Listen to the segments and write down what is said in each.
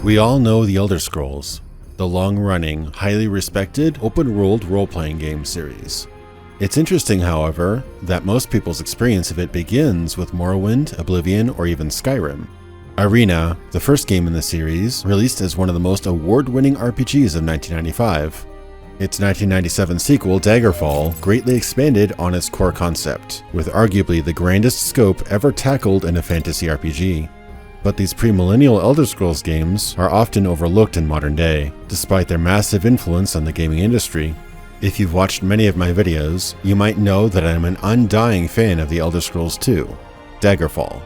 We all know the Elder Scrolls, the long-running, highly respected, open-world role-playing game series. It's interesting, however, that most people's experience of it begins with Morrowind, Oblivion, or even Skyrim. Arena, the first game in the series, released as one of the most award-winning RPGs of 1995. Its 1997 sequel, Daggerfall, greatly expanded on its core concept, with arguably the grandest scope ever tackled in a fantasy RPG. But these pre-millennial Elder Scrolls games are often overlooked in modern day, despite their massive influence on the gaming industry. If you've watched many of my videos, you might know that I'm an undying fan of the Elder Scrolls 2, Daggerfall,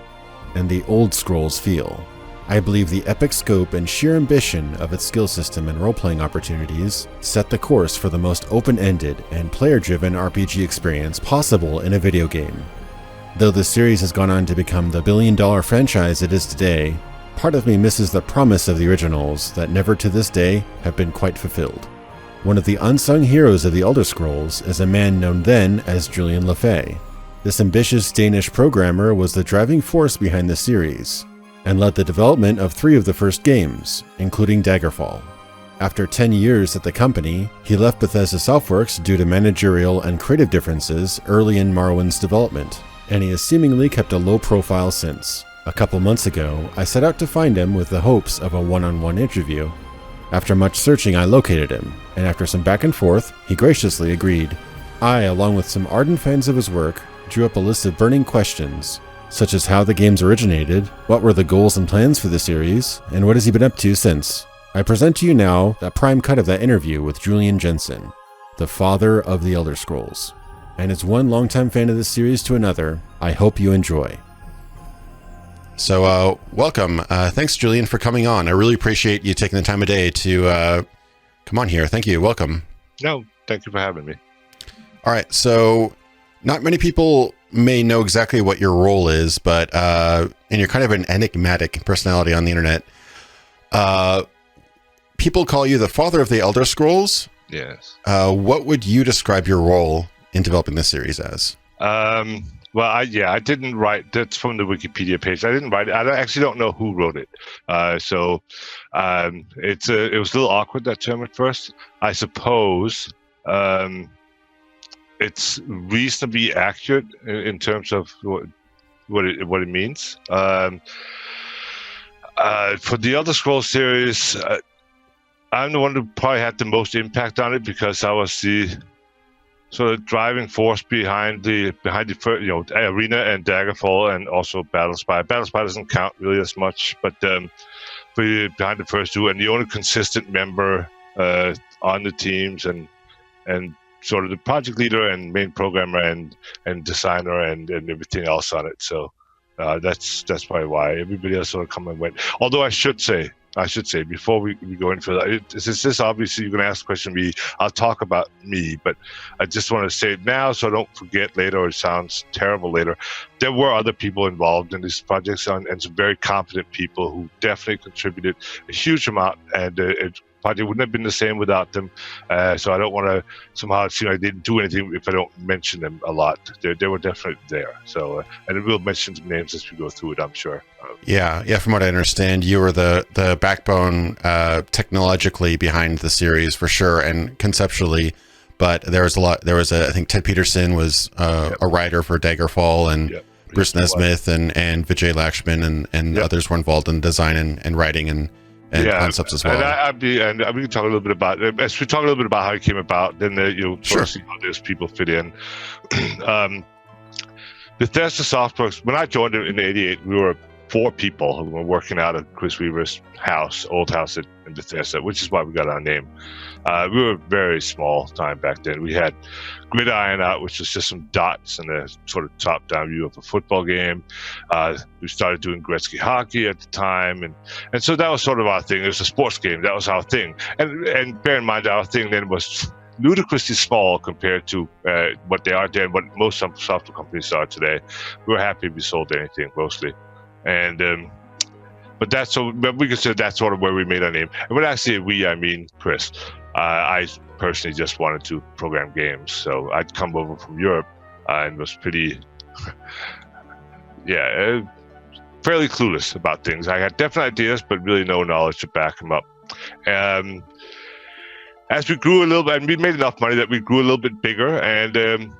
and the old Scrolls feel. I believe the epic scope and sheer ambition of its skill system and role-playing opportunities set the course for the most open-ended and player-driven RPG experience possible in a video game. Though the series has gone on to become the billion-dollar franchise it is today, part of me misses the promise of the originals that never to this day have been quite fulfilled. One of the unsung heroes of the Elder Scrolls is a man known then as Julian LeFay. This ambitious Danish programmer was the driving force behind the series, and led the development of 3 of the first games, including Daggerfall. After 10 years at the company, he left Bethesda Softworks due to managerial and creative differences early in Morrowind's development, and he has seemingly kept a low profile since. A couple months ago, I set out to find him with the hopes of a one-on-one interview. After much searching, I located him, and after some back and forth, he graciously agreed. I, along with some ardent fans of his work, drew up a list of burning questions, such as how the games originated, what were the goals and plans for the series, and what has he been up to since. I present to you now that prime cut of that interview with Julian Jensen, the father of the Elder Scrolls. And as one longtime fan of this series to another, I hope you enjoy. So, welcome. Thanks, Julian, for coming on. I really appreciate you taking the time of day to come on here. Thank you. Welcome. No, thank you for having me. All right. So, not many people may know exactly what your role is, but and you're kind of an enigmatic personality on the internet. People call you the father of the Elder Scrolls. Yes. What would you describe your role in developing this series as? Well, I didn't write. That's from the Wikipedia page. I didn't write it. I actually don't know who wrote it. It was a little awkward, that term at first. I suppose it's reasonably accurate in terms of what it means. For the Elder Scrolls series, I'm the one who probably had the most impact on it because I was the sort of driving force behind the first, Arena and Daggerfall, and also Battlespire. Battlespire doesn't count really as much, but behind the first 2, and the only consistent member on the teams, and sort of the project leader and main programmer and designer and everything else on it. So that's probably why everybody else sort of come and went. Although I should say before we go into that, this obviously you're going to ask a question me. I'll talk about me, but I just want to say it now so I don't forget later or it sounds terrible later. There were other people involved in these projects and some very competent people who definitely contributed a huge amount, and it project wouldn't have been the same without them. So I don't want to somehow seem like I didn't do anything if I don't mention them a lot. They were definitely there. So, and we'll mention some names as we go through it, I'm sure. Yeah. From what I understand, you were the backbone technologically behind the series for sure, and conceptually. But there was I think Ted Peterson was a writer for Daggerfall, and Bruce Nesmith and Vijay Lakshman and others were involved in design and writing and concepts as well. And we can talk a little bit about it. As we talk a little bit about how it came about, then you'll sort of see how those people fit in. Bethesda Softworks, when I joined it in '88, we were 4 people who were working out of Chris Weaver's old house in Bethesda, which is why we got our name. We were very small time back then. We had Gridiron out, which was just some dots and a sort of top-down view of a football game. We started doing Gretzky hockey at the time, and so that was sort of our thing. It was a sports game. That was our thing. And bear in mind, our thing then was ludicrously small compared to what they are then, what most software companies are today. We were happy if we sold anything, mostly. And but we consider that's sort of where we made our name. And when I say we, I mean Chris. I personally just wanted to program games, so I'd come over from Europe and was pretty, fairly clueless about things. I had definite ideas, but really no knowledge to back them up. As we grew a little bit, and we made enough money that we grew a little bit bigger, and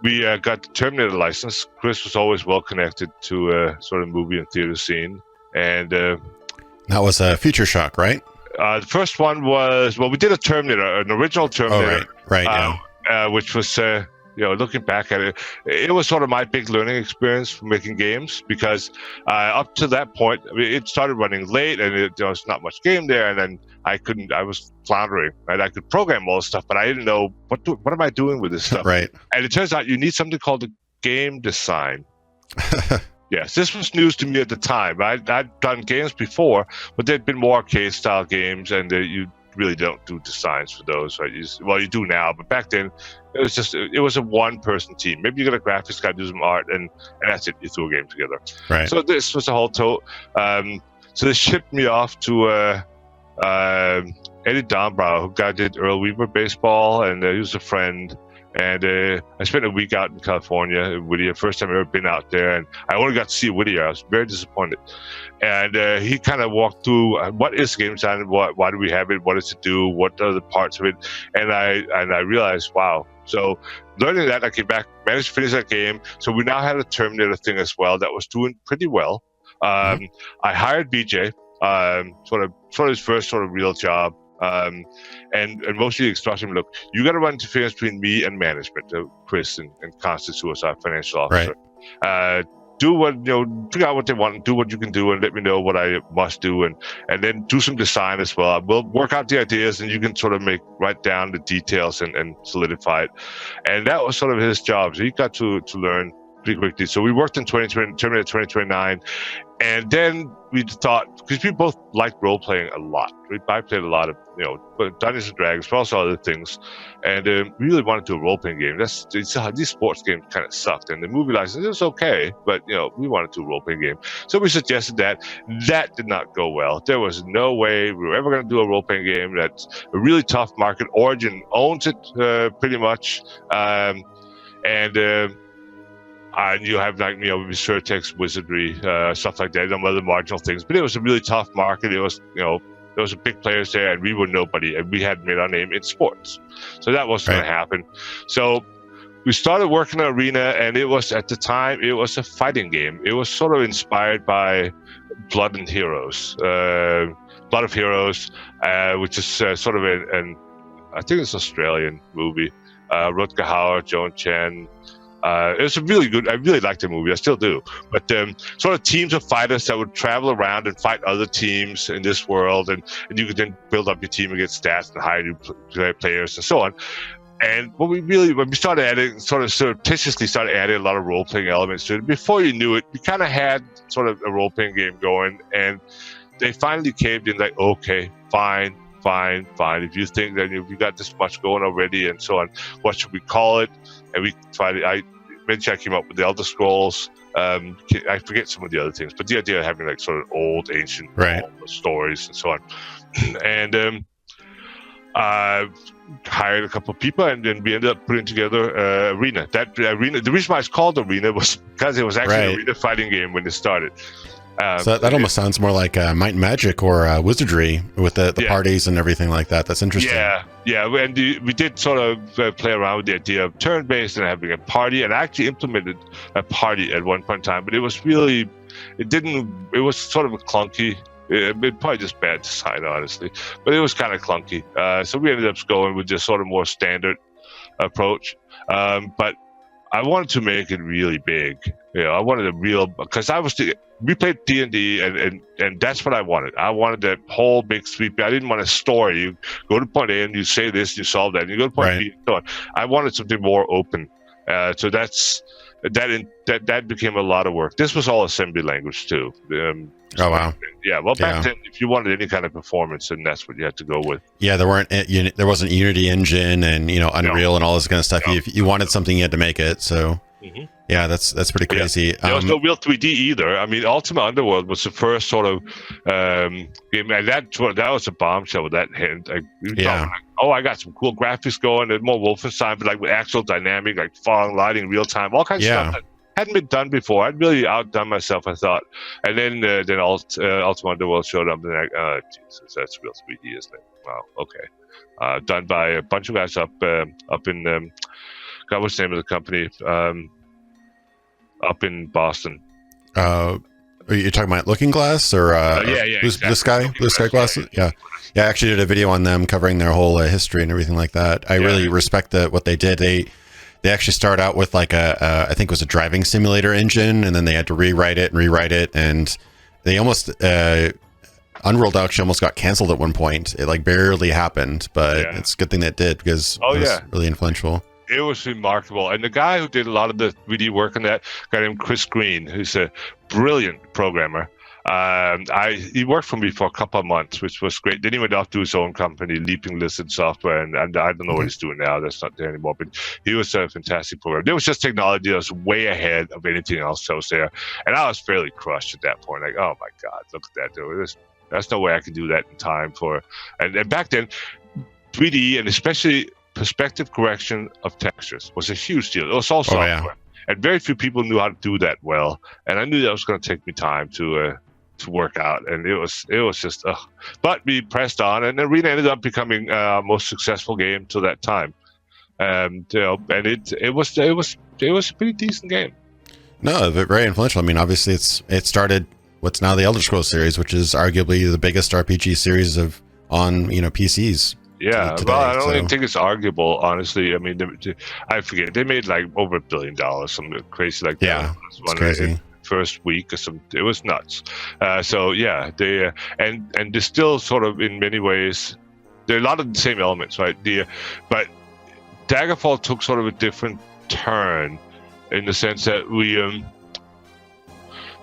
we got the Terminator license. Chris was always well connected to sort of movie and theater scene, and that was a Future Shock, right? The first one was, we did a Terminator, an original Terminator, which was, looking back at it, it was sort of my big learning experience for making games, because up to that point, it started running late, and there was not much game there, and then I was floundering, right? I could program all this stuff, but I didn't know, what am I doing with this stuff? Right. And it turns out you need something called a game design. Yes, this was news to me at the time. I'd done games before, but there'd been more arcade-style games, and you really don't do designs for those, right? You do now, but back then, it was a one-person team. Maybe you got a graphics guy, do some art, and that's it. You threw a game together. Right. So this was a whole so they shipped me off to Eddie Dombrow, who did Earl Weaver baseball, and he was a friend. And I spent a week out in California at Whittier, first time I've ever been out there, and I only got to see Whittier. I was very disappointed. And he kind of walked through what is game design, why do we have it, what does it do, what are the parts of it, and I realized, wow. So learning that, I came back, managed to finish that game. So we now had a Terminator thing as well that was doing pretty well. I hired Vijay, sort of his first sort of real job. And mostly instruction, look, you got to run interference between me and management, Chris and Constance, who was our financial officer. Right. Do what, figure out what they want, and do what you can do, and let me know what I must do, and then do some design as well. We'll work out the ideas, and you can sort of write down the details and solidify it. And that was sort of his job. So he got to learn pretty quickly. So we worked in Terminator 2029. And then we thought, because we both liked role-playing a lot. I played a lot of, Dungeons & Dragons, but also other things. And we really wanted to do a role-playing game. These sports games kind of sucked. And the movie license was okay, but, we wanted to do a role-playing game. So we suggested that. That did not go well. There was no way we were ever going to do a role-playing game. That's a really tough market. Origin owns it pretty much. And you have Surtex, Wizardry, stuff like that, other marginal things. But it was a really tough market. It was, there was big players there, and we were nobody, and we hadn't made our name in sports. So that wasn't going to happen. So we started working on Arena, and at the time, it was a fighting game. It was sort of inspired by Blood of Heroes, which is sort of I think it's an Australian movie. Rutger Hauer, Joan Chen. It was really good. I really liked the movie. I still do. But sort of teams of fighters that would travel around and fight other teams in this world, and you could then build up your team and get stats and hire new players and so on. And when we started adding, sort of surreptitiously started adding a lot of role-playing elements to it, before you knew it, we kind of had sort of a role-playing game going, and they finally caved in like, okay, fine. If you think that you got this much going already and so on, what should we call it? And we tried it. Eventually I came up with the Elder Scrolls. I forget some of the other things, but the idea of having like sort of old, ancient stories and so on. And hired a couple of people, and then we ended up putting together Arena. That Arena, the reason why it's called Arena was because it was actually an arena fighting game when it started. So that almost sounds more like Might and Magic or Wizardry with the parties and everything like that. That's interesting. Yeah. And we did sort of play around with the idea of turn-based and having a party, and I actually implemented a party at one point in time, but it was sort of a clunky. It probably just bad design, honestly, but it was kind of clunky. So we ended up going with just sort of more standard approach. But I wanted to make it really big. I wanted a real, because we played D&D, and that's what I wanted. I wanted that whole big sweep. I didn't want a story. You go to point A and you say this, you solve that, and you go to point B and so on. I wanted something more open. So that became a lot of work. This was all assembly language too. Oh wow! Yeah. Well, back then, if you wanted any kind of performance, then that's what you had to go with. Yeah, there wasn't Unity Engine and Unreal and all this kind of stuff. If you wanted something, you had to make it. So. Mm-hmm. Yeah, that's pretty crazy. There was no real 3D either. I mean, Ultima Underworld was the first sort of game, and that was a bombshell with that hint. I got some cool graphics going, and more Wolfenstein, but like with actual dynamic, like falling, lighting, real time, all kinds of stuff hadn't been done before. I'd really outdone myself, I thought. And then Ultima Underworld showed up, and like, Jesus, that's real 3D, isn't it? Wow, okay. Done by a bunch of guys up in God, what's the name of the company? Up in Boston. Are you talking about Looking Glass or exactly. Blue Sky Glasses? Yeah. I actually did a video on them covering their whole history and everything like that. I really respect what they did. They actually start out with like I think it was a driving simulator engine, and then they had to rewrite it, and they almost Unworld actually almost got canceled at one point. It like barely happened, but it's a good thing that it did, because it was really influential. It was remarkable. And the guy who did a lot of the 3D work on that, guy named Chris Green, who's a brilliant programmer. He worked for me for a couple of months, which was great. Then he went off to his own company, Leaping Lizard Software, and I don't know what he's doing now. That's not there anymore. But he was a fantastic programmer. There was just technology that was way ahead of anything else that was there. And I was fairly crushed at that point. Like, oh my God, look at that. There's no way I could do that in time for. And back then, 3D, and especially perspective correction of textures, was a huge deal. It was all software, and very few people knew how to do that well. And I knew that was going to take me time to work out, and it was just. But we pressed on, and Arena ended up becoming our most successful game till that time. And it was a pretty decent game. No, very influential. I mean, obviously, it started what's now the Elder Scrolls series, which is arguably the biggest RPG series on PCs. Yeah, today, well, I don't even think it's arguable, honestly. I mean, I forget, they made like over $1 billion, something crazy like that. Yeah, it's crazy. First week or something, it was nuts. So yeah, they and they're still sort of, in many ways, there are a lot of the same elements, right? But Daggerfall took sort of a different turn, in the sense that we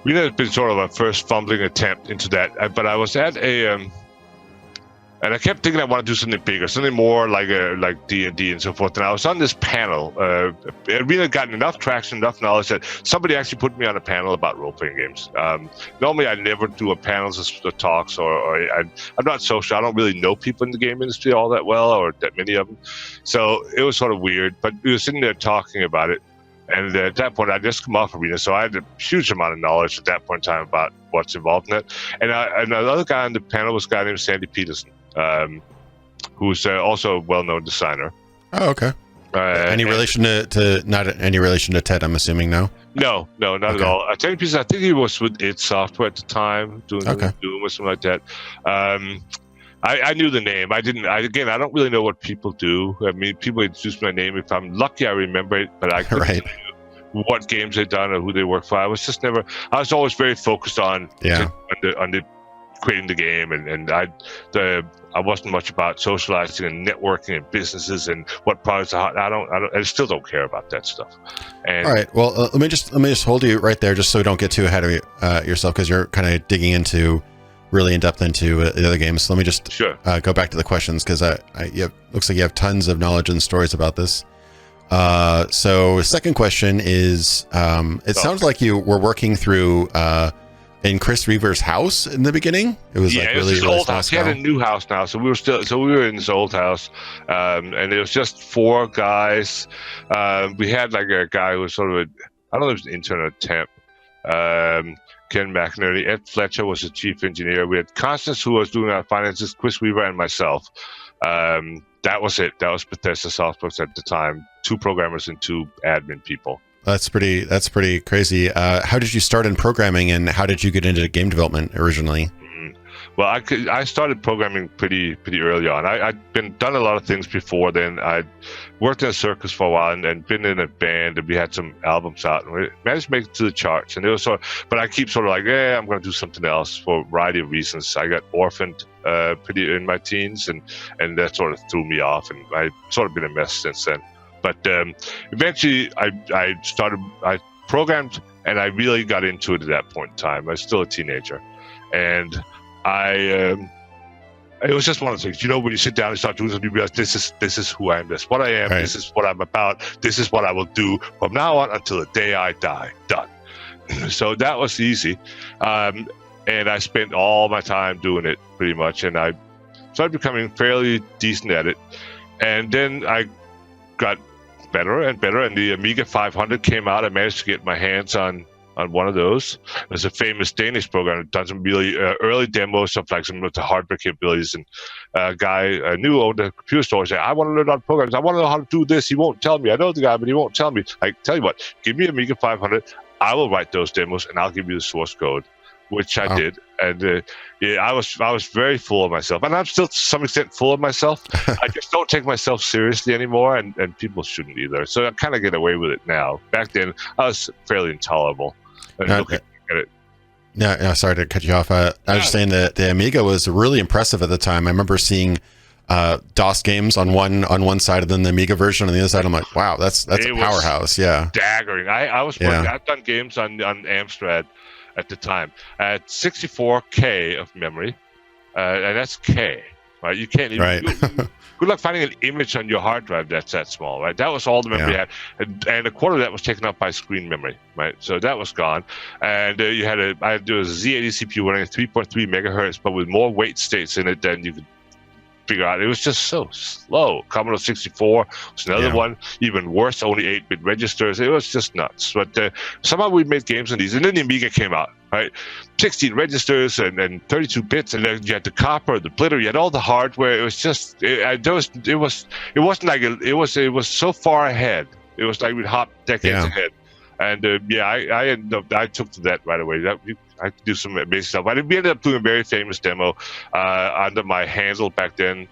had been sort of a first fumbling attempt into that. But I was at and I kept thinking I want to do something bigger, something more like D&D and so forth. And I was on this panel. It really had gotten enough traction, enough knowledge that somebody actually put me on a panel about role-playing games. Normally, I never do a panels or talks, or I'm not social. I don't really know people in the game industry all that well, or that many of them. So it was sort of weird. But we were sitting there talking about it. And at that point, I just come off Arena, so I had a huge amount of knowledge at that point in time about what's involved in it. And another guy on the panel was a guy named Sandy Peterson, who's also a well-known designer. Oh, okay. Any relation to not any relation to Ted? I'm assuming no. No, not at all. Sandy Peterson, I think he was with id Software at the time, doing Doom or something like that. I knew the name. I don't really know what people do. I mean, people introduce my name. If I'm lucky, I remember it, but I couldn't tell you what games they'd done or who they worked for. I was always very focused on the creating the game, and I wasn't much about socializing and networking and businesses and what products are hot. I still don't care about that stuff. And all right. Well, let me just hold you right there, just so we don't get too ahead of yourself, because you're kind of digging into really in depth into the other games. So let me just go back to the questions, because looks like you have tons of knowledge and stories about this. So second question is, it sounds like you were working through in Chris Reaver's house in the beginning. It was it was his old house. He had a new house now, so we were in this old house, and it was just 4 guys. We had like a guy who was sort of I don't know if it was an intern or temp. Ken McInerney, Ed Fletcher was the chief engineer. We had Constance, who was doing our finances, Chris Weaver, and myself. That was it. That was Bethesda Softworks at the time. 2 programmers and 2 admin people. That's pretty crazy. How did you start in programming, and how did you get into game development originally? Well, I started programming pretty early on. I'd done a lot of things before then. I worked in a circus for a while and been in a band, and we had some albums out, and we managed to make it to the charts. And it was but I keep sort of like, I'm going to do something else for a variety of reasons. I got orphaned pretty in my teens, and that sort of threw me off, and I've sort of been a mess since then. But eventually, I programmed, and I really got into it at that point in time. I was still a teenager, and it was just one of the things, when you sit down and start doing something, you realize this is who I am, this is what I am, This is what I'm about, this is what I will do from now on until the day I die. Done. So that was easy, and I spent all my time doing it pretty much, and I started becoming fairly decent at it. And then I got better and better. And the Amiga 500 came out. I managed to get my hands on one of those. There's a famous Danish program that done some really early demos of like some of the hardware capabilities. And a guy I knew owned a computer store said, I want to learn how to program. I want to know how to do this. He won't tell me. I know the guy, but he won't tell me. Like, tell you what, give me Amiga 500. I will write those demos and I'll give you the source code, which I did. And I was very full of myself. And I'm still to some extent full of myself. I just don't take myself seriously anymore, and people shouldn't either. So I kind of get away with it now. Back then, I was fairly intolerable. Looking at it. No, sorry to cut you off. I was saying that the Amiga was really impressive at the time. I remember seeing DOS games on one side, and then the Amiga version on the other side. I'm like, wow, that's a powerhouse. Yeah, staggering. I've done games on Amstrad at the time at 64K of memory, and that's K. Right? You can't even. Right. Good luck finding an image on your hard drive that's that small, right? That was all the memory you had, and a quarter of that was taken up by screen memory, right? So that was gone, and I had to do a Z80 CPU running at 3.3 megahertz, but with more weight states in it than you could figure out. It was just so slow. Commodore 64 was another one, even worse, only 8-bit registers. It was just nuts. But somehow we made games on these, and then the Amiga came out, right? 16 registers and 32 bits, and then you had the copper, the blitter, you had all the hardware. It was just it wasn't like it was so far ahead. It was like we'd hop decades ahead. And I took to that right away. I could do some amazing stuff. We ended up doing a very famous demo under my handle back then,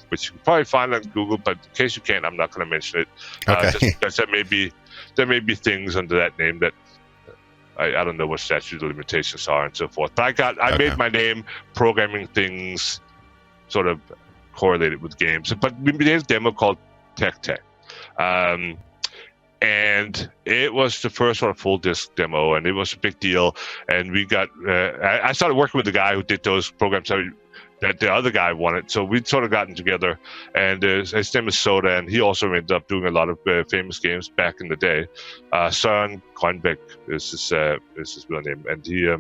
which you can probably find on Google. But in case you can't, I'm not going to mention it. Okay. There may be things under that name that I don't know what statute of limitations are and so forth. But I made my name programming things sort of correlated with games. But we made a demo called Tech. And it was the first sort of full disc demo, and it was a big deal. And we got, I started working with the guy who did those programs that the other guy wanted. So we'd sort of gotten together, and his name is Soda, and he also ended up doing a lot of famous games back in the day. Søren Grønbæk is his real name, and he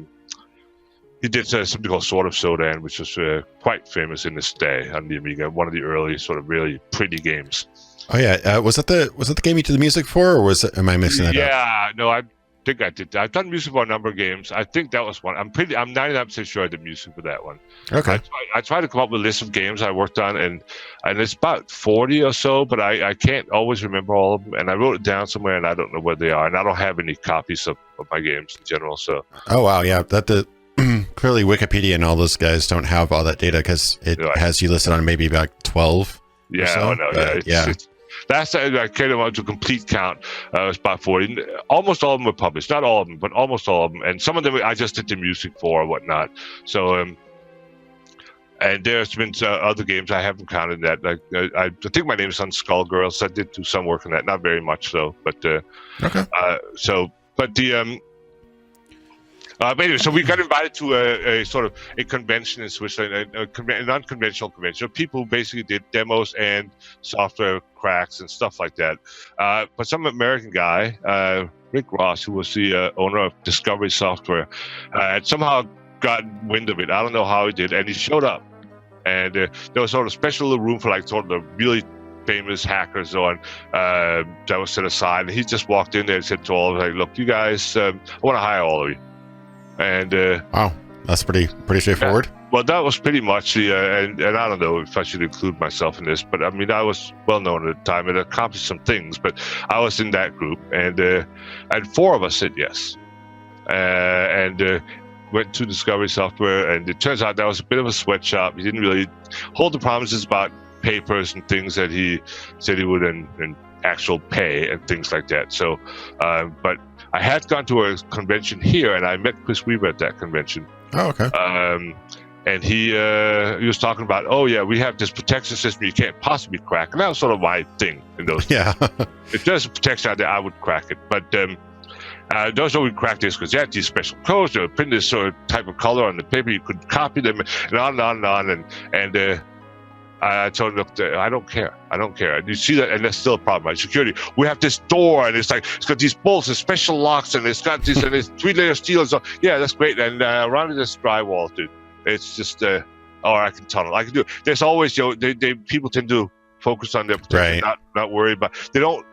did something called Sword of Sodan, which was quite famous in this day on the Amiga. One of the early sort of really pretty games. Oh yeah, was that the game you did the music for, or am I mixing that up? Yeah, no, I think I did. I've done music for a number of games. I think that was one. I'm 99% sure I did music for that one. Okay. I tried to come up with a list of games I worked on, and it's about 40 or so, but I can't always remember all of them. And I wrote it down somewhere, and I don't know where they are. And I don't have any copies of my games in general. So. Oh wow, yeah, clearly Wikipedia and all those guys don't have all that data because it has you listed on maybe about 12. Yeah, so. That's I came out to a complete count. It was about 40. Almost all of them were published. Not all of them, but almost all of them. And some of them I just did the music for or whatnot. So, and there's been other games I haven't counted that. Like I think my name is on Skullgirls. I did do some work on that, not very much so. But anyway, so we got invited to a sort of a convention in Switzerland, a non-conventional convention of people who basically did demos and software cracks and stuff like that. But some American guy, Rick Ross, who was the owner of Discovery Software, had somehow got wind of it. I don't know how he did, and he showed up. And there was sort of a special little room for like sort of the really famous hackers on that was set aside. And he just walked in there and said to all of them, like, "Look, you guys, I want to hire all of you." And wow, that's pretty straightforward. Well, that was pretty much the and I don't know if I should include myself in this, but I mean I was well known at the time and accomplished some things, but I was in that group, and 4 of us said yes, and went to Discovery Software, and it turns out that was a bit of a sweatshop. He didn't really hold the promises about papers and things that he said he would and actual pay and things like that. So, but I had gone to a convention here, and I met Chris Weaver at that convention. Oh, okay. And he was talking about, oh yeah, we have this protection system you can't possibly crack, and that was sort of my thing in those. Yeah. If there's a protection out there, I would crack it, but those would crack this because you had these special codes. They would print this sort of type of color on the paper. You could copy them, and on and on and on, and I told him, look, I don't care. And you see that, and that's still a problem. Right? Security. We have this door, and it's got these bolts and special locks, and it's got this, and it's 3-layer steel. And so, yeah, that's great. And around this drywall, dude, it's just, or I can tunnel. I can do it. There's always, people tend to focus on their protection, Right. not worry about. They don't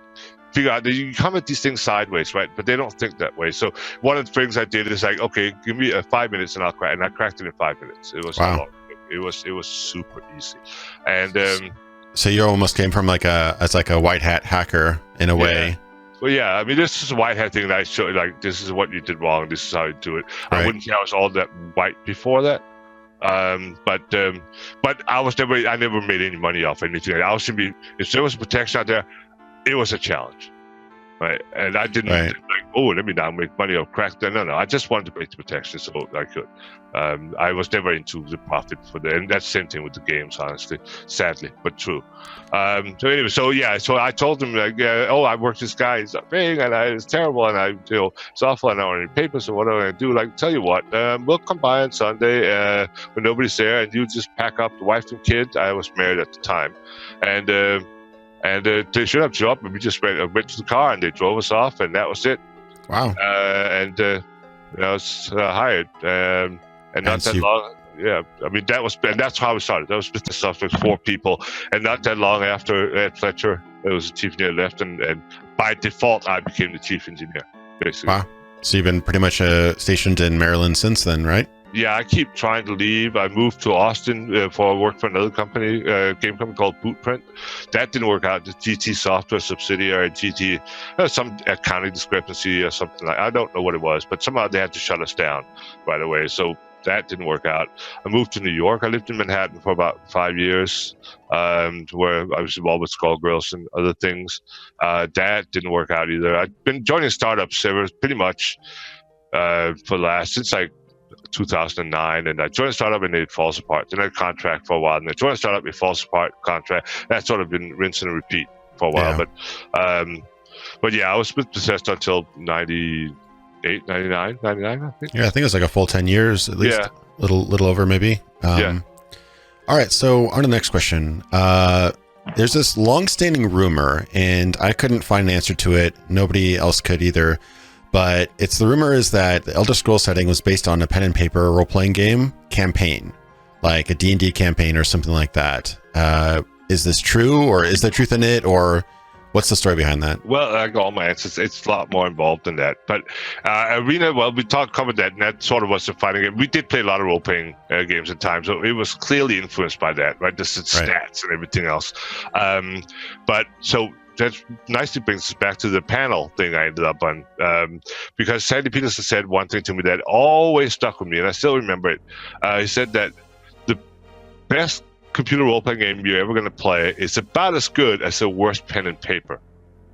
figure out that you come at these things sideways, right? But they don't think that way. So one of the things I did is like, okay, give me 5 minutes and I'll crack. And I cracked it in 5 minutes. It was Wow. it was super easy. And so you almost came from as a white hat hacker in a way. well, yeah, I mean, this is a white hat thing that I showed, like, this is what you did wrong. This is how you do it. Right. I wouldn't say I was all that white before that. But I never made any money off anything. I was simply, if there was protection out there, it was a challenge. Right. And I didn't Right. like, oh, let me now make money off crack. No. I just wanted to make the protection so I could. I was never into the profit for that. And that's the same thing with the games, honestly, sadly, but true. So anyway, so I told him, like, I worked this guy, he's like, big, and it's terrible, and it's awful, and I don't have any papers, so what am I going to do? Like, tell you what, we'll come by on Sunday when nobody's there, and you just pack up the wife and kid. I was married at the time. And they should have shown up, and we just went to the car, and they drove us off, and that was it. Wow. I was hired, and not that long. Yeah, I mean that's how we started. That was Bethesda Softworks, 4 people, and not that long after Ed Fletcher, there was the chief engineer left, and by default I became the chief engineer, basically. Wow. So you've been pretty much stationed in Maryland since then, right? Yeah, I keep trying to leave. I moved to Austin for work for another company, game company called Prudent. That didn't work out. The GT Software subsidiary, GT, some accounting discrepancy or something like. I don't know what it was, but somehow they had to shut us down right away. So that didn't work out. I moved to New York. I lived in Manhattan for about 5 years, where I was involved with Skullgirls and other things. That didn't work out either. I've been joining startups ever pretty much since like 2009, and I joined a startup and it falls apart. Then I contract for a while, and I joined a startup, it falls apart, contract. That's sort of been rinse and repeat for a while. Yeah. But yeah, I was with Bethesda until 98, 99, I think. Yeah, I think it was like a full 10 years, at least. Yeah. Little over maybe. Yeah. All right, so on to the next question. There's this long-standing rumor, and I couldn't find an answer to it. Nobody else could either. But the rumor is that the Elder Scrolls setting was based on a pen and paper role-playing game campaign, like a D&D campaign or something like that. Is this true, or is there truth in it, or what's the story behind that? Well, I got all my answers. It's a lot more involved than that. But Arena, well, we covered that, and that sort of was the fighting game. We did play a lot of role-playing games at times, so it was clearly influenced by that, right? The stats and everything else. But so that nicely brings us back to the panel thing I ended up on, because Sandy Peterson said one thing to me that always stuck with me, and I still remember it. He said that the best computer role-playing game you're ever going to play is about as good as the worst pen and paper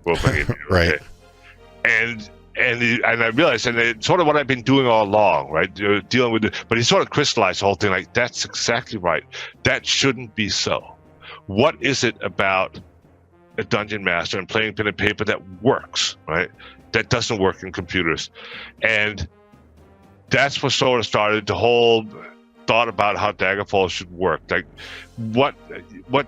role-playing game. Right. And I realized, and it's sort of what I've been doing all along, right? Dealing with it, but he sort of crystallized the whole thing. Like, that's exactly right. That shouldn't be so. What is it about a dungeon master and playing pen and paper that works, right? That doesn't work in computers. And that's what sort of started the whole thought about how Daggerfall should work. Like, what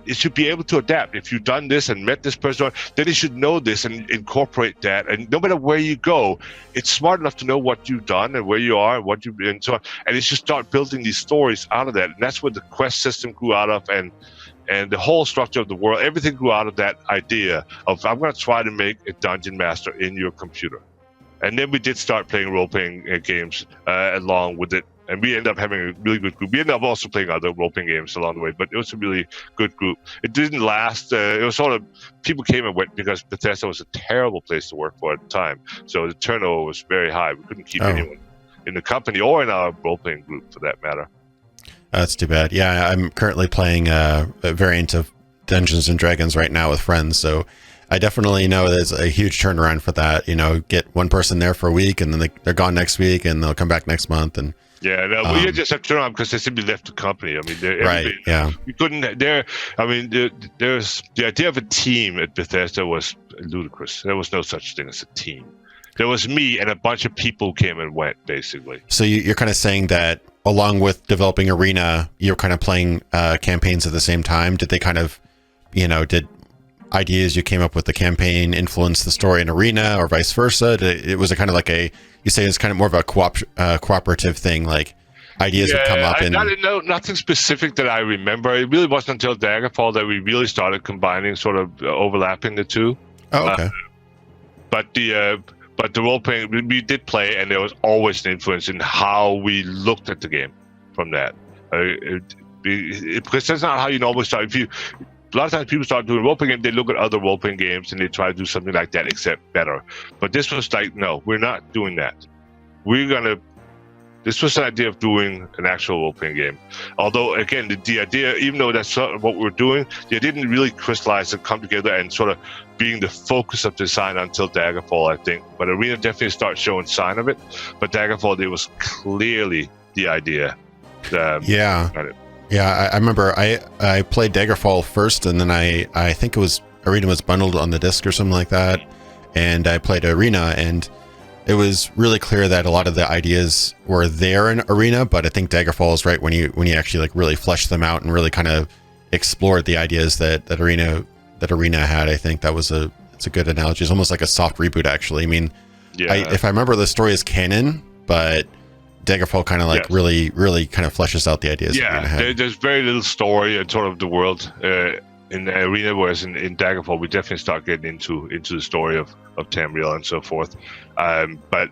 it should be able to adapt. If you've done this and met this person, then it should know this and incorporate that. And no matter where you go, it's smart enough to know what you've done and where you are and what you've been, and so on. And it should start building these stories out of that. And that's where the quest system grew out of, and the whole structure of the world, everything grew out of that idea of, I'm going to try to make a dungeon master in your computer. And then we did start playing role-playing games along with it. And we ended up having a really good group. We ended up also playing other role-playing games along the way, but it was a really good group. It didn't last. It was sort of, people came and went because Bethesda was a terrible place to work for at the time. So the turnover was very high. We couldn't keep anyone in the company or in our role-playing group, for that matter. That's too bad. Yeah, I'm currently playing a variant of Dungeons and Dragons right now with friends, so I definitely know there's a huge turnaround for that. You know, get one person there for a week, and then they're gone next week, and they'll come back next month. And yeah, no, we just have to turn around because they simply left the company. I mean, right? Yeah, we couldn't. There's the idea of a team at Bethesda was ludicrous. There was no such thing as a team. There was me and a bunch of people who came and went, basically. So you're kind of saying that along with developing Arena, you're kind of playing campaigns at the same time. Did they kind of, did ideas you came up with the campaign influence the story in Arena, or vice versa? Was it kind of like you say it's kind of more of a cooperative thing, like ideas would come up. Nothing specific that I remember. It really wasn't until Daggerfall that we really started combining, sort of overlapping the two. Oh, okay. But the role playing, we did play, and there was always an influence in how we looked at the game from that. Because that's not how you normally start. A lot of times people start doing role playing games, they look at other role playing games and they try to do something like that, except better. But this was like, no, we're not doing that. This was an idea of doing an actual role-playing game. Although, again, the idea, even though that's sort of what we're doing, they didn't really crystallize and come together and sort of being the focus of design until Daggerfall, I think. But Arena definitely started showing sign of it. But Daggerfall, it was clearly the idea. Yeah, I remember I played Daggerfall first, and then I think it was Arena was bundled on the disc or something like that, and I played Arena, and it was really clear that a lot of the ideas were there in Arena, but I think Daggerfall is right when you actually like really flesh them out and really kind of explored the ideas that Arena had. I think it's a good analogy. It's almost like a soft reboot, actually. I mean, if I remember, the story is canon, but Daggerfall kind of like really kind of fleshes out the ideas. Yeah, there's very little story and sort of the world in Arena, whereas in Daggerfall we definitely start getting into the story of Tamriel and so forth. But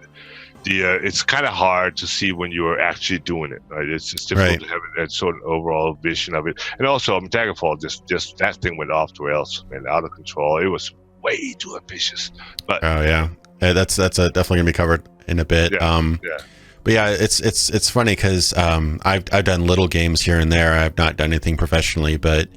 it's kind of hard to see when you are actually doing it. Right? It's difficult to have that sort of overall vision of it. And also, Daggerfall, just that thing went off the rails, man, out of control. It was way too ambitious. But that's definitely gonna be covered in a bit. But yeah, it's funny because I've done little games here and there. I've not done anything professionally, but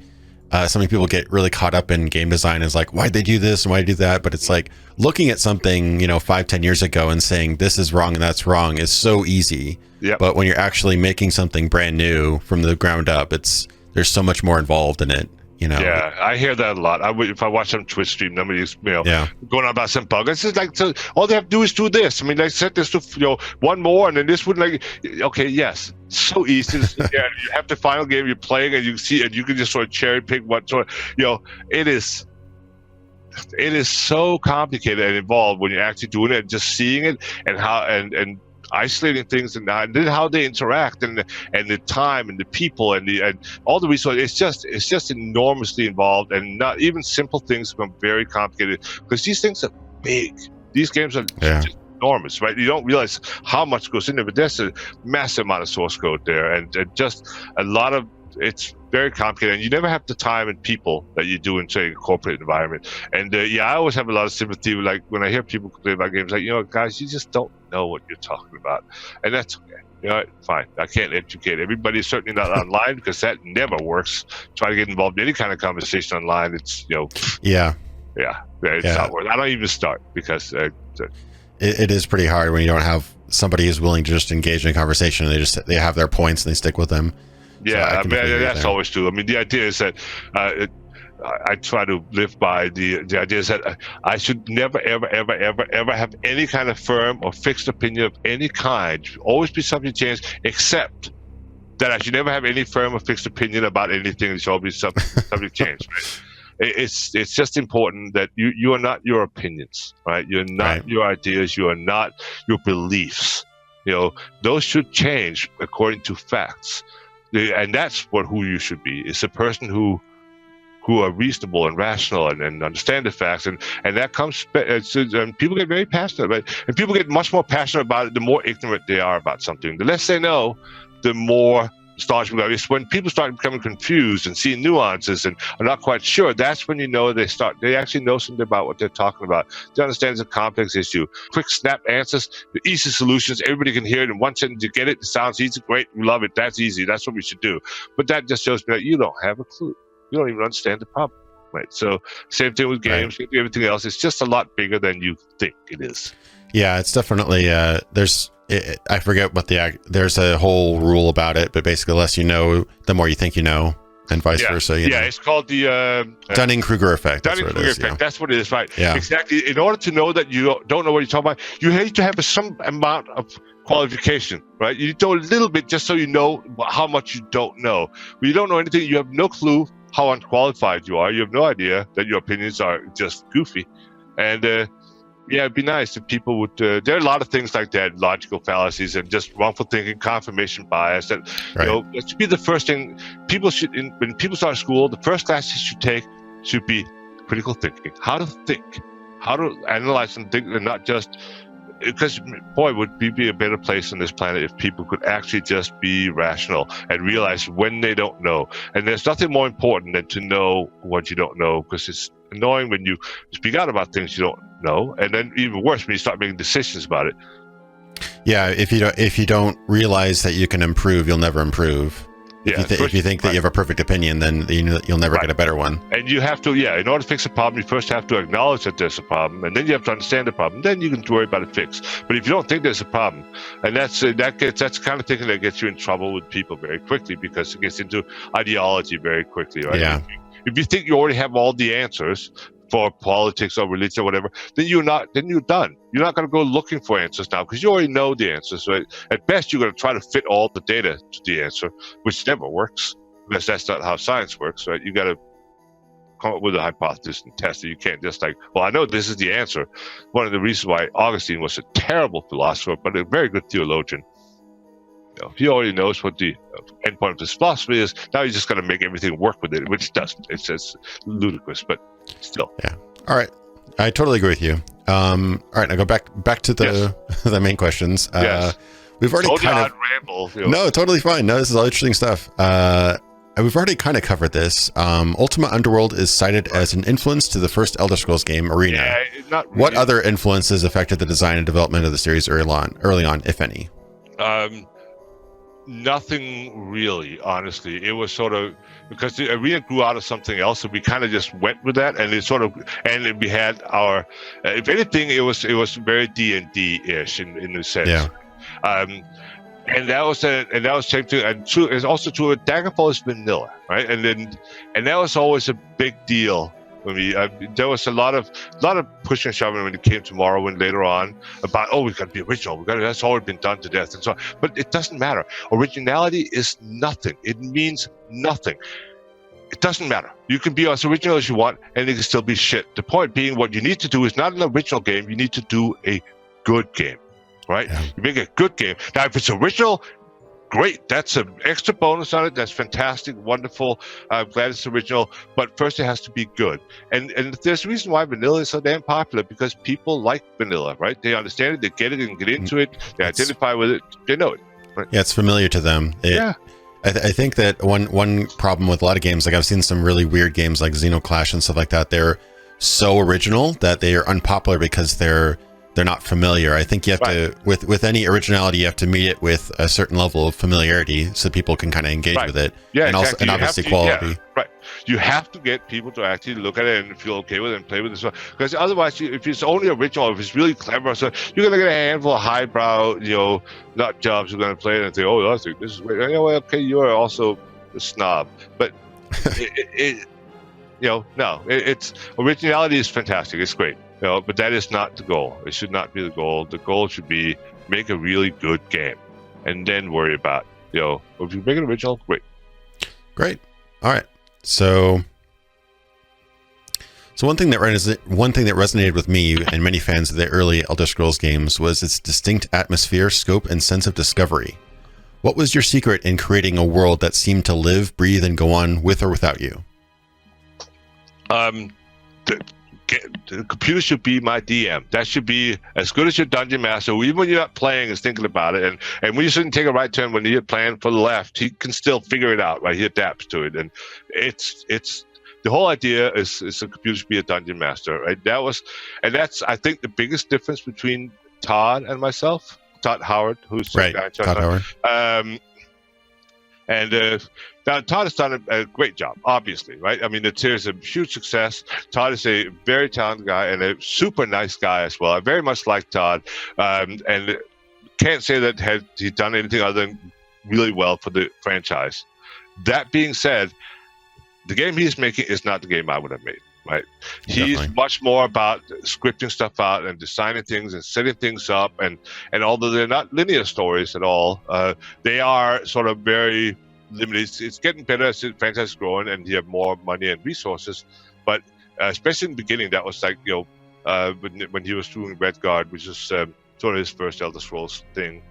so many people get really caught up in game design as like, why'd they do this and why'd they do that? But it's like looking at something, 5-10 years ago and saying this is wrong and that's wrong is so easy. But when you're actually making something brand new from the ground up, there's so much more involved in it. Yeah, I hear that a lot. If I watch some Twitch stream, somebody's going on about some bug. It's just like, so all they have to do is do this. I mean, they set this to one more, and then this would yes, so easy. You have the final game you're playing, and you see, and you can just sort of cherry pick what sort. It is so complicated and involved when you're actually doing it, and just seeing it, and how and isolating things and then how they interact and the time and the people and all the resources. It's just enormously involved, and not even simple things become very complicated because these things are big. These games are just enormous, right? You don't realize how much goes into it, but there's a massive amount of source code there, and just a lot of it's very complicated, and you never have the time and people that you do in, say, a corporate environment. And I always have a lot of sympathy with, like, when I hear people complain about games, like, guys, you just don't know what you're talking about, and that's okay. Fine. I can't educate everybody, certainly not online, because that never works. Try to get involved in any kind of conversation online. It's it's not worth it. I don't even start because it is pretty hard when you don't have somebody who's willing to just engage in a conversation, and they have their points and they stick with them. Yeah, so that's always true. I mean, the idea is that I try to live by the idea is that I should never, ever, ever, ever, ever have any kind of firm or fixed opinion of any kind. Always be subject to change, except that I should never have any firm or fixed opinion about anything. It should always be subject to change. Right? It's just important that you are not your opinions, right? You're not your ideas. You are not your beliefs. Those should change according to facts. And that's who you should be. It's a person who are reasonable and rational and understand the facts, and that comes. And people get very passionate about it, and people get much more passionate about it the more ignorant they are about something. The less they know, the more starts. It's when people start becoming confused and seeing nuances and are not quite sure. That's when they actually know something about what they're talking about. They understand it's a complex issue. Quick snap answers, the easy solutions. Everybody can hear it in one sentence. You get it. It sounds easy. Great. We love it. That's easy. That's what we should do. But that just shows me that you don't have a clue. You don't even understand the problem. Right. So same thing with games, everything else. It's just a lot bigger than you think it is. Yeah, it's definitely I forget what there's a whole rule about it, but basically the less you know, the more you think you know, and vice versa. It's called the Dunning-Kruger effect. Dunning-Kruger effect. That's what it is, right? Yeah. Exactly. In order to know that you don't know what you're talking about, you need to have some amount of qualification, right? You know a little bit just so you know how much you don't know. When you don't know anything, you have no clue how unqualified you are. You have no idea that your opinions are just goofy. And Yeah, it'd be nice if people would. There are a lot of things like that, logical fallacies and just wrongful thinking, confirmation bias. That it should be the first thing people should. When people start school, the first class you should take should be critical thinking. How to think, how to analyze and think, and not just. Because, boy, would we be a better place on this planet if people could actually just be rational and realize when they don't know. And there's nothing more important than to know what you don't know, because it's annoying when you speak out about things you don't know, and then even worse when you start making decisions about it. Yeah, if you don't realize that you can improve, you'll never improve. If you think that you have a perfect opinion, then you'll never get a better one. And you have to, in order to fix a problem, you first have to acknowledge that there's a problem, and then you have to understand the problem. Then you can worry about a fix. But if you don't think there's a problem, and that's the kind of thinking that gets you in trouble with people very quickly, because it gets into ideology very quickly, right? Yeah. If you think you already have all the answers for politics or religion or whatever, then you're done. You're not going to go looking for answers now, because you already know the answers, right? At best, you're going to try to fit all the data to the answer, which never works, because that's not how science works, right? You got to come up with a hypothesis and test it. You can't just I know this is the answer. One of the reasons why Augustine was a terrible philosopher, but a very good theologian. He already knows what the end point of his philosophy is. Now he's just going to make everything work with it, which doesn't. It's just ludicrous, but still. Yeah. All right. I totally agree with you. All right. Now go back to the the main questions. Yes. We've already ramble. No, totally fine. No, this is all interesting stuff. We've already kind of covered this. Ultima Underworld is cited as an influence to the first Elder Scrolls game, Arena. Yeah, not really. What other influences affected the design and development of the series early on, if any? Nothing really, honestly. It was sort of because the Arena grew out of something else, and we kind of just went with that. And we had our, if anything, it was very D&D-ish in the sense. Yeah. And that was same thing. And true, it's also true. Daggerfall is vanilla, right? And that was always a big deal. When there was a lot of pushing and shoving when it came to Morrowind later on about we got to be original. That's already been done to death and so on. But it doesn't matter. Originality is nothing. It means nothing. It doesn't matter. You can be as original as you want, and it can still be shit. The point being, what you need to do is not an original game. You need to do a good game, right? Yeah. You make a good game. Now, if it's original, great. That's an extra bonus on it. That's fantastic, wonderful. I'm glad it's original. But first, it has to be good. And there's a reason why vanilla is so damn popular, because people like vanilla, right? They understand it, they get it, and get into it. They identify with it. They know it. Right? Yeah, it's familiar to them. I think that one problem with a lot of games, like I've seen some really weird games like Xenoclash and stuff like that. They're so original that they are unpopular because they're not familiar. I think you have to, with any originality, you have to meet it with a certain level of familiarity so people can kind of engage with it. Yeah, and exactly. And obviously quality. Yeah, right. You have to get people to actually look at it and feel okay with it and play with it. Because otherwise, if it's only original, if it's really clever, so you're going to get a handful of highbrow, nut jobs who are going to play it and think, I think this is great. Anyway, okay, you are also a snob. But it's originality is fantastic. It's great. But that is not the goal. It should not be the goal. The goal should be make a really good game, and then worry about, if you make it original, great. All right. So one thing that resonated with me and many fans of the early Elder Scrolls games was its distinct atmosphere, scope, and sense of discovery. What was your secret in creating a world that seemed to live, breathe, and go on with or without you? The computer should be my DM. That should be as good as your dungeon master, even when you're not playing, is thinking about it. And when you shouldn't take a right turn, when you're playing for the left, he can still figure it out, right? He adapts to it. And it's the whole idea is the computer should be a dungeon master, right? That's, I think, the biggest difference between Todd and myself. Todd Howard, who's right. Todd Howard. Now, Todd has done a great job, obviously, right? I mean, the series is a huge success. Todd is a very talented guy and a super nice guy as well. I very much like Todd, and can't say that he's done anything other than really well for the franchise. That being said, the game he's making is not the game I would have made, right? He's much more about scripting stuff out and designing things and setting things up. And although they're not linear stories at all, they are sort of very limited. It's getting better as the franchise is growing and you have more money and resources. But especially in the beginning, that was like, when he was doing Redguard, which is sort of his first Elder Scrolls thing.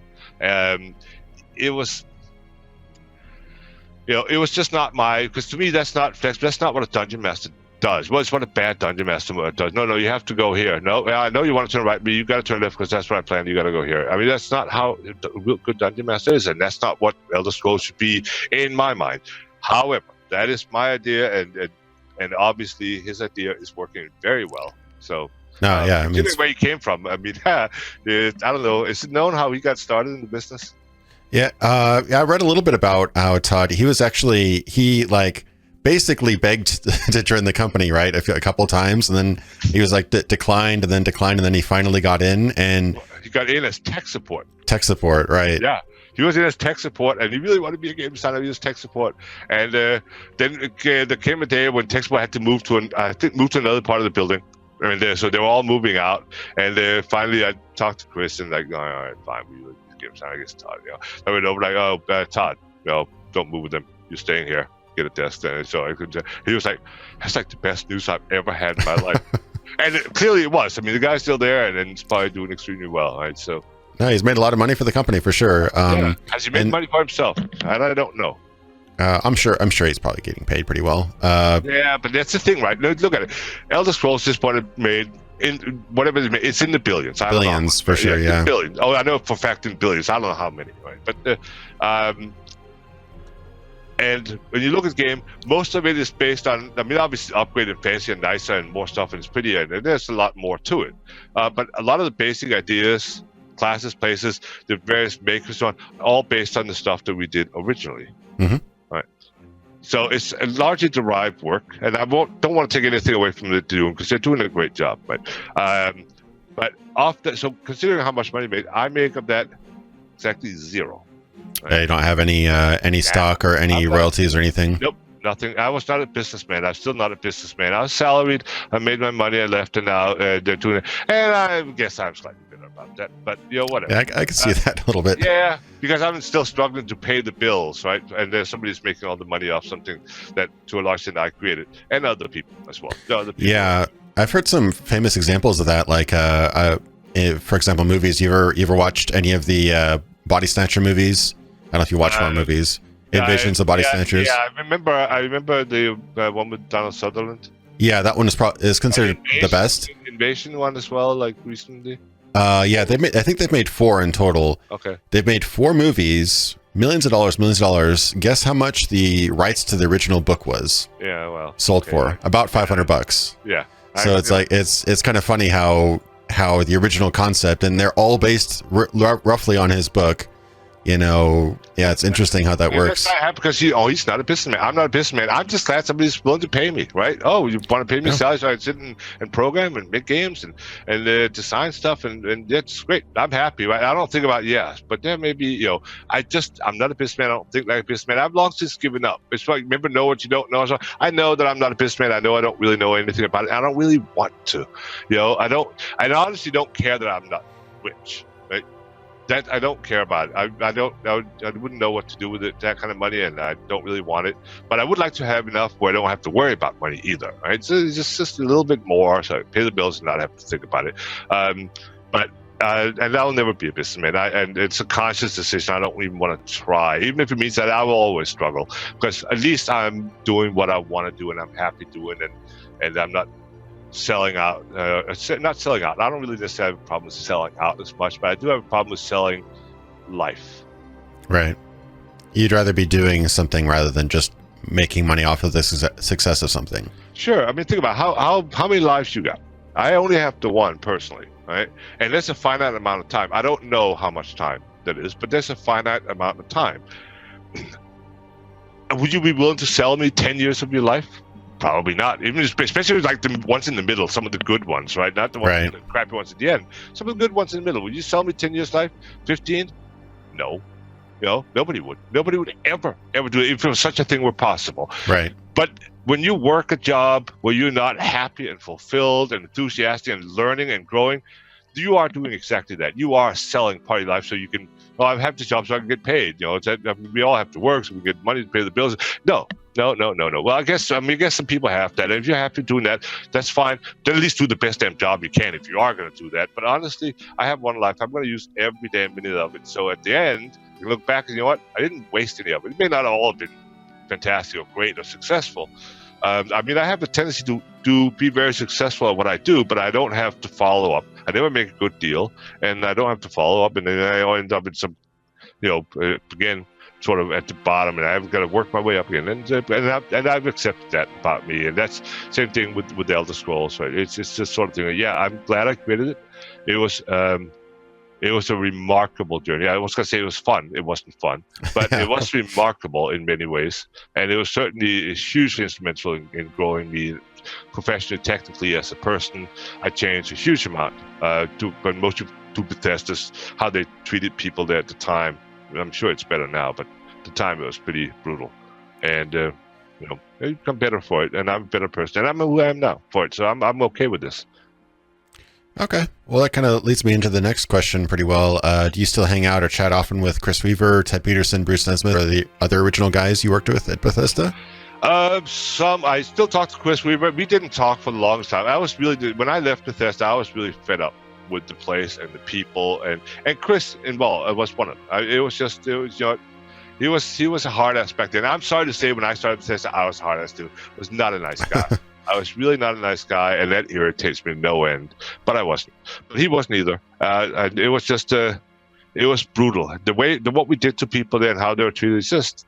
It was, it was just not because to me that's not flexible. That's not what a dungeon master does. Well, it's what a bad dungeon master does. No, you have to go here. No, I know you want to turn right, but you got to turn left because that's what I planned. You got to go here. I mean, that's not how a real good dungeon master is, and that's not what Elder Scrolls should be in my mind. However, that is my idea, and obviously his idea is working very well. So, considering where he came from, I mean, I don't know. Is it known how he got started in the business? Yeah, I read a little bit about how Todd. He was actually basically begged to join the company, right? A couple of times, and then he was like declined, and then he finally got in, and he got in as tech support. Tech support, right? Yeah. He was in as tech support, and he really wanted to be a game designer. He was tech support, and then there came a day when tech support had to move to another part of the building. I mean, so they were all moving out, and finally I talked to Chris and like, all right, fine, we will be game designer. I guess Todd, I went over like, Todd, don't move with them. You're staying here. Get a desk. And so he was like, that's like the best news I've ever had in my life, and clearly it was. I mean, the guy's still there, and he's probably doing extremely well, right? So. No, he's made a lot of money for the company for sure. Has he made money for himself? And I don't know. I'm sure he's probably getting paid pretty well. Yeah, but that's the thing, right? Look at it. Elder Scrolls just made in whatever it's in the billions. Billions for sure. Yeah. Billions. Oh, I know for a fact in billions. I don't know how many, right? But and when you look at the game, most of it is based on, I mean, obviously upgraded, fancy and nicer and more stuff, and it's prettier, and there's a lot more to it. But a lot of the basic ideas, classes, places, the various makers, so on, all based on the stuff that we did originally. Mm-hmm. Right. So it's a largely derived work, and I don't want to take anything away from the doing because they're doing a great job. But so considering how much money made, I make of that exactly zero. Right? You don't have any stock or any royalties or anything? Nope. Nothing. I was not a businessman. I'm still not a businessman. I was salaried. I made my money. I left, and now they're doing it. And I guess I'm slightly bitter about that. But whatever. Yeah, I can see that a little bit. Yeah, because I'm still struggling to pay the bills, right? And there's somebody's making all the money off something that, to a large extent, I created, and other people as well. Yeah, I've heard some famous examples of that. Like, for example, movies. You ever watched any of the Body Snatcher movies? I don't know if you watch horror movies. Invasions of Body Snatchers. Yeah, I remember the one with Donald Sutherland. Yeah, that one is considered the best. Invasion one as well, like recently. Yeah, I think they've made 4 in total. Okay. They've made 4 movies, millions of dollars. Guess how much the rights to the original book was? Yeah, well. Sold for about $500. Yeah. So it's kind of funny how the original concept, and they're all based roughly on his book. Yeah, it's interesting how that works. That's not happy because he's not a businessman. I'm not a businessman. I'm just glad somebody's willing to pay me, right? Oh, you want to pay me salary so I can sit and program and make games and design stuff, and that's great. I'm happy, right? I don't think about but there may be, I'm not a businessman. I don't think like a businessman. I've long since given up. It's like, remember, know what you don't know. So I know that I'm not a businessman. I know I don't really know anything about it. I don't really want to, I honestly don't care that I'm not rich. That I don't care about it. I wouldn't know what to do with it, that kind of money, and I don't really want it. But I would like to have enough where I don't have to worry about money either, right? So it's just a little bit more, so I pay the bills and not have to think about it. And I'll never be a businessman. And it's a conscious decision. I don't even want to try, even if it means that I will always struggle, because at least I'm doing what I want to do and I'm happy doing, and I'm not selling out. Not selling out. I don't really necessarily have a problem with selling out as much, but I do have a problem with selling life. Right. You'd rather be doing something rather than just making money off of the success of something. Sure. I mean, think about how many lives you got. I only have the one personally, right? And that's a finite amount of time. I don't know how much time that is, but there's a finite amount of time. Would you be willing to sell me 10 years of your life? Probably not. Even especially like the ones in the middle, some of the good ones, right? Not the ones, the crappy ones at the end. Some of the good ones in the middle. Would you sell me 10 years life? 15? No. Nobody would. Nobody would ever do it if such a thing were possible. Right. But when you work a job where you're not happy and fulfilled and enthusiastic and learning and growing, you are doing exactly that. You are selling part of your life so you can oh, I have to job so I can get paid. It's that, we all have to work so we get money to pay the bills. No. Well, I guess some people have that. And if you're happy doing that, that's fine. Then at least do the best damn job you can if you are going to do that. But honestly, I have one life. I'm going to use every damn minute of it. So at the end, you look back and you know what? I didn't waste any of it. It may not all have been fantastic or great or successful. I have a tendency to be very successful at what I do, but I don't have to follow up. I never make a good deal, and I don't have to follow up, and then I end up in some, again, sort of at the bottom, and I've got to work my way up again. And I've accepted that about me, and that's same thing with Elder Scrolls. Right? It's just sort of thing. Yeah, I'm glad I created it. It was a remarkable journey. I was going to say it was fun. It wasn't fun, but it was remarkable in many ways. And it was certainly hugely instrumental in growing me professionally, technically as a person. I changed a huge amount but mostly to Bethesda's, how they treated people there at the time. I'm sure it's better now, but at the time it was pretty brutal. And, I'm better for it, and I'm a better person. And I'm who I am now for it, so I'm okay with this. Okay. Well, that kind of leads me into the next question pretty well. Do you still hang out or chat often with Chris Weaver, Ted Peterson, Bruce Nesmith, or the other original guys you worked with at Bethesda? I still talk to Chris Weaver. We didn't talk for the longest time. When I left Bethesda, I was really fed up with the place and the people, and Chris involved was one of them. He was a hard ass back then. I'm sorry to say, when I started Bethesda, I was hard ass too. Was not a nice guy. I was really not a nice guy, and that irritates me no end. But I wasn't. But he wasn't either. It was just it was brutal. What we did to people there and how they were treated is just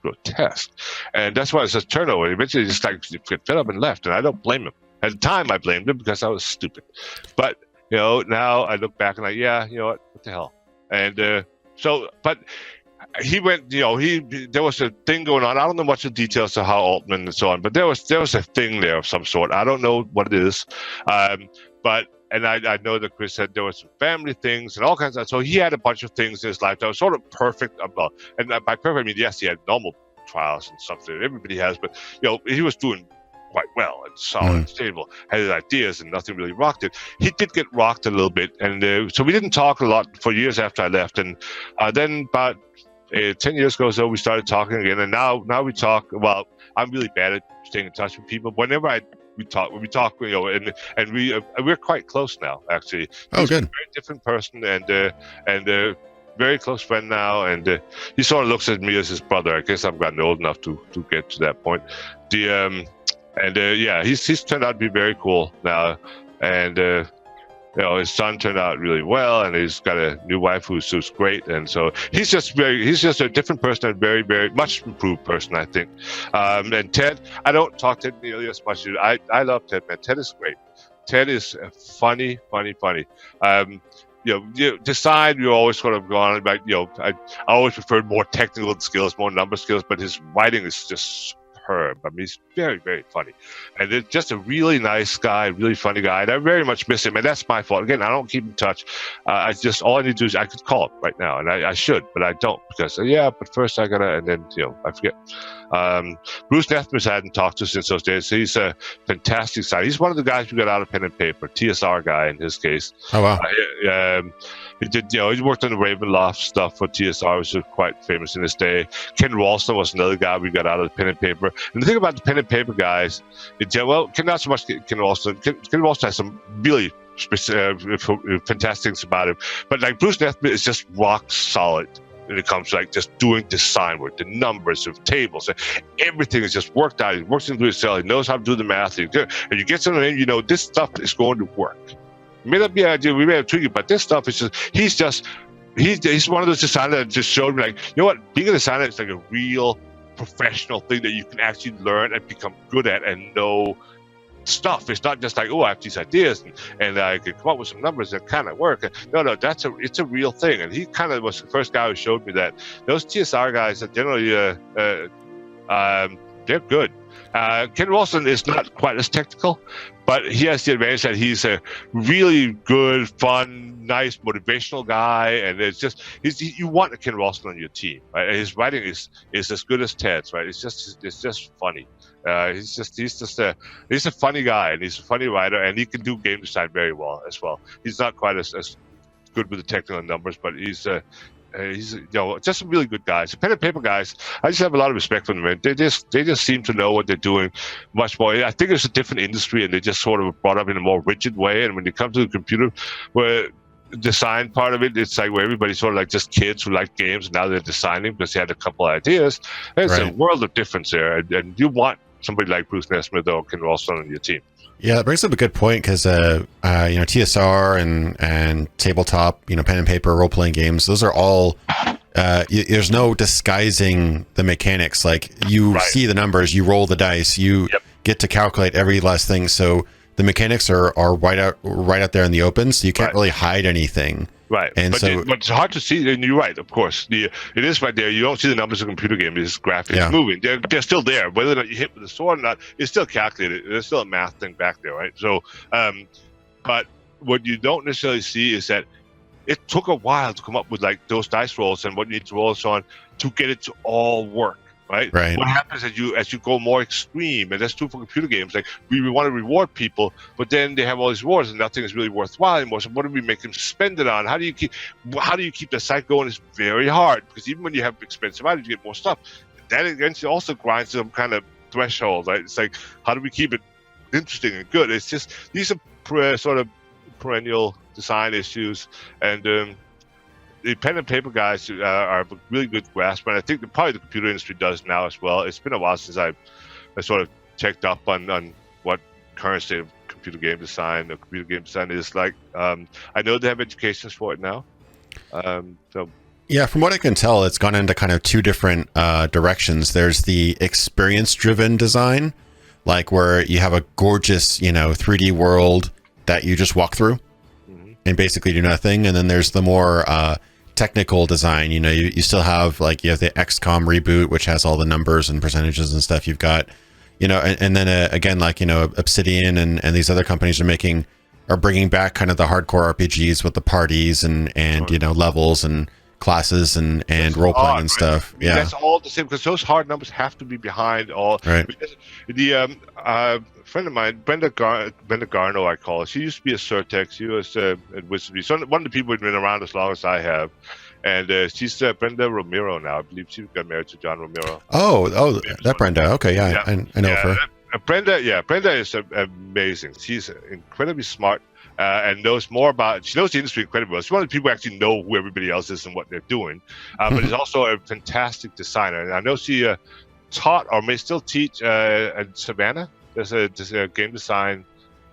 grotesque. And that's why it's a turnover. Eventually, just like get fed up and left, and I don't blame him. At the time, I blamed him because I was stupid. But now I look back and what the hell? And but he went, there was a thing going on. I don't know much of the details of how Altman and so on, but there was a thing there of some sort. I don't know what it is. But I know that Chris said there was some family things and all kinds of, so he had a bunch of things in his life that was sort of perfect. And by perfect, I mean, yes, he had normal trials and stuff that everybody has, but, he was doing quite well and solid and stable, had his ideas, and nothing really rocked it. He did get rocked a little bit, and so we didn't talk a lot for years after I left. And then about 10 years ago or so, we started talking again, and now we talk. Well, I'm really bad at staying in touch with people. Whenever we talk, and we're quite close now, actually. Oh, He's good. a very different person, and very close friend now, and he sort of looks at me as his brother. I guess I've gotten old enough to get to that point. He's turned out to be very cool now, and his son turned out really well, and he's got a new wife who's great, and so he's just a different person, and very, very much improved person, I think. And Ted, I don't talk to Ted nearly as much as I love Ted, man. Ted is great. Ted is funny. Design, you always sort of go on about, I always preferred more technical skills, more number skills, but his writing is just superb. I mean, he's very, very funny. And it's just a really nice guy, really funny guy. And I very much miss him. And that's my fault. Again, I don't keep in touch. All I need to do is, I could call him right now. And I should, but I don't, because, but first I gotta, and then, I forget. Bruce Nesmith I hadn't talked to since those days. He's a fantastic side. He's one of the guys who got out of pen and paper, TSR guy in his case. Oh, wow. He did, he worked on the Ravenloft stuff for TSR, which was quite famous in his day. Ken Ralston was another guy we got out of the pen and paper. And the thing about the pen and paper guys, not so much Ken Ralston. Ken Ralston has some really fantastic things about him. But like Bruce Nesmith is just rock solid when it comes to like just doing design work, the numbers of tables, everything is just worked out. He works into his cell. He knows how to do the math. And you get something in, this stuff is going to work. It may not be ideal, we may have tweaked it, but this stuff is just, he's one of those designers that just showed me, like, being a designer is like a real professional thing that you can actually learn and become good at and know stuff. It's not just like, I have these ideas and I can come up with some numbers that kind of work. No, it's a real thing. And he kind of was the first guy who showed me that. Those TSR guys are generally, they're good. Ken Ralston is not quite as technical, but he has the advantage that he's a really good, fun, nice, motivational guy, and it's just you want a Ken Ralston on your team, right? His writing is as good as Ted's, right? It's just funny. He's a funny guy, and he's a funny writer, and he can do game design very well as well. He's not quite as good with the technical numbers, but he's he's just a really good guy. So pen and paper guys, I just have a lot of respect for them. Man. They just seem to know what they're doing much more. I think it's a different industry, and they just sort of brought up in a more rigid way. And when you come to the computer, where design part of it, it's like where everybody's sort of like just kids who like games, and now they're designing because they had a couple of ideas. There's a world of difference there, and you want somebody like Bruce Nesmith or Ken Ralston on your team. Yeah, that brings up a good point because TSR and tabletop, pen and paper role playing games, those are all. There's no disguising the mechanics. Like you see the numbers, you roll the dice, you get to calculate every last thing. So the mechanics are right out there in the open, so you can't really hide anything. Right, and but it's hard to see, and you're right, of course. It is right there. You don't see the numbers of a computer game. It's graphics moving. They're still there. Whether or not you hit with a sword or not, it's still calculated. There's still a math thing back there, right? So, but what you don't necessarily see is that it took a while to come up with like those dice rolls and what you need to roll and so on to get it to all work. Right. What happens as you go more extreme, and that's true for computer games. Like we want to reward people, but then they have all these rewards, and nothing is really worthwhile anymore. So what do we make them spend it on? How do you keep the site going? It's very hard because even when you have expensive items, you get more stuff. That eventually also grinds some kind of threshold. Right? It's like how do we keep it interesting and good? It's just these are sort of perennial design issues, and the pen and paper guys are a really good grasp, and I think probably the computer industry does now as well. It's been a while since I sort of checked up on what current state of computer game design is like. I know they have educations for it now. Yeah, from what I can tell, it's gone into kind of two different directions. There's the experience-driven design, like where you have a gorgeous, 3D world that you just walk through and basically do nothing. And then there's the more technical design. You still have you have the XCOM reboot, which has all the numbers and percentages and stuff. You've got, and then again, Obsidian and these other companies are bringing back kind of the hardcore RPGs with the parties and levels and classes and role playing and stuff. Yeah, that's all the same because those hard numbers have to be behind all. Right. The friend of mine, Brenda Garno, I call her. She used to be a Certex. She was at Wizardry. So one of the people who've been around as long as I have, and she's Brenda Romero now. I believe she got married to John Romero. Oh, that Brenda. Okay, yeah. I know her. Brenda is amazing. She's incredibly smart. And knows more about. She knows the industry incredibly well. She's one of the people who actually know who everybody else is and what they're doing. But is also a fantastic designer. And I know she taught or may still teach at Savannah. There's a game design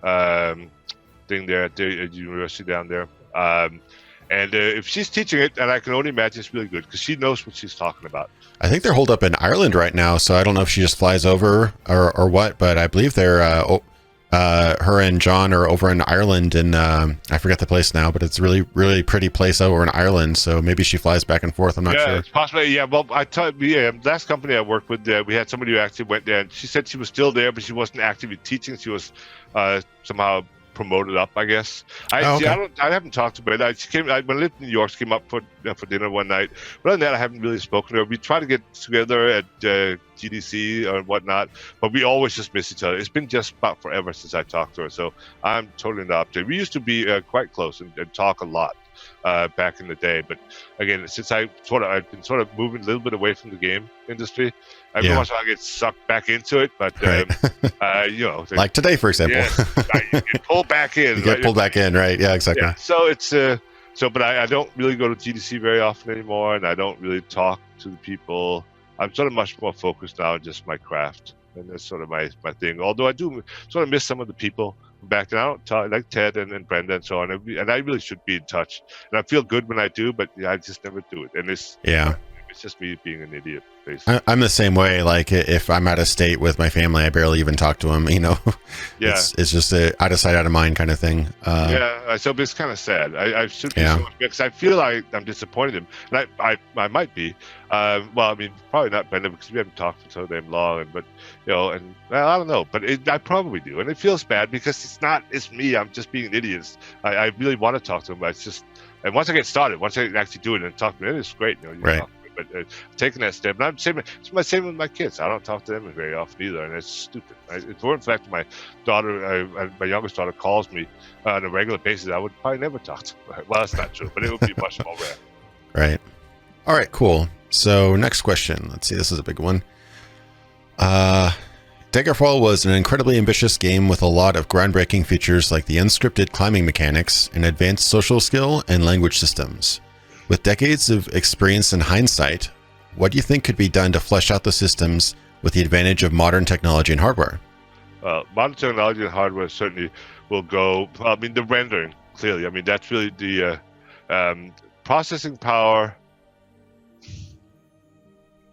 thing there at the university down there. And if she's teaching it, and I can only imagine it's really good because she knows what she's talking about. I think they're holed up in Ireland right now, so I don't know if she just flies over or what, but I believe they're. Her and John are over in Ireland, and I forget the place now, but it's a really, really pretty place over in Ireland. So maybe she flies back and forth. I'm not sure. It's possibly. Yeah. Well, I thought last company I worked with, we had somebody who actually went there, and she said she was still there, but she wasn't actively teaching. She was somehow promoted up, I guess. I haven't talked to her. She came when I lived in New York. She came up for dinner one night. But other than that, I haven't really spoken to her. We try to get together at GDC or whatnot, but we always just miss each other. It's been just about forever since I talked to her, so I'm totally in the opposite. We used to be quite close and talk a lot back in the day, but again, since I've been sort of moving a little bit away from the game industry. Every once in a while I get sucked back into it, but like today, for example. You get pulled back in. You get pulled back in, right? Yeah, exactly. Yeah. So it's but I don't really go to GDC very often anymore, and I don't really talk to the people. I'm sort of much more focused now on just my craft, and that's sort of my thing. Although I do sort of miss some of the people from back then. I don't talk like Ted and Brenda and so on, and I really should be in touch. And I feel good when I do, but I just never do it. And it's just me being an idiot. I'm the same way. Like if I'm out of state with my family, I barely even talk to them. It's just a out of sight, out of mind kind of thing. So it's kind of sad. I should be so much because I feel like I'm disappointed him, and I might be. Well, I mean, probably not Brenda because we haven't talked for so damn long. But I don't know. But I probably do, and it feels bad because it's me. I'm just being an idiot. I really want to talk to him, but it's just. And once I get started, once I actually do it and talk to him, it's great. Right. But taking that step, and I'm same with my kids. I don't talk to them very often either, and it's stupid. In fact, my daughter, my youngest daughter, calls me on a regular basis. I would probably never talk to her. Well, that's not true, but it would be much more rare. Right. All right, cool. So next question. Let's see. This is a big one. Daggerfall was an incredibly ambitious game with a lot of groundbreaking features like the unscripted climbing mechanics and advanced social skill and language systems. With decades of experience in hindsight, what do you think could be done to flesh out the systems with the advantage of modern technology and hardware? Modern technology and hardware certainly will go. I mean, the rendering, clearly. I mean, that's really the processing power.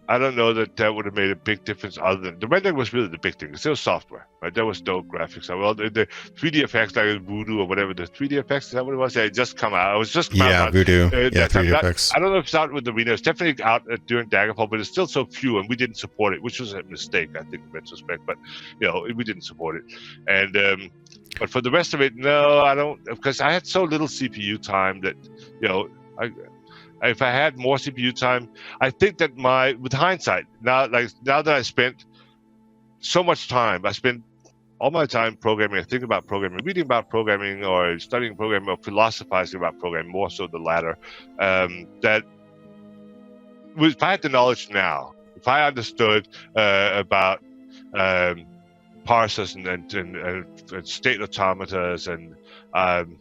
I don't know that would have made a big difference other than the rendering was really the big thing. It's still software, right? There was no graphics. Well, the 3D effects, like Voodoo or whatever, the 3D effects, is that what it was? Yeah, it just come out. It was just out. Voodoo. 3D effects. I don't know if it's out with Arena. It's definitely out during Daggerfall, but it's still so few, and we didn't support it, which was a mistake, I think, in retrospect. But, we didn't support it. And but for the rest of it, no, I don't, because I had so little CPU time that, if I had more CPU time, I think that with hindsight, now that I spent so much time, I spent all my time programming, I think about programming, reading about programming or studying programming or philosophizing about programming, more so the latter, that if I had the knowledge now, if I understood about parsers and state automatas and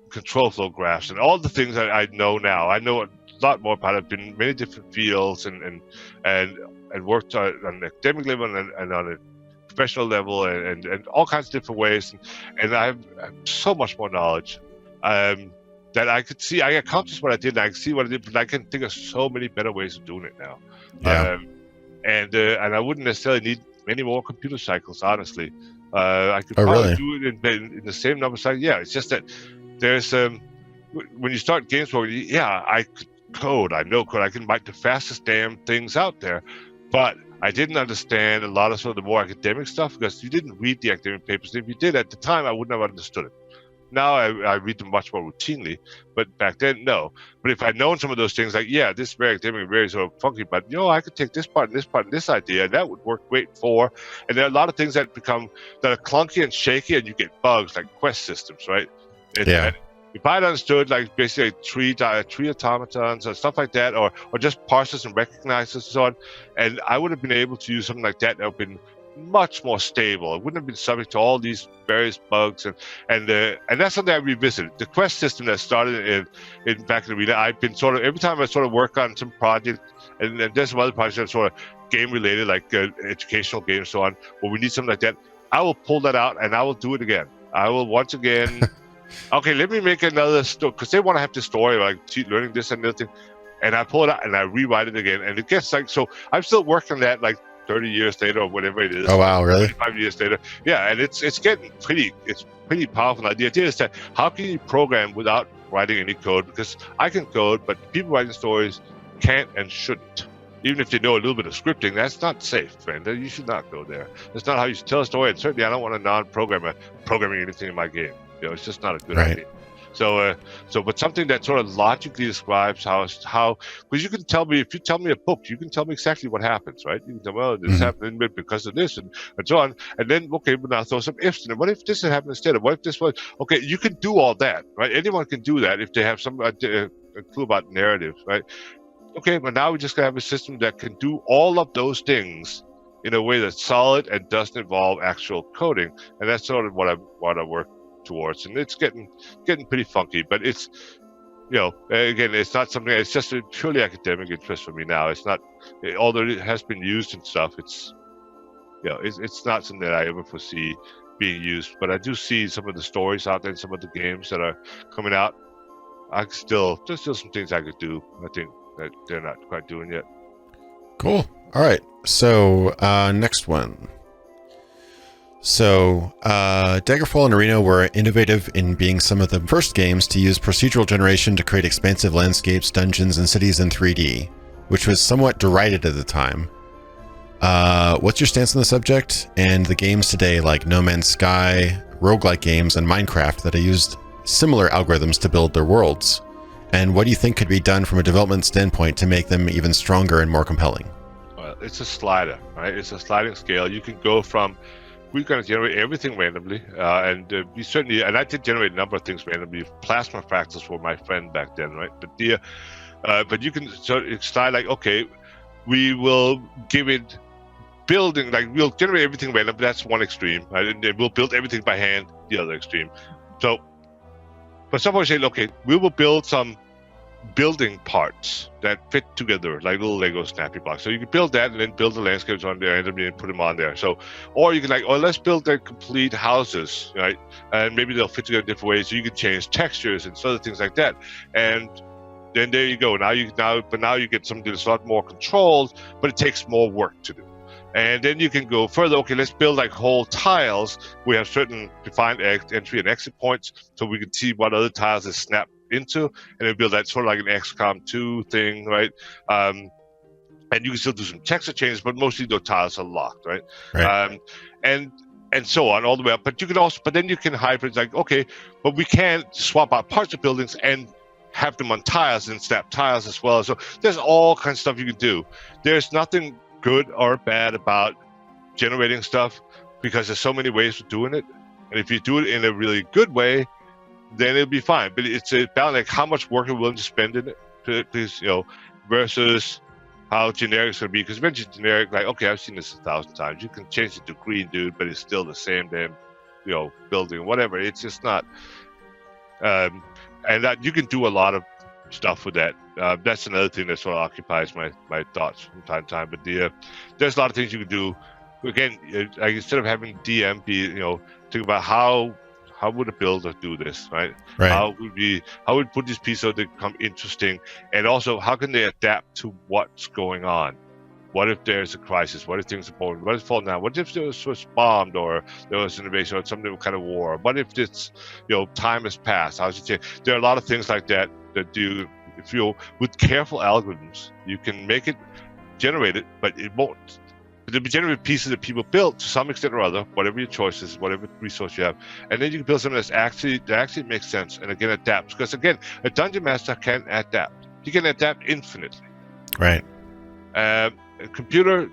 control flow graphs and all the things that I know now, I know a lot more about it. I've been in many different fields and worked on an academic level and on a professional level and all kinds of different ways. And I have so much more knowledge that I could see. I accomplished what I did and I can see what I did, but I can think of so many better ways of doing it now. Yeah. And I wouldn't necessarily need many more computer cycles, honestly. I could probably do it in the same number of cycles. Yeah, it's just that there's when you start games programming, I could code, I know code, I can write the fastest damn things out there, but I didn't understand a lot of sort of the more academic stuff because you didn't read the academic papers. If you did at the time, I wouldn't have understood it. Now I read them much more routinely, but back then, no. But if I'd known some of those things, like, this is very academic, very sort of funky, but, I could take this part and this idea, and that would work great for, and there are a lot of things that are clunky and shaky, and you get bugs, like quest systems, right? And if I'd understood, like, basically tree automatons or stuff like that, or just parsers and recognizers and so on, and I would have been able to use something like that would have been much more stable. It wouldn't have been subject to all these various bugs, and that's something I revisited. The quest system that started in back in the Arena, I've been sort of, every time I sort of work on some project, and there's some other projects that are sort of game related, like educational games and so on, where we need something like that, I will pull that out and I will do it again. I will once again, okay, let me make another story, because they want to have the story, like learning this and the other thing, and I pull it out and I rewrite it again, and it gets like, so I'm still working on that, like 30 years later or whatever it is. Oh wow, really? 5 years later. Yeah, and it's getting pretty powerful. The idea is that how can you program without writing any code? Because I can code, but people writing stories can't and shouldn't. Even if they know a little bit of scripting, that's not safe, man. You should not go there. That's not how you should tell a story, and certainly I don't want a non-programmer programming anything in my game. It's just not a good idea. So, but something that sort of logically describes how, because you can tell me, if you tell me a book, you can tell me exactly what happens, right? You can tell me, well, this happened because of this, and so on. And then, okay, but now throw some ifs in it. What if this had happened instead? Or what if this was, okay, you can do all that, right? Anyone can do that if they have some a clue about narrative, right? Okay, but now we're just going to have a system that can do all of those things in a way that's solid and doesn't involve actual coding. And that's sort of what I work towards, and it's getting pretty funky, but it's, again, it's not something, it's just a purely academic interest for me now. It's not, although it has been used and stuff, it's not something that I ever foresee being used, but I do see some of the stories out there and some of the games that are coming out. There's still some things I could do, I think, that they're not quite doing yet. Cool. All right, so next one. So, Daggerfall and Arena were innovative in being some of the first games to use procedural generation to create expansive landscapes, dungeons, and cities in 3D, which was somewhat derided at the time. What's your stance on the subject and the games today like No Man's Sky, roguelike games, and Minecraft that have used similar algorithms to build their worlds? And what do you think could be done from a development standpoint to make them even stronger and more compelling? Well, it's a slider, right? It's a sliding scale. You can go from, we're going to generate everything randomly, and we certainly, and I did generate a number of things randomly. Plasma fractals were my friend back then, right? But But you can sort of start like, okay, we will give it building, like we'll generate everything random, but that's one extreme, right? And then we'll build everything by hand, the other extreme. So, but someone say, okay, we will build some building parts that fit together like little Lego snappy blocks. So you can build that and then build the landscapes on there and then put them on there. So, or you can like, oh, let's build the complete houses, right? And maybe they'll fit together different ways. So you can change textures and other things like that. And then there you go. Now you get something that's a lot more controlled, but it takes more work to do. And then you can go further. Okay, let's build like whole tiles. We have certain defined entry and exit points, so we can see what other tiles is snapped into, and then build that sort of like an XCOM 2 thing, right? And you can still do some texture changes, but mostly those tiles are locked, right? And so on all the way up. But you can also, but then you can hybrid like, okay, but we can swap out parts of buildings and have them on tiles and snap tiles as well. So there's all kinds of stuff you can do. There's nothing good or bad about generating stuff because there's so many ways of doing it, and if you do it in a really good way, then it'll be fine. But it's a balance, like how much work you're willing to spend in it, because, you know, versus how generic it's going to be. Because eventually generic, like, okay, I've seen this 1,000 times. You can change it to green, dude, but it's still the same damn, you know, building, whatever. It's just not. And that you can do a lot of stuff with that. That's another thing that sort of occupies my thoughts from time to time. But there's a lot of things you can do. Again, like instead of having DM be, you know, think about how would a builder do this, right? How would we put these pieces so they become interesting, and also how can they adapt to what's going on? What if there's a crisis? What if things are falling? What if it's falling down? What if there was bombed, or there was an invasion, or some kind of war? What if it's, you know, time has passed? How should you? There are a lot of things like that do. If you, with careful algorithms, you can make it generate it, but it won't. There'll be generated pieces that people built to some extent or other, whatever your choice is, whatever resource you have, and then you can build something that actually makes sense, and again adapts. Because again, a dungeon master can adapt. He can adapt infinitely. Right. A computer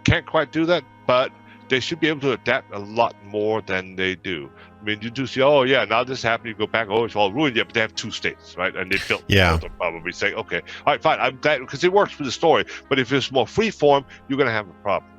can't quite do that, but they should be able to adapt a lot more than they do. I mean, you do see, oh yeah, now this happened. You go back, oh, it's all ruined. Yeah, but they have 2 states, right? And they built them probably say, okay, all right, fine. I'm glad because it works with the story. But if it's more free form, you're gonna have a problem.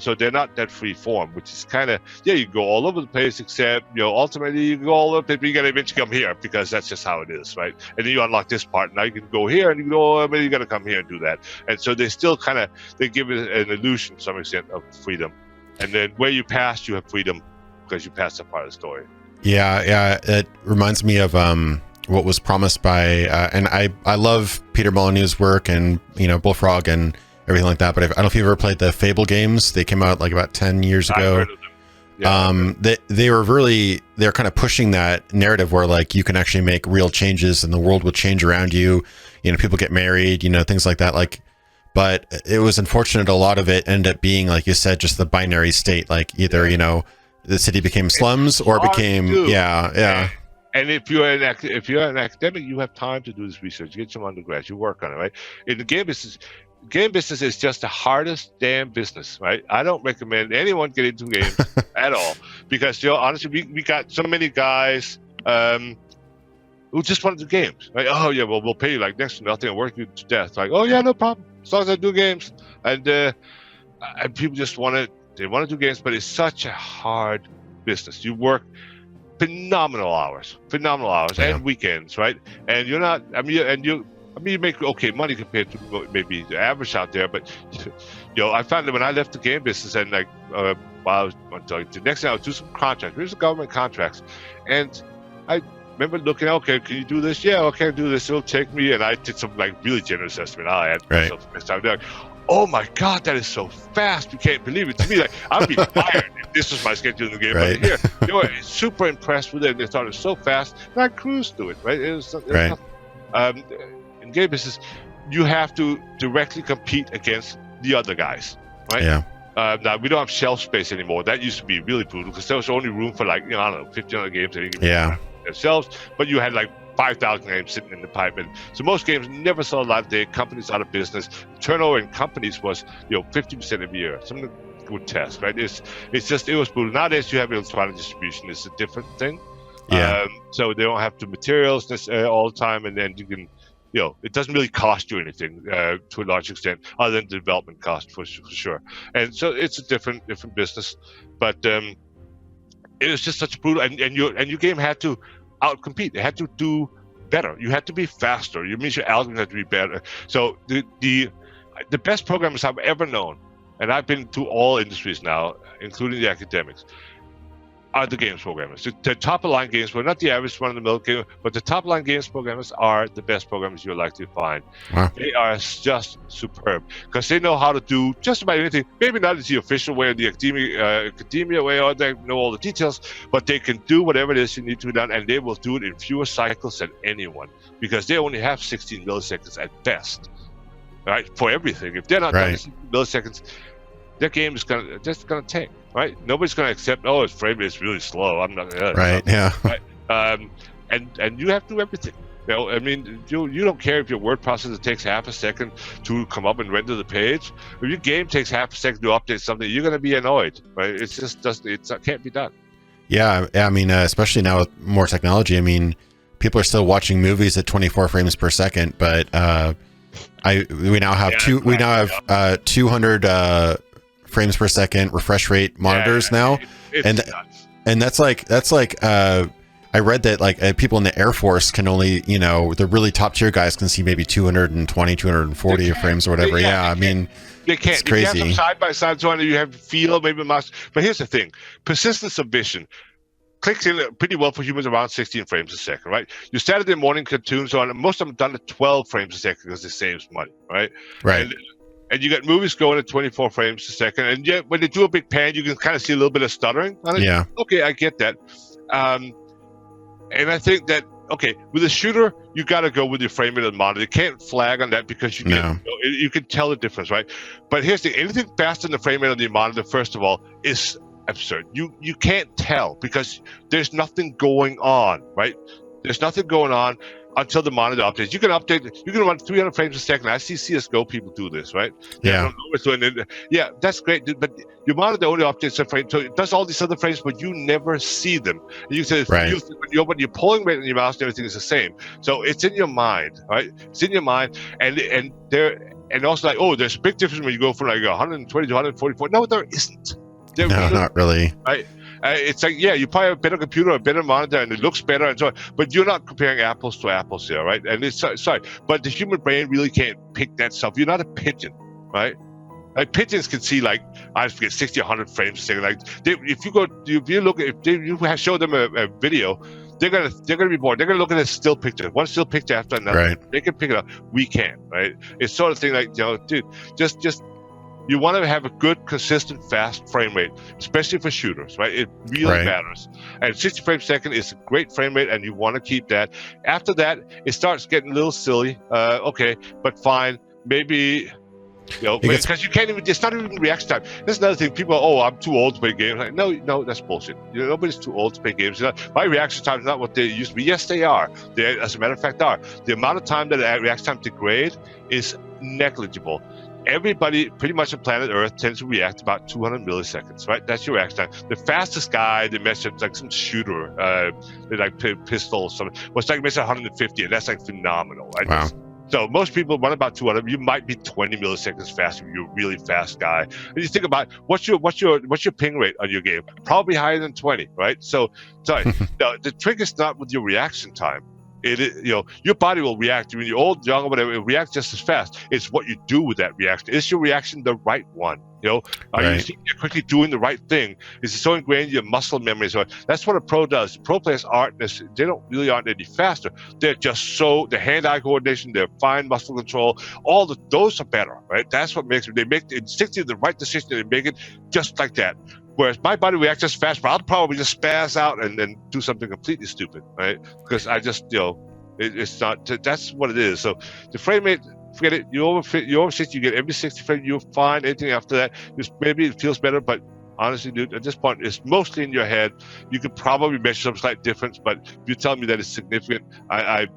So they're not that free form, which is kind of, yeah, you go all over the place, except, you know, ultimately you go all over the place, but you gotta eventually come here because that's just how it is, right? And then you unlock this part. Now you can go here and you go, oh, but you gotta come here and do that. And so they still kind of, they give it an illusion to some extent of freedom. And then where you pass, you have freedom because you passed that part of the story. Yeah. It reminds me of what was promised by, and I love Peter Molyneux's work and, you know, Bullfrog and everything like that. But I don't know if you've ever played the Fable games. They came out like about 10 years ago. I've heard of them. Yeah, they're kind of pushing that narrative where like you can actually make real changes and the world will change around you. You know, people get married, you know, things like that. Like, but it was unfortunate. A lot of it ended up being, like you said, just the binary state. Like either, you know, the city became slums or became, yeah. And if you're an academic, you have time to do this research. You get some undergrads, you work on it, right? In the game business is just the hardest damn business, right? I don't recommend anyone get into games at all because, you know, honestly, we got so many guys who just want to do games, right? Oh yeah, well, we'll pay you like next to nothing and work you to death. Like, oh yeah, no problem, as long as I do games. And people just want to do games, but it's such a hard business. You work phenomenal hours and weekends, right? And you're not, you make okay money compared to maybe the average out there, but you know, I found that when I left the game business and like the next thing I was do some contracts. Here's the government contracts, and I remember looking, okay, can you do this? Yeah, okay, I do this. It'll take me, and I did some like really generous estimate. I had myself the best time. They're like, oh my God, that is so fast! You can't believe it. To me, like I'd be fired if this was my schedule in the game. Right. But here, they were super impressed with it. They thought it was so fast, and I cruised through it. Right? It was nothing. In game business, you have to directly compete against the other guys, right? Yeah. Now we don't have shelf space anymore. That used to be really brutal because there was only room for like, you know, I don't know, 1,500 games that you can themselves, but you had like 5,000 games sitting in the pipe, and so most games never saw a light of day. Companies out of business. Turnover in companies was, you know, 50% every year. Something grotesque, right? It was brutal. Nowadays you have electronic distribution. It's a different thing. Yeah. So they don't have the materials all the time, and then you can it doesn't really cost you anything to a large extent, other than the development cost for sure. And so it's a different business, but it was just such a brutal. And your game had to outcompete. It had to do better. You had to be faster. You means your algorithm had to be better. So the best programmers I've ever known, and I've been to all industries now, including the academics, are the games programmers. The top-of-the-line games, well, not the average run-of-the-mill gamer, but the top-of-the-line games programmers are the best programmers you'll likely find. Wow. They are just superb because they know how to do just about anything. Maybe not the official way or the academia way, or they know all the details, but they can do whatever it is you need to be done, and they will do it in fewer cycles than anyone because they only have 16 milliseconds at best, right, for everything. If they're not done in 16 milliseconds, their game is gonna tank. Right? Nobody's going to accept, its frame rate is really slow. I'm not going to. Right, yeah. Right? And you have to do everything. I mean, you don't care if your word processor takes half a second to come up and render the page. If your game takes half a second to update something, you're going to be annoyed, right? It can't be done. Yeah, I mean, especially now with more technology. I mean, people are still watching movies at 24 frames per second, but we now have 200 frames per second refresh rate monitors now, and that's like I read that like people in the Air Force can only, the really top tier guys can see maybe 220, 240 frames or whatever. I mean, they can't. It's crazy. If you have them side by side, so you have feel maybe mouse. But here's the thing: persistence of vision clicks in pretty well for humans around 16 frames a second, right? Your Saturday morning cartoons on most of them done at 12 frames a second because it saves money, right? Right. And you got movies going at 24 frames a second. And yet, when they do a big pan, you can kind of see a little bit of stuttering on it. Yeah. Okay, I get that. And I think that, with a shooter, you got to go with your frame rate of the monitor. You can't flag on that because you can tell the difference, right? But here's the thing. Anything faster than the frame rate on the monitor, first of all, is absurd. You can't tell because there's nothing going on, right? There's nothing going on until the monitor updates. You can run 300 frames a second. I see CSGO people do this, right? Yeah. Yeah, that's great, dude, but your monitor only updates a frame, so it does all these other frames, but you never see them. And you say, right. But your polling rate on your mouse and everything is the same. So it's in your mind, right? It's in your mind, and also like, there's a big difference when you go from like 120 to 144. No, there isn't. Not really. Right? It's like, you probably have a better computer, a better monitor, and it looks better and so on. But you're not comparing apples to apples here, right? And it's sorry, but the human brain really can't pick that stuff. You're not a pigeon, right? Like pigeons can see like, I forget, 60, 100 frames a second. Like if you show them a video, they're gonna be bored. They're gonna look at a still picture, one still picture after another. Right. They can pick it up. We can't, right? It's sort of thing like, dude, just. You want to have a good, consistent, fast frame rate, especially for shooters, right? It really matters. And 60 frames a second is a great frame rate, and you want to keep that. After that, it starts getting a little silly. But fine. Maybe, because you can't even, it's not even reaction time. That's another thing. People are, I'm too old to play games. Like, no, that's bullshit. Nobody's too old to play games. My reaction time is not what they used to be. Yes, they are. They, as a matter of fact, are. The amount of time that reaction time degrade is negligible. Everybody pretty much on planet Earth tends to react about 200 milliseconds, right? That's your reaction time. The fastest guy they measured, like some shooter, like pistol or something, was like measured 150, and that's like phenomenal, right? Wow. So most people run about 200. You might be 20 milliseconds faster if you're a really fast guy. And you think about what's your ping rate on your game? Probably higher than 20, right? So no, the trick is not with your reaction time. It is, your body will react. When you're old, young, or whatever, it reacts just as fast. It's what you do with that reaction. Is your reaction the right one? Are you quickly doing the right thing? Is it so ingrained in your muscle memory? So that's what a pro does. Pro players aren't any faster. They're just the hand-eye coordination, their fine muscle control, those are better, right? That's what makes them. They make instinctively the right decision, and they make it just like that. Whereas my body reacts just fast, but I'll probably just spaz out and then do something completely stupid, right? Because I just, it's not. That's what it is. So the frame rate, forget it. You over 60, you get every 60 frames. You're fine. Anything after that, maybe it feels better, but honestly, dude, at this point, it's mostly in your head. You could probably measure some slight difference, but if you're telling me that it's significant, I'm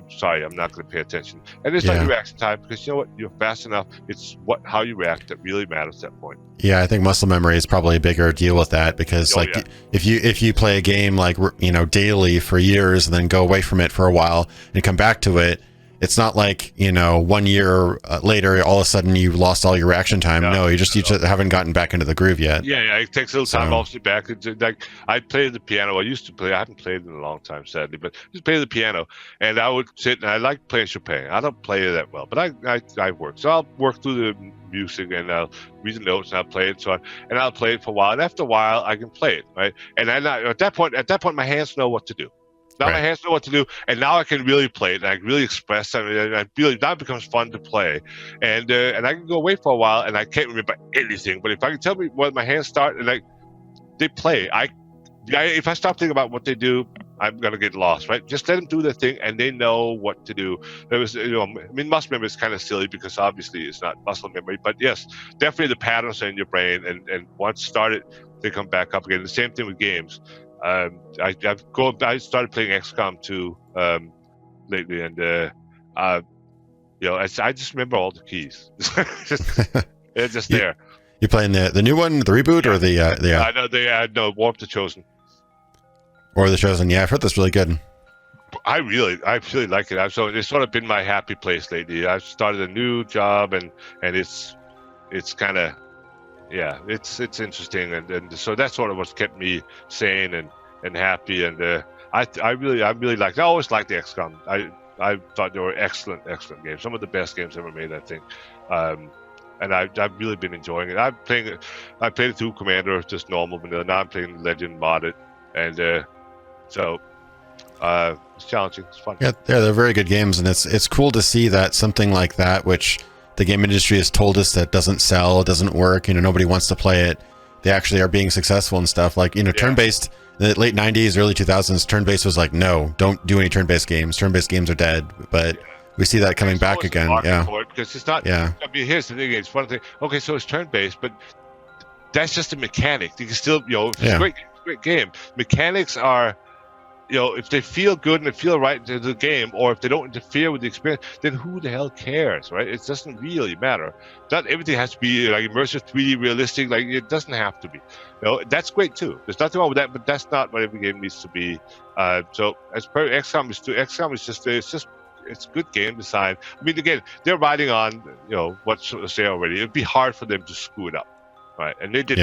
sorry, I'm not going to pay attention. And it's not your reaction time, because you know what? You're fast enough. It's how you react that really matters at that point. Yeah, I think muscle memory is probably a bigger deal with that, because if you play a game like daily for years and then go away from it for a while and come back to it, It's not like, 1 year later, all of a sudden you lost all your reaction time. No, you just haven't gotten back into the groove yet. Yeah, it takes a little time obviously back. Like I played the piano. I used to play. I haven't played in a long time, sadly, but I used to play the piano, and I would sit and I like playing Chopin. I don't play it that well, but I work. So I'll work through the music and I'll read the notes and I'll play it. And I'll play it for a while, and after a while I can play it, right? And then at that point, my hands know what to do. Now my hands know what to do, and now I can really play it, and I can really express it, and now it becomes fun to play. And I can go away for a while, and I can't remember anything. But if I can tell me what my hands start, and they play, if I stop thinking about what they do, I'm gonna get lost, right? Just let them do their thing, and they know what to do. There was, muscle memory is kind of silly because obviously it's not muscle memory, but yes, definitely the patterns are in your brain, and once started, they come back up again. The same thing with games. I started playing XCOM 2 lately, and I just remember all the keys. They're just there. You playing the new one, the reboot, or the no, Warp the Chosen. Or the Chosen. Yeah, I've heard that's really good. I really like it. So it's sort of been my happy place lately. I've started a new job, and it's kind of. Yeah, it's interesting, and so that's sort of what's kept me sane and happy, and I really liked. I always liked the XCOM. I thought they were excellent games, some of the best games ever made, I think, and I've really been enjoying it. I played it through Commander, just normal vanilla. Now I'm playing Legend modded, and so it's challenging. It's fun. Yeah, they're very good games, and it's cool to see that something like that, which the game industry has told us that doesn't sell, doesn't work, nobody wants to play it. They actually are being successful and stuff. Like, turn-based, in the late 90s, early 2000s, turn-based was like, no, don't do any turn-based games. Turn-based games are dead. But we see that coming back again. Yeah. Because it's not, here's the thing, it's one thing, okay, so it's turn-based, but that's just a mechanic. You can still, it's a great game. Mechanics are, if they feel good and they feel right to the game, or if they don't interfere with the experience, then who the hell cares, right? It doesn't really matter. Not everything has to be like immersive, 3D, realistic. Like, it doesn't have to be. That's great too. There's nothing wrong with that, but that's not what every game needs to be. So as per XCOM is just it's good game design. I mean, again, they're riding on what's say already. It'd be hard for them to screw it up, right? And they did.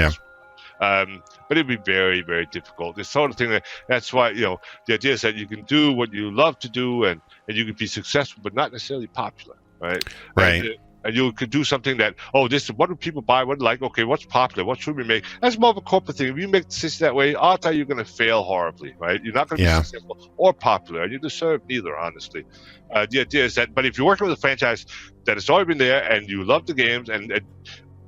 But it'd be very, very difficult. It's sort of thing that's why, the idea is that you can do what you love to do, and you can be successful, but not necessarily popular, right? Right. And you could do something that, what do people buy? What like? Okay, what's popular? What should we make? That's more of a corporate thing. If you make decisions that way, odds are you're going to fail horribly, right? You're not going to be successful or popular, and you deserve neither, honestly. The idea is that, but if you're working with a franchise that has already been there and you love the games, and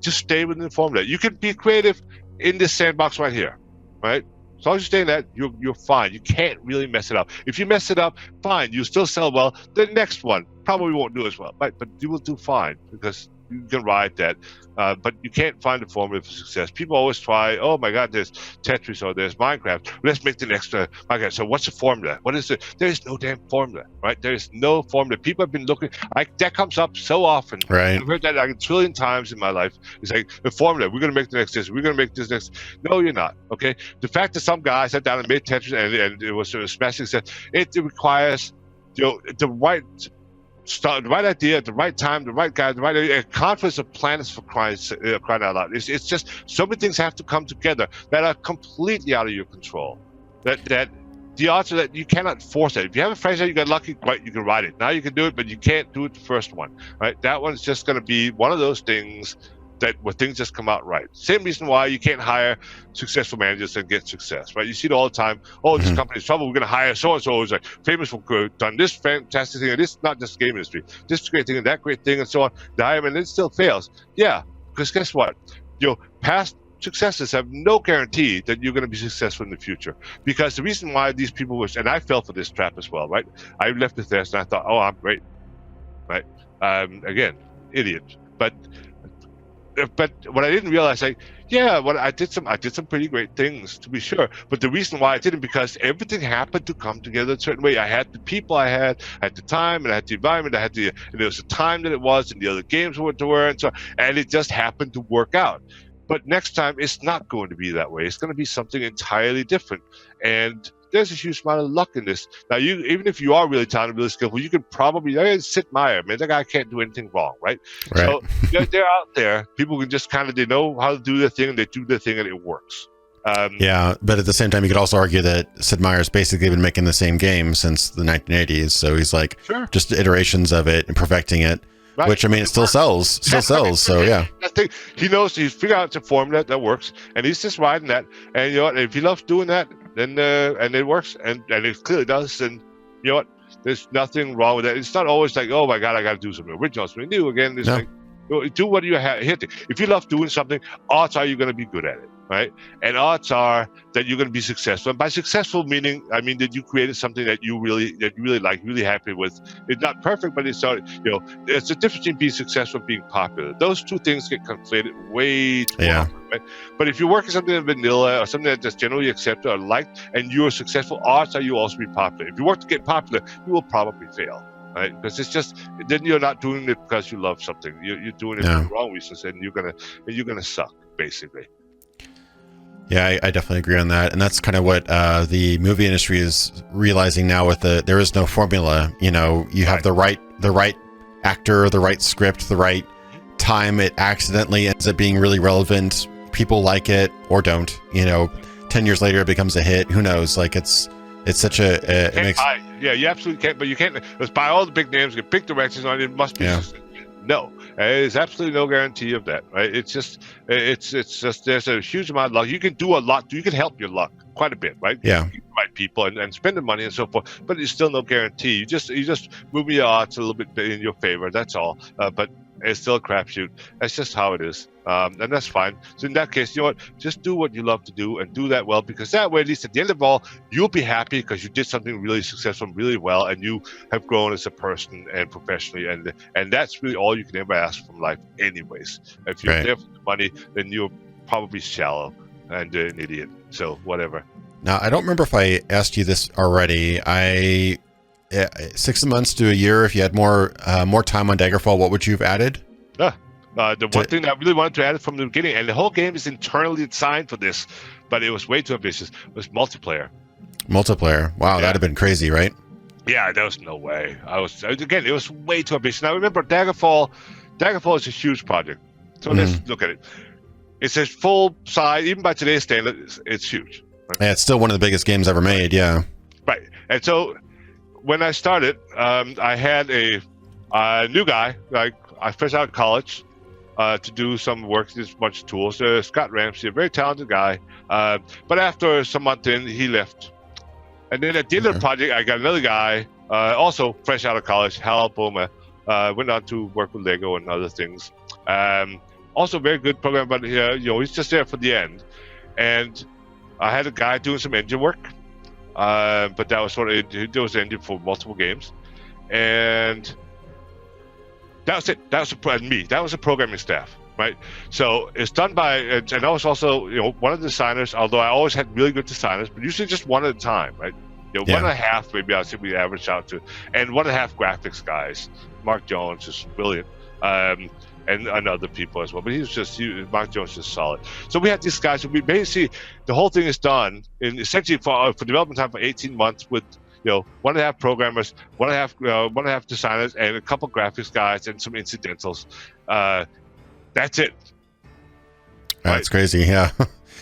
just stay within the formula. You can be creative in this sandbox right here, right? As long as you stay in that, you're fine. You can't really mess it up. If you mess it up, fine. You still sell well. The next one probably won't do as well, right? But you will do fine because you can ride that. But you can't find a formula for success. People always try, oh my God, there's Tetris or there's Minecraft. Let's make the next Minecraft. So what's the formula? What is it? There is no damn formula, right? There is no formula. People have been looking, that comes up so often. Right. I've heard that like a trillion times in my life. It's like, the formula, we're going to make the next this, we're going to make this next. No, you're not, okay? The fact that some guy sat down and made Tetris and it was sort of smashing success, it requires, the right start, the right idea at the right time, the right guy, the right idea, a confluence of planets for crying out loud. It's just so many things have to come together that are completely out of your control. That the odds are that you cannot force it. If you have a franchise, you got lucky, right? You can ride it. Now you can do it, but you can't do it the first one, right? That one's just going to be one of those things where things just come out right. Same reason why you can't hire successful managers and get success, right? You see it all the time. Oh, this company's trouble. We're going to hire so-and-so who's like famous for done this fantastic thing, and this, not just game industry, this great thing and that great thing and so on. The hire, and it still fails. Yeah, because guess what? Past successes have no guarantee that you're going to be successful in the future. Because the reason why these people were, and I fell for this trap as well, right? I left Bethesda and I thought, oh, I'm great, right? Again, idiot. But what I didn't realize, I did some pretty great things, to be sure. But the reason why I didn't, because everything happened to come together a certain way. I had the people I had the time, and I had the environment, and there was the time that it was, and the other games were to were, and it just happened to work out. But next time, it's not going to be that way. It's going to be something entirely different. And there's a huge amount of luck in this. Now, even if you are really talented, really skillful, you can probably Sid Meier, man, that guy can't do anything wrong, right? So they're out there. People can just they know how to do their thing, and they do their thing, and it works. Yeah, but at the same time, you could also argue that Sid Meier's basically been making the same game since the 1980s. So he's like just iterations of it and perfecting it, which, I mean, it still sells. So, yeah. He knows, he's figured out a formula that works, and he's just riding that. And you know what? If he loves doing that, then and it works, and it clearly does, then you know what? There's nothing wrong with that. It's not always like, oh my God, I got to do something original, something new again. It's like, do what you hit. If you love doing something, odds are you're going to be good at it, right? And odds are that you're going to be successful. And by successful meaning, I mean that you created something that you really like, really happy with. It's not perfect, but it's it's a difference between being successful and being popular. Those two things get conflated way too often, right? But if you're working something in vanilla or something that's generally accepted or liked, and you're successful, odds are you'll also be popular. If you work to get popular, you will probably fail. Right, because it's just then you're not doing it because you love something. You're doing it for the wrong reasons, and you're gonna suck, basically. Yeah, I definitely agree on that, and that's kind of what the movie industry is realizing now. With there is no formula. You know, you have the right actor, the right script, the right time. It accidentally ends up being really relevant. People like it or don't. You know, 10 years later it becomes a hit. Who knows? Like it's such a yeah, you absolutely can't, but you can't let's buy all the big names, get big directions on it. It must be no. There's absolutely no guarantee of that, right? It's just there's a huge amount of luck. You can do a lot. You can help your luck quite a bit, right? Yeah. You can right people and spend the money and so forth, but it's still no guarantee. You just move your odds a little bit in your favor. That's all. But it's still a crapshoot. That's just how it is. And that's fine. So in that case, you know what? Just do what you love to do and do that well, because that way, at least at the end of all, you'll be happy because you did something really successful, really well, and you have grown as a person and professionally. And that's really all you can ever ask from life anyways. If you're there for the money, then you're probably shallow and an idiot. So whatever. Now, I don't remember if I asked you this already. 6 months to a year, if you had more time on Daggerfall, what would you have added? The one thing that I really wanted to add from the beginning, and the whole game is internally designed for this, but it was way too ambitious, was multiplayer. Wow, that'd have been crazy, right? Yeah, there was no way. It was way too ambitious. Now remember, Daggerfall is a huge project. So let's look at it. It's a full size, even by today's standards, it's huge. Right? Yeah, it's still one of the biggest games ever made, yeah. Right. And so when I started, I had a new guy, like I fresh out of college, to do some work, just a bunch of tools. Scott Ramsey, a very talented guy. But after some month in, he left. And then at the end of the project, I got another guy, also fresh out of college, Hal Boma, went on to work with Lego and other things. Also very good program, but he's just there for the end. And I had a guy doing some engine work, but that was it was the engine for multiple games. And that was it. That was me. That was a programming staff, right? So it's done by, and I was also, one of the designers. Although I always had really good designers, but usually just one at a time, right? 1.5 maybe I think we average out to, and 1.5 graphics guys. Mark Jones is brilliant, and other people as well. But Mark Jones is solid. So we had these guys. So we basically, the whole thing is done in essentially for development time for 18 months with 1.5 programmers, 1.5 designers, and a couple graphics guys and some incidentals. That's it. That's crazy, yeah.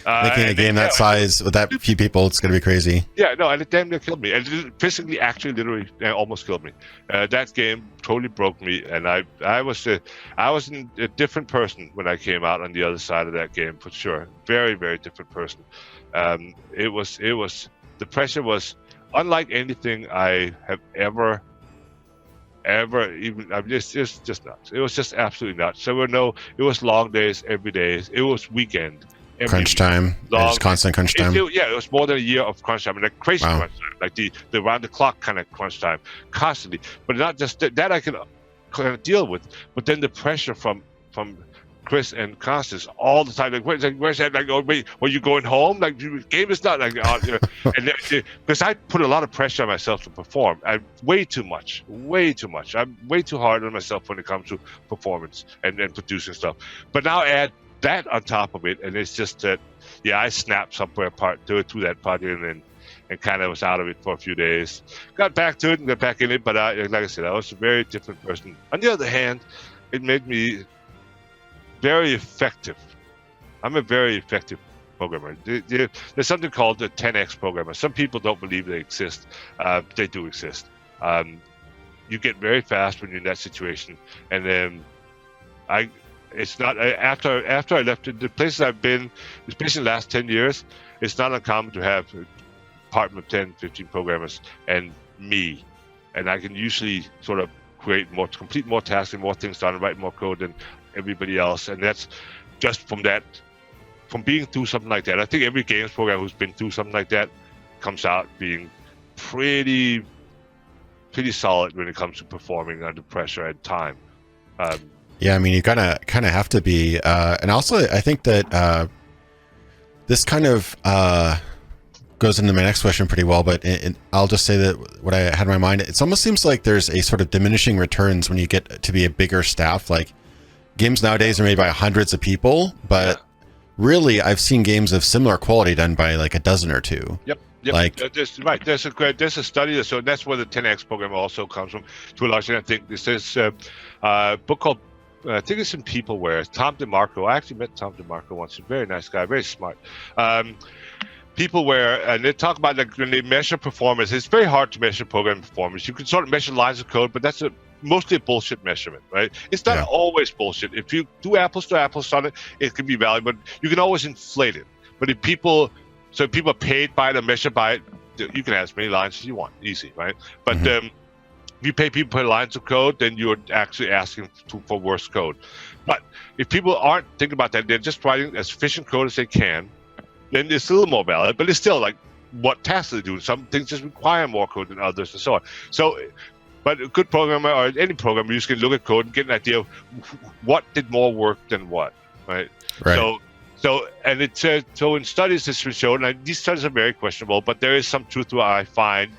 Making a game that size with that few people, it's going to be crazy. Yeah, no, and it damn near killed me. And it physically, actually, literally almost killed me. That game totally broke me, and I was a different person when I came out on the other side of that game, for sure. Very, very different person. It was the pressure was unlike anything I have ever even. It's just nuts. It was just absolutely nuts. It was long days every day. It was weekend. Crunch time. There's constant crunch time. It was more than a year of crunch time, and like crazy crunch time, like the round the clock kind of crunch time, constantly. But not just that I can kind of deal with, but then the pressure from Chris and Constance all the time. Like, where's that? Like, oh wait, were you going home? Like, the game is not like, and because I put a lot of pressure on myself to perform. Way too much. I'm way too hard on myself when it comes to performance and producing stuff. But now add that on top of it, and it's just that, I snapped somewhere through that project, and then and kind of was out of it for a few days. Got back to it and got back in it, but like I said, I was a very different person. On the other hand, it made me very effective. I'm a very effective programmer. There's something called the 10x programmer. Some people don't believe they exist. They do exist. You get very fast when you're in that situation, and then it's not after I left the places I've been, especially in the last 10 years, it's not uncommon to have a department of 10, 15 programmers and me, and I can usually sort of complete more tasks and more things done and write more code than everybody else, and that's just from being through something like that. I think every games programmer who's been through something like that comes out being pretty solid when it comes to performing under pressure and time. Yeah, I mean, you kind of have to be, and also I think that this kind of goes into my next question pretty well. But I'll just say that what I had in my mind, it almost seems like there's a sort of diminishing returns when you get to be a bigger staff. Like games nowadays are made by hundreds of people, but really, I've seen games of similar quality done by like a dozen or two. Yep. Like there's a study, so that's where the 10x program also comes from to a large extent. I think this is a book called, I think it's in Peopleware. Tom DeMarco. I actually met Tom DeMarco once. He's a very nice guy, very smart. Peopleware, and they talk about like when they measure performance. It's very hard to measure program performance. You can sort of measure lines of code, but that's mostly a bullshit measurement, right? It's not always bullshit. If you do apples to apples on it, it can be valid, but you can always inflate it. But if people are paid by it or measured by it, you can have as many lines as you want, easy, right? But if you pay people per lines of code, then you're actually asking for worse code. But if people aren't thinking about that, they're just writing as efficient code as they can, then it's a little more valid, but it's still like what tasks they do. Some things just require more code than others and so on. So, but a good programmer or any programmer, you just can look at code and get an idea of what did more work than what, right? So and it says, so in studies this was shown, and these studies are very questionable, but there is some truth to what I find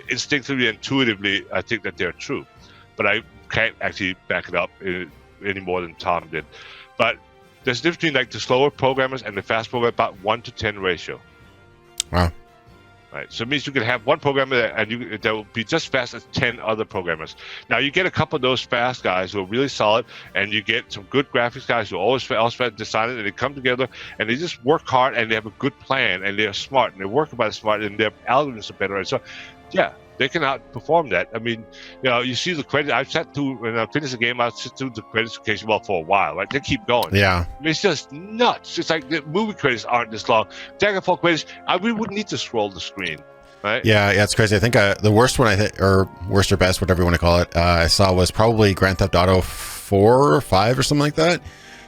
instinctively, intuitively, I think that they're true, but I can't actually back it up any more than Tom did. But there's a difference between like the slower programmers and the fast programmers, about 1 to 10 ratio. Wow. Right, so it means you can have one programmer and that will be just fast as 10 other programmers. Now you get a couple of those fast guys who are really solid, and you get some good graphics guys who are always design it, and they come together and they just work hard and they have a good plan and they're smart and they work about it smart and their algorithms are better. And so, yeah, they can outperform that. I mean, you see the credit. I've sat through, when I finish a game, I'll sit through the credits occasionally, for a while, right? They keep going. Yeah. I mean, it's just nuts. It's like the movie credits aren't this long. Daggerfall credits, we wouldn't need to scroll the screen, right? Yeah, it's crazy. I think the worst one, or worst or best, whatever you want to call it, I saw was probably Grand Theft Auto 4 or 5 or something like that.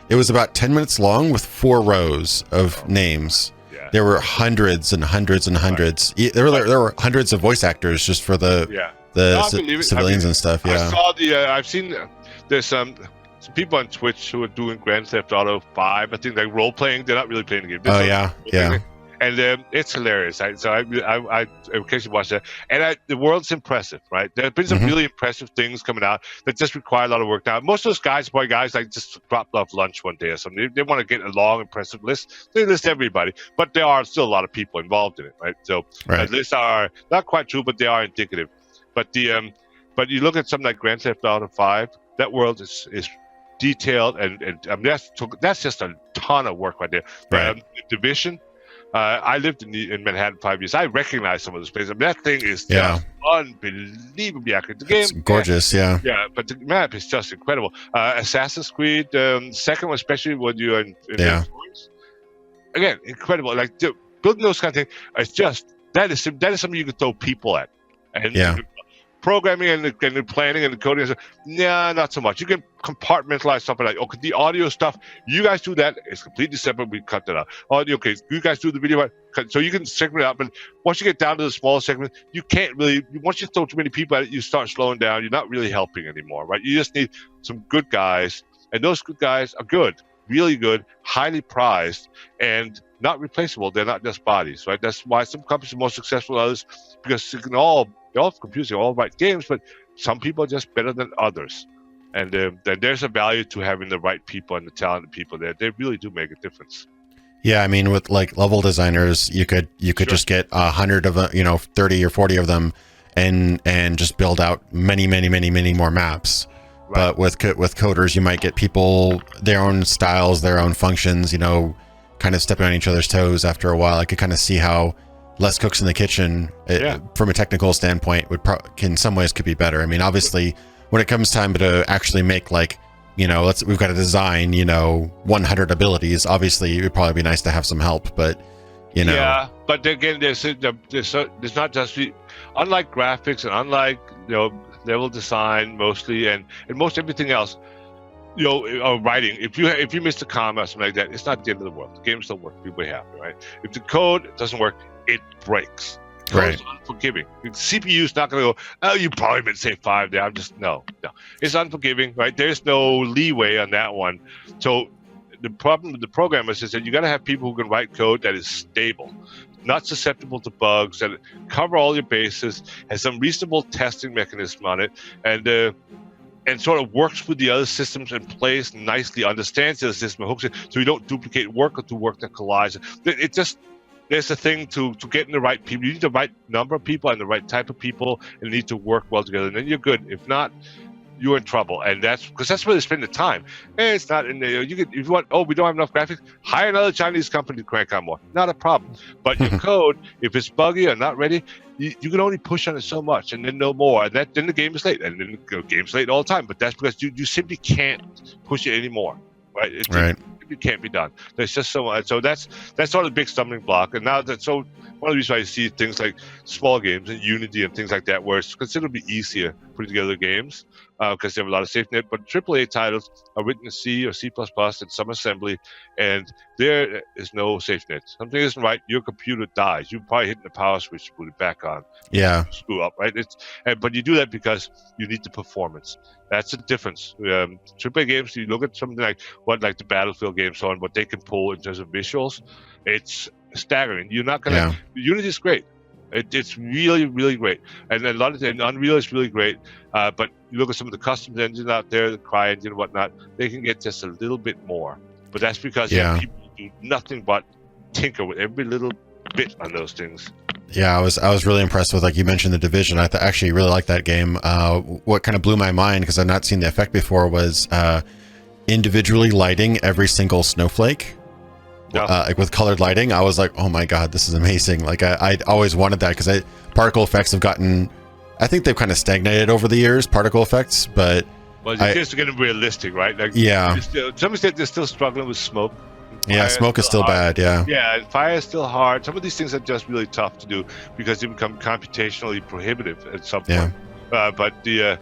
It was about 10 minutes long with 4 rows of names. There were hundreds and hundreds and hundreds. Right. There were hundreds of voice actors just for the civilians and stuff. Yeah, I've seen there's some people on Twitch who are doing Grand Theft Auto 5. I think like role playing. They're not really playing the game. Yeah. And it's hilarious. So I occasionally watch that, and the world's impressive, right? There have been some really impressive things coming out that just require a lot of work. Now, most of those guys like just dropped off lunch one day or something. They want to get a long, impressive list. They list everybody, but there are still a lot of people involved in it, right? So lists are not quite true, but they are indicative. But but you look at something like Grand Theft Auto 5. That world is detailed, and I mean, that's just a ton of work right there. Right. Division. I lived in Manhattan 5 years. I recognize some of the places. I mean, that thing is just unbelievably accurate. The game, it's gorgeous, yeah, but the map is just incredible. Assassin's Creed, second one, especially when you're in the forest. Again, incredible. Like building those kind of things, it's just that is something you can throw people at, and programming and the planning and the coding. Not so much. You can compartmentalize something like, okay, the audio stuff, you guys do that. It's completely separate. We cut that out. Audio, okay, you guys do the video. So you can segment it out. But once you get down to the small segment, you can't really. Once you throw too many people at it, you start slowing down. You're not really helping anymore, right? You just need some good guys, and those good guys are good, really good, highly prized, and not replaceable. They're not just bodies, right? That's why some companies are more successful than others, because they're all computers, they all write games, but some people are just better than others. And there's a value to having the right people and the talented people there. They really do make a difference. Yeah, I mean, with like level designers, you could just get 100 of them, 30 or 40 of them, and just build out many more maps. Right. But with coders, you might get people their own styles, their own functions, kind of stepping on each other's toes after a while. I could kind of see how less cooks in the kitchen, from a technical standpoint, in some ways could be better. I mean, obviously, when it comes time to actually make we've got to design, 100 abilities. Obviously, it would probably be nice to have some help, but Yeah, but again, there's not just unlike graphics and unlike level design mostly, and most everything else. Writing. If you miss a comma or something like that, it's not the end of the world. The game still works. People are happy, right? If the code doesn't work, it breaks. Right. It's unforgiving. The CPU is not going to go, oh, you probably meant to say 5 there. No. It's unforgiving, right? There's no leeway on that one. So the problem with the programmers is that you got to have people who can write code that is stable, not susceptible to bugs, that cover all your bases, has some reasonable testing mechanism on it, and sort of works with the other systems and plays nicely, understands the system, hooks it, so you don't duplicate work or do work that collides. It just, there's a thing to getting the right people. You need the right number of people and the right type of people, and need to work well together, and then you're good. If not, you're in trouble, and that's where they spend the time. It's not in there. If you want, we don't have enough graphics, hire another Chinese company to crank out more. Not a problem. But your code, if it's buggy or not ready, you can only push on it so much, and then no more. And then the game is late, and then the game's late all the time. But that's because you simply can't push it anymore, right? It can't be done. There's just so much. So that's sort of the big stumbling block. And now one of the reasons I see things like small games and Unity and things like that, where it's considerably easier putting together games, because they have a lot of safety net. But AAA titles are written in C or C++ and some assembly, and there is no safety net. Something isn't right, your computer dies. You're probably hitting the power switch to put it back on. Yeah. Screw up, right? But you do that because you need the performance. That's the difference. AAA games, you look at something like the Battlefield games, so on, what they can pull in terms of visuals, it's staggering. You're not going to... Unity is great. It's really, really great. And Unreal is really great. But you look at some of the custom engines out there, the CryEngine and whatnot, they can get just a little bit more. But that's because people do nothing but tinker with every little bit on those things. Yeah, I was really impressed with, like you mentioned, The Division. I actually really liked that game. What kind of blew my mind, because I've not seen the effect before, was individually lighting every single snowflake. Like with colored lighting. I was like, oh my god, this is amazing. Like I'd always wanted that, because particle effects have gotten, I think they've kind of stagnated over the years, particle effects, but it's just getting realistic, right? Like, to some extent they're still struggling with smoke. Yeah, smoke is still bad. Yeah, and fire is still hard. Some of these things are just really tough to do because they become computationally prohibitive at some point. But the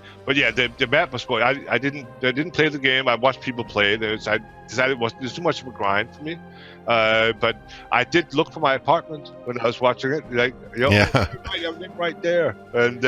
map was cool. I didn't play the game. I watched people play it. I decided it was too much of a grind for me. But I did look for my apartment when I was watching it. Like, I'm right there. And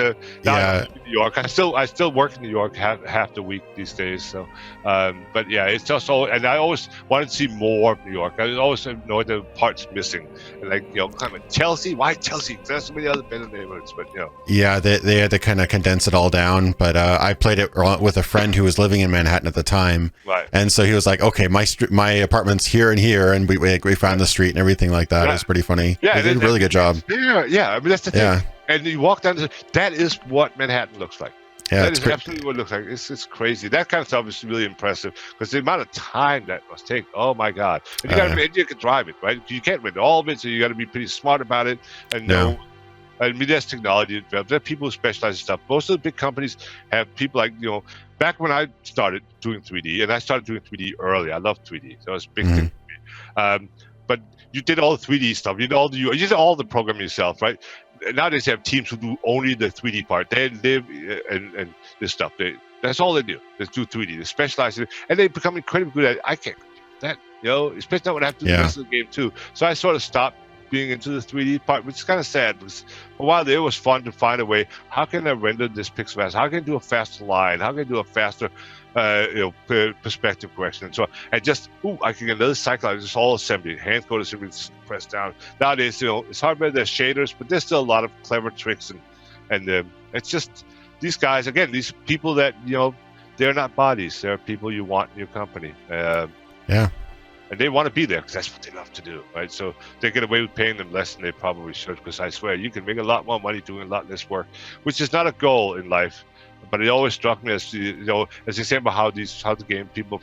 now I'm in New York. I still work in New York half the week these days. So, but yeah, it's just all. And I always wanted to see more of New York. I always know the parts missing. And Chelsea. Why Chelsea? There's so many other better neighborhoods. But yeah, they had to kind of condense it all down. But I played it with a friend who was living in Manhattan at the time. Right. And so he was like, okay, my apartment's here and here, and we found the street and everything like that. It was pretty funny. Yeah, they did a really good job. Yeah. I mean, that's the thing. Yeah. And you walk down that is what Manhattan looks like. Yeah, that is absolutely what it looks like. It's crazy. That kind of stuff is really impressive, because the amount of time that must take. Oh my god! And you can drive it, right? You can't rent all of it, so you got to be pretty smart about it and know. I mean, there's technology developed. There are people who specialize in stuff. Most of the big companies have people like, back when I started doing 3D, and I started doing 3D early. I love 3D, so it's a big thing for me. But you did all the 3D stuff. You did all the programming yourself, right? Nowadays, they have teams who do only the 3D part. They live and this stuff. That's all they do. They do 3D. They specialize in it, and they become incredibly good at it. I can't do that, especially not when I have to do the rest of the game too. So I sort of stopped being into the 3D part, which is kind of sad, because for a while there, it was fun to find a way. How can I render this pixel fast? How can I do a faster line? How can I do a faster perspective correction and so on? And just I can get another cycle. It's all assembly, hand code assembly, just press down. Nowadays, it's hardware. There's shaders, but there's still a lot of clever tricks, and it's just these guys again. These people that they're not bodies. They're people you want in your company. and they want to be there because that's what they love to do, right? So they get away with paying them less than they probably should, because I swear you can make a lot more money doing a lot less work, which is not a goal in life. But it always struck me as, you know, as an example how the game people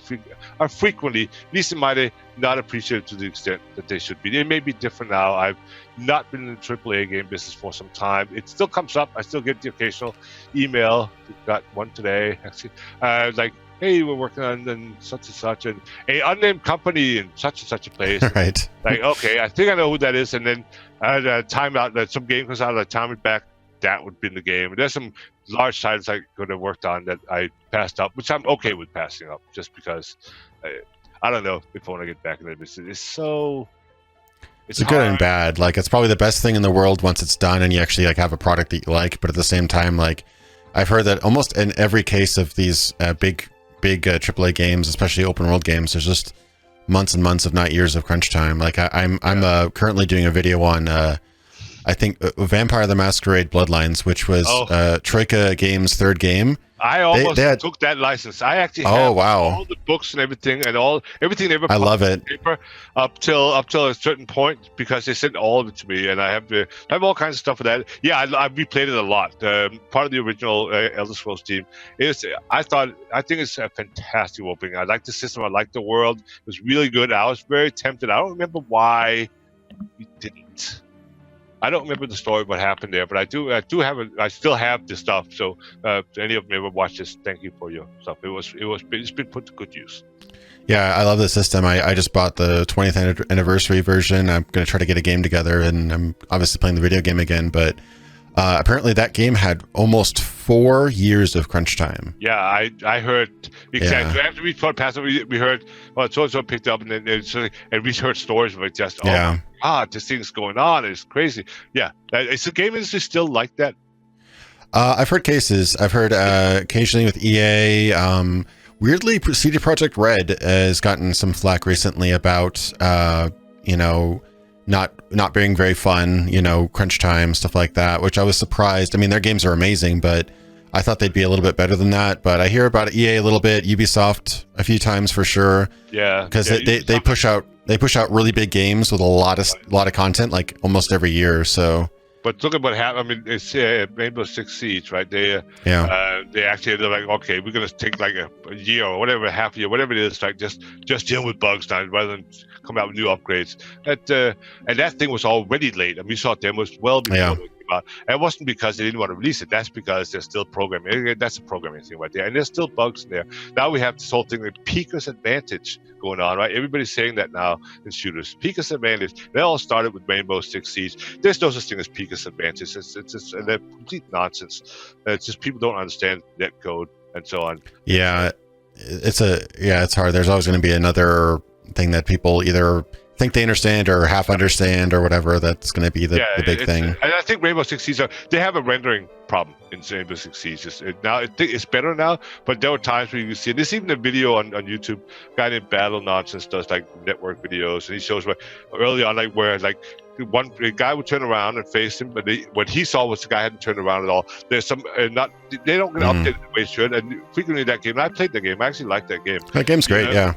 are frequently, at least in my day, not appreciated to the extent that they should be. They may be different now. I've not been in the AAA game business for some time. It still comes up. I still get the occasional email. Got one today, actually. Like, hey, we're working on such and such, and a unnamed company in such and such a place. Right. Like, okay, I think I know who that is. And then time out that some game comes out, like time it back. That would be in the game. And there's some large titles I could have worked on that I passed up, which I'm okay with passing up, just because I don't know if I want to get back in it. It's so. It's good and bad. Like, it's probably the best thing in the world once it's done and you actually like have a product that you like. But at the same time, like, I've heard that almost in every case of these big AAA games, especially open world games, there's just months and months, if not years, of crunch time. Like, I'm currently doing a video on. I think Vampire the Masquerade Bloodlines, which was Troika Games' third game. I almost took that license. I actually have all the books and everything, and everything they ever I love it. Paper up till a certain point, because they sent all of it to me, and I have all kinds of stuff for that. Yeah, I replayed it a lot. Part of the original Elder Scrolls team I think it's a fantastic opening. I like the system. I like the world. It was really good. I was very tempted. I don't remember why we didn't. I don't remember the story, what happened there, but I still have the stuff. So, if any of them ever watch this, thank you for your stuff. It's been put to good use. Yeah, I love the system. I just bought the 20th anniversary version. I'm going to try to get a game together, and I'm obviously playing the video game again, but apparently that game had almost 4 years of crunch time. Yeah, I heard exactly. After we passed, we heard, well, so picked up, and then and we heard stories of it. Just this thing's going on. It's crazy. Yeah, is the game industry still like that? I've heard cases. I've heard occasionally with EA. Weirdly, CD Projekt Red has gotten some flack recently about not being very fun, crunch time, stuff like that, which I was surprised. I mean, their games are amazing, but I thought they'd be a little bit better than that. But I hear about EA a little bit, Ubisoft a few times for sure. Yeah, because they push out really big games with a lot of content, like almost every year. So. But look at what happened. I mean, it's Rainbow Six Siege, right? They actually they're like, okay, we're gonna take like a year or whatever, half a year, whatever it is, like just deal with bugs now rather than come out with new upgrades. And that thing was already late, and we saw demos well before it came out. And it wasn't because they didn't want to release it. That's because they're still programming. That's a programming thing right there. And there's still bugs in there. Now we have this whole thing, the Pika's advantage going on, right? Everybody's saying that now in shooters. Pika's advantage. They all started with Rainbow Six Siege. There's no such thing as Pika's advantage. It's just complete nonsense. It's just people don't understand netcode and so on. Yeah, it's hard. There's always going to be another thing that people either think they understand or half understand or whatever. That's going to be the big thing. And I think Rainbow Six Siege, they have a rendering problem in Rainbow Six Siege. Now it's better now, but there were times where you can see it. There's even a video on YouTube. A guy named Battle Nonsense does like network videos, and he shows early on where a guy would turn around and face him, but what he saw was the guy hadn't turned around at all. There's some they don't get updated the way it should, and frequently that game. And I played that game. I actually liked that game. That game's great. Yeah.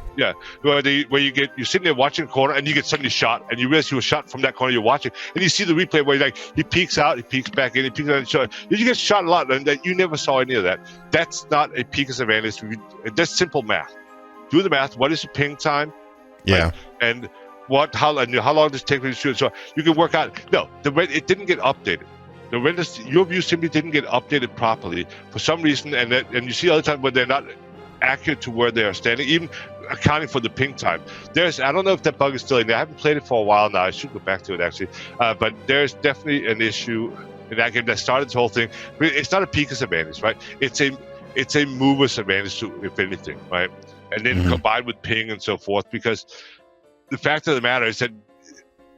Where you're sitting there watching a corner and you get suddenly shot, and you realize you were shot from that corner you're watching, and you see the replay where he peeks out, he peeks back in, he peeks out and shot. You get shot a lot, and you never saw any of that. That's not a Pika's advantage. That's simple math. Do the math. What is the ping time? Yeah. Right? And how long does it take to shoot? So you can work out. No, it didn't get updated. Your view simply didn't get updated properly for some reason, and you see other times when they're not accurate to where they are standing, even accounting for the ping time. I don't know if that bug is still in there. I haven't played it for a while now. I should go back to it actually, but there's definitely an issue in that game that started this whole thing. It's not a Pika's advantage, right? It's a mover's advantage, if anything, right? And then combined with ping and so forth, because the fact of the matter is that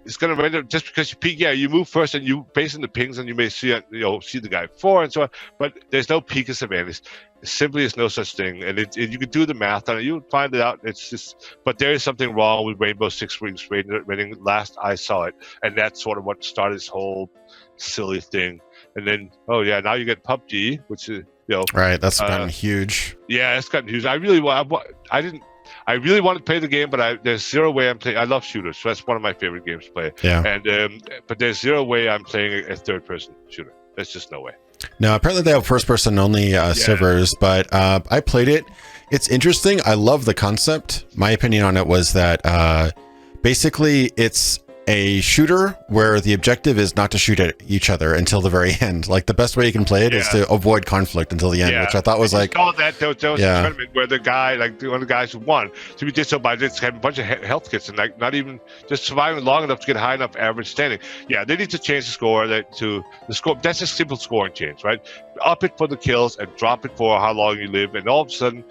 it's going to render just because you peek. Yeah, you move first and you based on the pings, and you may see the guy before and so on. But there's no Pika's advantage. There simply is no such thing, and you can do the math on it. You'll find it out. It's just, but there is something wrong with Rainbow Six Siege rating. Last I saw it, and that's sort of what started this whole silly thing. And then now you get PUBG, which is right. That's gotten huge. Yeah, it's gotten huge. I really want. I didn't I really want to play the game, but there's zero way I'm playing. I love shooters, so that's one of my favorite games to play. Yeah. And but there's zero way I'm playing a third-person shooter. There's just no way. No, apparently they have first-person only servers, but I played it. It's interesting. I love the concept. My opinion on it was that basically it's a shooter where the objective is not to shoot at each other until the very end. Like the best way you can play it is to avoid conflict until the end, which I thought was like. Oh, there was a tournament where the guy, like one of the guys who won, so we did so by just having a bunch of health kits and like not even just surviving long enough to get high enough average standing. Yeah, they need to change the score to the score. That's a simple scoring change, right? Up it for the kills and drop it for how long you live, and all of a sudden,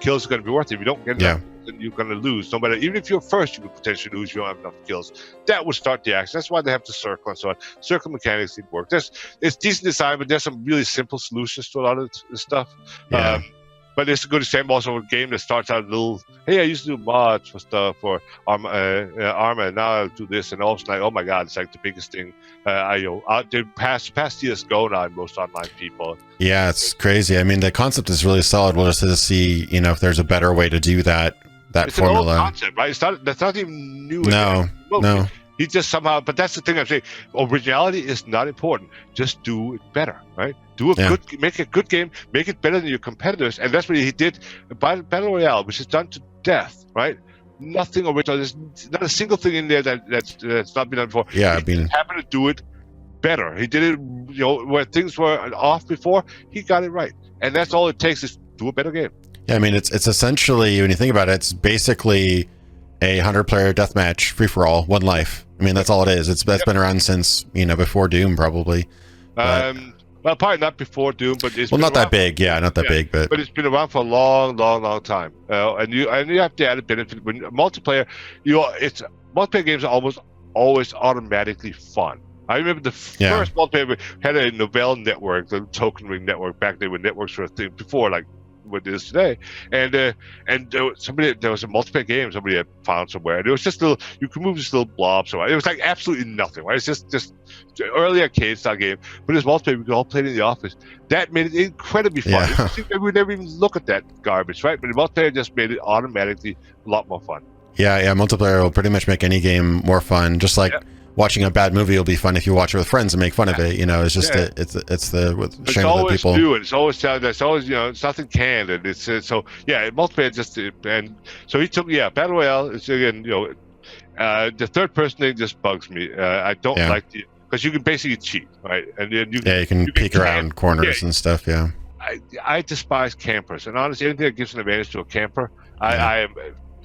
kills are going to be worth it. If you don't get enough, then you're going to lose. No matter, even if you're first, you could potentially lose. You don't have enough kills. That would start the action. That's why they have the circle and so on. Circle mechanics need work. It's decent design, but there's some really simple solutions to a lot of this stuff. Yeah. But it's a good example also of a game that starts out a little, hey, I used to do mods for stuff for armor, and now I'll do this, and all of a sudden, oh my God, it's like the biggest thing. They past CS:GO now, most online people. Yeah, it's crazy. I mean, the concept is really solid. We'll just see, if there's a better way to do that it's formula. An old concept, right? That's not even new. No. He just somehow, but that's the thing I'm saying. Originality is not important. Just do it better, right? Make a good game, make it better than your competitors, and that's what he did. Battle Royale, which is done to death, right? Nothing original. There's not a single thing in there that's not been done before. Yeah, he happened to do it better. He did it, where things were off before. He got it right, and that's all it takes is do a better game. Yeah, I mean, it's essentially, when you think about it, it's basically a 100-player deathmatch, free-for-all, one life. I mean, that's all it is. That's been around since, before Doom, probably. Well, probably not before Doom, but it's not that big. Yeah, not that big, but it's been around for a long, long, long time. And you have the added benefit when multiplayer. Multiplayer games are almost always automatically fun. I remember the first multiplayer we had a Novell network, the token ring network back then when networks were a thing before, like what it is today, and there was a multiplayer game somebody had found somewhere, and it was just you could move this little blob somewhere. It was like absolutely nothing, right? It's just early arcade style game, but it was multiplayer. We could all play it in the office. That made it incredibly fun. We would never even look at that garbage, right? But the multiplayer just made it automatically a lot more fun. Yeah, multiplayer will pretty much make any game more fun, just like watching a bad movie will be fun if you watch it with friends and make fun of it. It's just it's the shame of the people. It's always new, and it's always it's always it's nothing canned, and it's so multiplayer just and so he took Battle Royale. It's again the third person thing just bugs me. I don't like because you can basically cheat, right? And then you can peek around corners and stuff. Yeah, I despise campers, and honestly, anything that gives an advantage to a camper, I am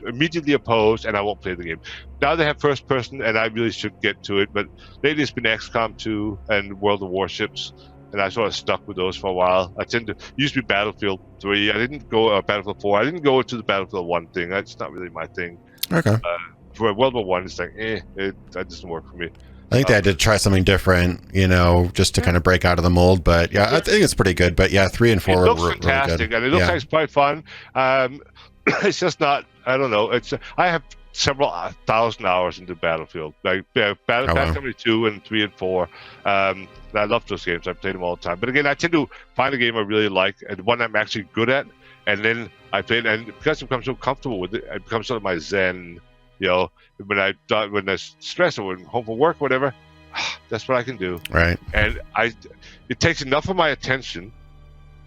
immediately opposed, and I won't play the game. Now they have first person, and I really should get to it, but lately it's been XCOM 2 and World of Warships, and I sort of stuck with those for a while. Used to be Battlefield 3. I didn't go Battlefield 4. I didn't go to the Battlefield 1 thing. That's not really my thing. Okay. For World War 1, it's like, that doesn't work for me. I think they had to try something different, just to kind of break out of the mold. But I think it's pretty good. But 3 and 4 were fantastic, really good. And it looks like it's quite fun. It's just not. I don't know. I have several thousand hours into Battlefield, like Battlefield 2 and 3 and 4. I love those games. I play them all the time. But again, I tend to find a game I really like and one I'm actually good at, and then I play it. And because I've become so comfortable with it, it becomes sort of my zen. When I'm stressed or when home from work, or whatever, that's what I can do. Right. And it takes enough of my attention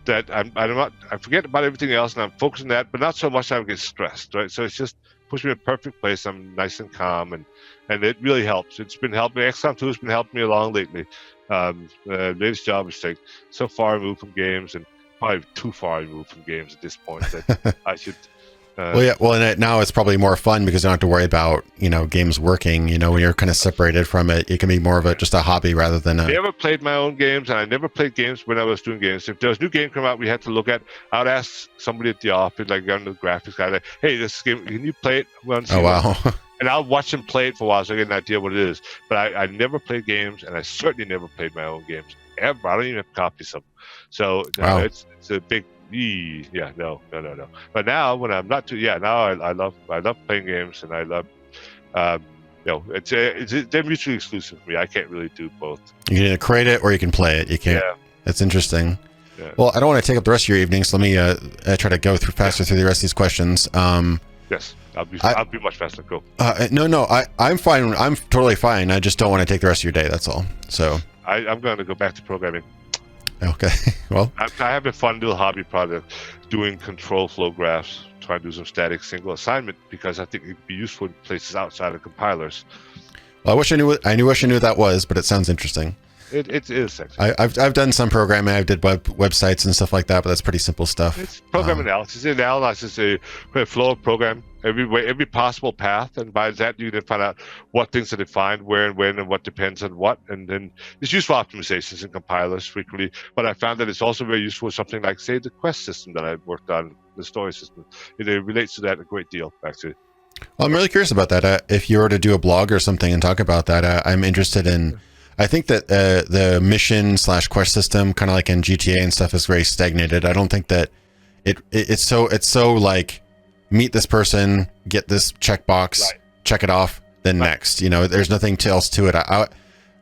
that I forget about everything else, and I'm focused on that, but not so much that I get stressed, right? So it's just puts me in a perfect place. I'm nice and calm, and it really helps. It's been helping me. XCOM 2 has been helping me along lately. Latest job is like so far removed from games, and probably too far removed from games at this point that I should. And now it's probably more fun because you don't have to worry about games working. When you're kind of separated from it, it can be more of just a hobby rather than I never played my own games, and I never played games when I was doing games. If there was a new game come out we had to look at, I would ask somebody at the office, like on the graphics guy, like, hey, this game, can you play it? Oh wow. And I'll watch them play it for a while so I get an idea what it is. But I never played games, and I certainly never played my own games ever. I don't even have copies of them. So it's a big no. But now when I'm not too, now I love playing games, and I love, they're mutually exclusive for me. I can't really do both. You can either create it or you can play it. You can't. Yeah. That's interesting. Yeah. Well, I don't want to take up the rest of your evening, so let me try to go faster through the rest of these questions. Yes, I'll be much faster. Go. No, I'm fine. I'm totally fine. I just don't want to take the rest of your day. That's all. So I'm going to go back to programming. Okay. Well, I have a fun little hobby project doing control flow graphs, trying to do some static single assignment because I think it'd be useful in places outside of compilers. well, I wish I knew what that was, but it sounds interesting. It is sexy. I've done some programming. I did websites and stuff like that, but that's pretty simple stuff. It's program analysis. It analyzes a flow of program, every possible path, and by that you can find out what things are defined, where and when, and what depends on what. And then it's used for optimizations in compilers frequently. But I found that it's also very useful for something like, say, the quest system that I worked on, the story system. It relates to that a great deal, actually. Well, I'm really curious about that. If you were to do a blog or something and talk about that, I'm interested in. I think that the mission / quest system, kind of like in GTA and stuff, is very stagnated. I don't think that it's so like meet this person, get this checkbox, Right. check it off, then Right. next. There's nothing else to it.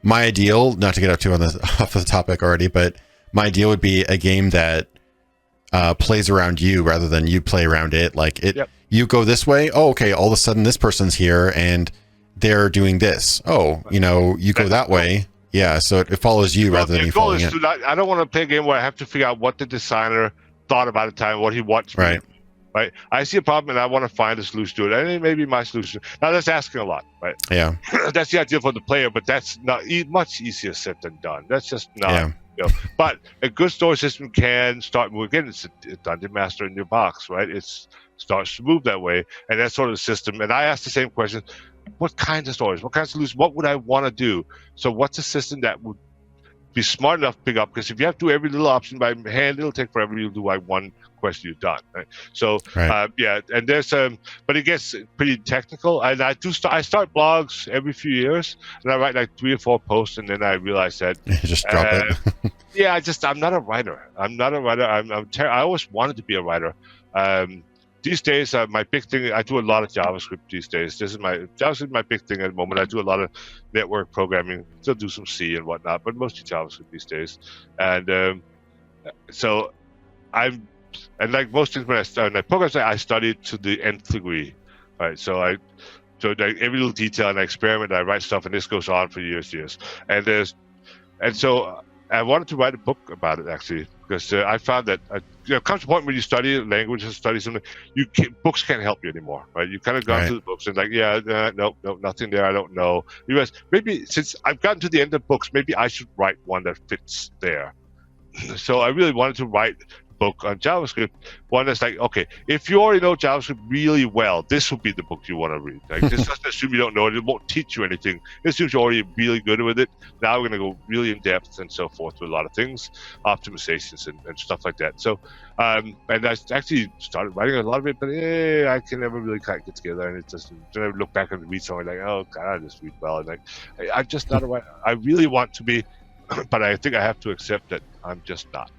My ideal, not to get off of the topic already, but my ideal would be a game that plays around you rather than you play around it. Like it, Yep. You go this way. Oh, okay. All of a sudden, this person's here and they're doing this. Oh, you go that way. Yeah. So it follows you rather than you following it. I don't want to play a game where I have to figure out what the designer thought about at the time, what he wants. Right. Right. I see a problem and I want to find a solution to it. And it may be my solution. Now that's asking a lot, right? Yeah. That's the idea for the player, but that's not much easier said than done. That's just not. Yeah. But a good story system can start moving. Again, it's a dungeon master in your box, right? It starts to move that way, and that's sort of the system. And I ask the same question: what kinds of stories? What kinds of solutions? What would I want to do? So, what's a system that would be smart enough to pick up? Because if you have to do every little option by hand, it'll take forever. You'll do like one quest, you're done. Right? So, Right. and there's but it gets pretty technical. And I start blogs every few years, and I write like 3 or 4 posts, and then I realize that Just drop it. yeah, I'm not a writer. I always wanted to be a writer. These days, my big thing, I do a lot of JavaScript these days. JavaScript is my big thing at the moment. I do a lot of network programming, still do some C and whatnot, but mostly JavaScript these days. And so and like most things when I program, I study to the nth degree, right? So like every little detail, and I experiment, I write stuff, and this goes on for years. And so I wanted to write a book about it, actually, because I found that there comes a point when you study a language and study something, books can't help you anymore, right? You kind of gone through the books and like, nope, nothing there, I don't know. Maybe since I've gotten to the end of books, maybe I should write one that fits there. So I really wanted to write book on JavaScript, one that's like, okay, if you already know JavaScript really well, this will be the book you want to read. Like, this doesn't assume you don't know it. It won't teach you anything. It assumes you're already really good with it. Now we're going to go really in depth and so forth with a lot of things, optimizations and stuff like that. So, and I actually started writing a lot of it, but I can never really kind of get together. And it just, then I look back and read something like, oh God, I just read well. And like, I'm just not a writer. I really want to be, but I think I have to accept that I'm just not.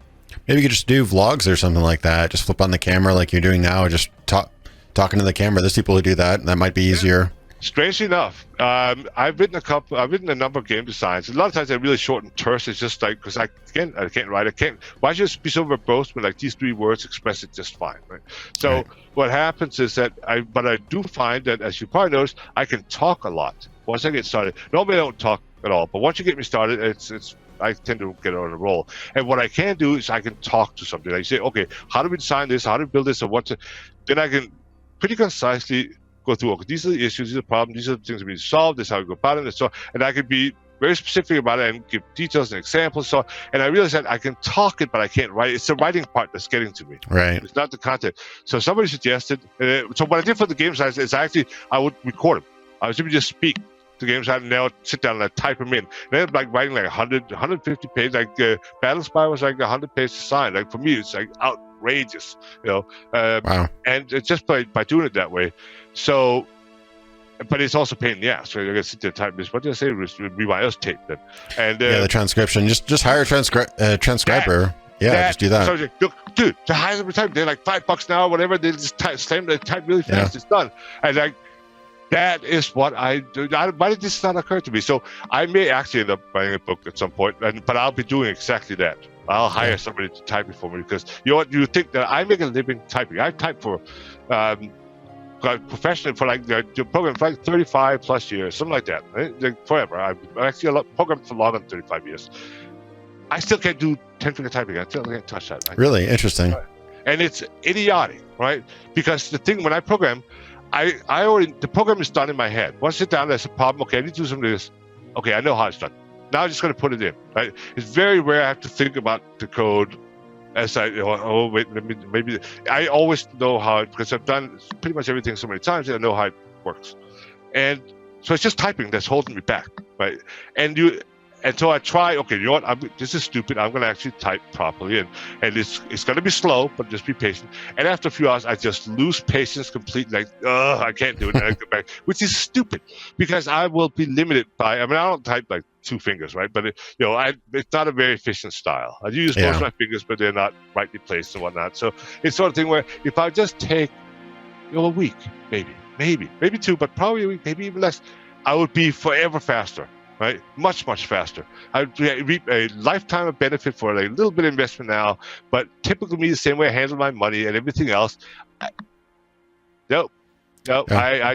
Maybe you could just do vlogs or something like that. Just flip on the camera like you're doing now. Just talking to the camera. There's people who do that. And that might be easier. Strangely enough, I've written a number of game designs. A lot of times they're really short and terse. It's just like, because I can't write. Why should it be so verbose when like these 3 words express it just fine, right? So What happens is that I do find that, as you probably noticed, I can talk a lot once I get started. Normally I don't talk at all, but once you get me started, I tend to get on a roll. And what I can do is I can talk to something. Like say, okay, how do we design this? How do we build this? Or then I can pretty concisely go through, okay, these are the issues, these are the problems, these are the things that we solve, this is how we go about it, and I can be very specific about it and give details and examples. And I realize that I can talk it, but I can't write it. It's the writing part that's getting to me. Right. It's not the content. So somebody suggested, so what I did for the game designs is I would record them. I would simply just speak to games and now sit down and I type them in. And then like writing like 100, 150 pages. Like Battlespire was like 100 pages design. Like for me, it's like outrageous, Wow. And it's just by doing it that way. So, but it's also pain in the ass. Right? I got to sit there and type this. What did I say? Rewind us tape then. And the transcription. Just hire a transcriber. Just do that. So I was like, look, dude, to hire them time, they're like $5 an hour, whatever. They just type really fast. It's done. And like, that is what I do. Why did this not occur to me? So I may actually end up writing a book at some point, but I'll be doing exactly that. I'll hire somebody to type it for me, because you know what? You think that I make a living typing. I type for professionally for like program for like 35 plus years, something like that, right? Like forever. I've actually programmed for longer than 35 years. I still can't do 10-finger typing. I still can't touch that. Really interesting. And it's idiotic, right? Because the thing when I program, I already, the program is done in my head. Once I sit down, there's a problem. Okay, I need to do something like this. Okay, I know how it's done. Now I'm just going to put it in, right? It's very rare I have to think about the code as I, oh, wait, maybe. I always know how it, because I've done pretty much everything so many times, and I know how it works. And so it's just typing that's holding me back, right? And so I try, okay, you know what, this is stupid. I'm going to actually type properly. And it's going to be slow, but just be patient. And after a few hours, I just lose patience completely. Like, I can't do it. And I go back, which is stupid, because I will be limited by, I don't type like 2 fingers, right? But it's not a very efficient style. I use most of my fingers, but they're not rightly placed and whatnot. So it's sort of thing where if I just take, a week, maybe 2, but probably a week, maybe even less, I would be forever faster. Right, much faster. I reap a lifetime of benefit for a little bit of investment now, but typically me the same way I handle my money and everything else. I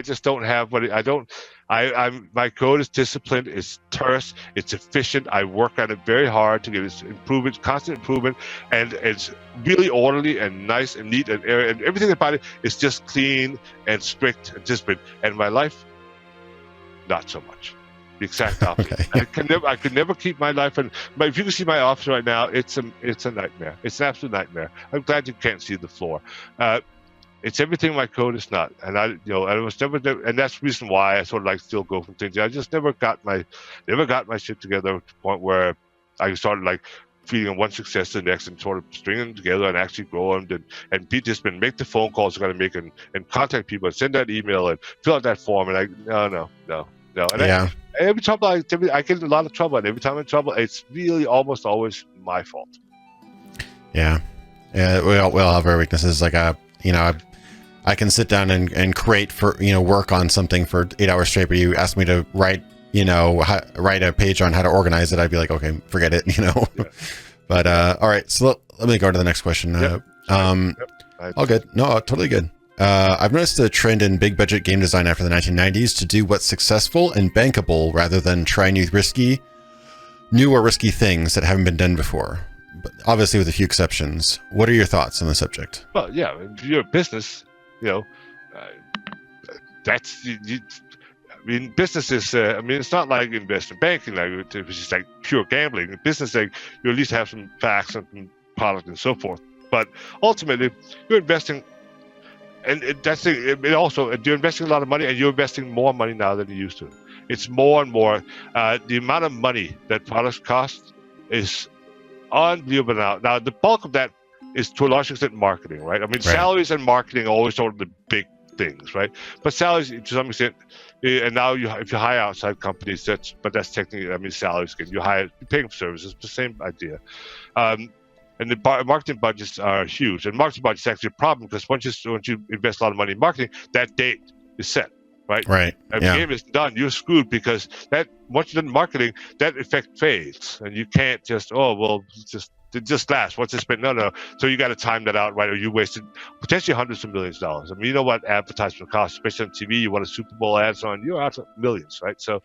just don't have what I don't. My code is disciplined, it's terse, it's efficient. I work on it very hard to get its improvement, constant improvement, and it's really orderly and nice and neat, and everything about it is just clean and strict and disciplined. And my life, not so much. The exact opposite. Okay. I could never keep my life. But if you can see my office right now, it's a nightmare. It's an absolute nightmare. I'm glad you can't see the floor. It's everything my code is not, and I was never, and that's the reason why I sort of like still go from things. I just never got my shit together to the point where I started like feeding one success to the next and sort of stringing them together and actually grow them. And Pete just been make the phone calls I got to make and contact people and send that email and fill out that form. And no. And every trouble I get in a lot of trouble, and every time I'm in trouble, it's really almost always my fault. Yeah, we all have our weaknesses. Like I can sit down and create for work on something for 8 hours straight, but you ask me to write write a page on how to organize it, I'd be like, okay, forget it. Yeah. But all right, so let me go to the next question. All good. No, totally good. I've noticed a trend in big budget game design after the 1990s to do what's successful and bankable rather than try new or risky things that haven't been done before, but obviously with a few exceptions. What are your thoughts on the subject? Well, yeah, if you're a business, that's, business is, it's not like investment banking, which is just like pure gambling. In business, you at least have some facts and some product and so forth. But ultimately, you're investing. And that's it. Also, you're investing a lot of money, and you're investing more money now than you used to. It's more and more. The amount of money that products cost is unbelievable now. Now, the bulk of that is to a large extent marketing, right? Salaries and marketing are always sort of the big things, right? But salaries, to some extent, and now if you hire outside companies, that's technically, salaries. You're paying for services, the same idea. And the marketing budgets are huge. And marketing budgets is actually a problem because once you invest a lot of money in marketing, that date is set, right? Right. And the game is done, you're screwed, because once you're done marketing, that effect fades. And you can't just, it just lasts. Once it's spent, no. So you got to time that out, right? Or you wasted potentially hundreds of millions of dollars. You know what advertisement costs, especially on TV. You want a Super Bowl ad on, you're out millions, right? So,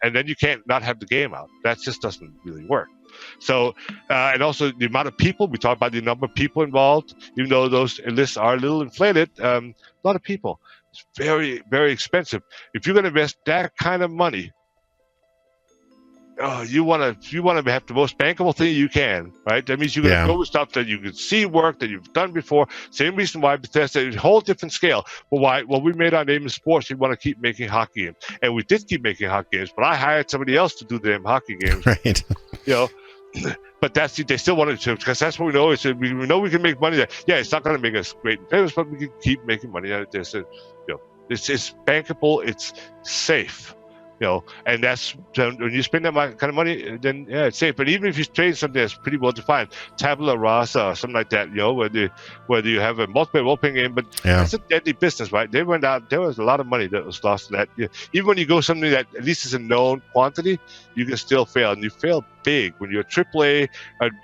and then you can't not have the game out. That just doesn't really work. So, and also the amount of people, we talk about the number of people involved, even though those lists are a little inflated, a lot of people. It's very, very expensive. If you're going to invest that kind of money, you want to have the most bankable thing you can, right? That means you're going to go with stuff that you can see work, that you've done before. Same reason why Bethesda is a whole different scale. But why? Well, we made our name in sports. We want to keep making hockey games. And we did keep making hockey games, but I hired somebody else to do the damn hockey games. Right. But they still wanted to, because that's what we know. We know we can make money there. Yeah, it's not going to make us great and famous, but we can keep making money out of this. It's bankable, it's safe. And that's when you spend that kind of money, then it's safe. But even if you trade something that's pretty well defined, Tabula Rasa or something like that, whether you have a multiplayer role-playing game, but it's a deadly business, right? They went out. There was a lot of money that was lost to that. Even when you go something that at least is a known quantity, you can still fail, and you fail big when you're AAA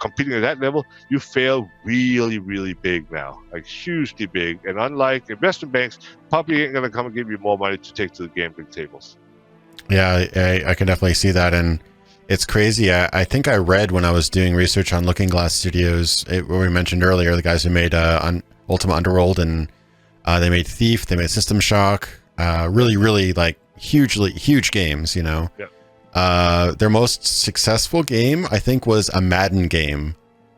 competing at that level. You fail really, really big now, like hugely big. And unlike investment banks, probably ain't gonna come and give you more money to take to the gambling tables. Yeah, I can definitely see that, and it's crazy. I think I read when I was doing research on Looking Glass Studios, what we mentioned earlier, the guys who made Ultima Underworld, and they made Thief, they made System Shock, really, really like huge games, Their most successful game, I think, was a Madden game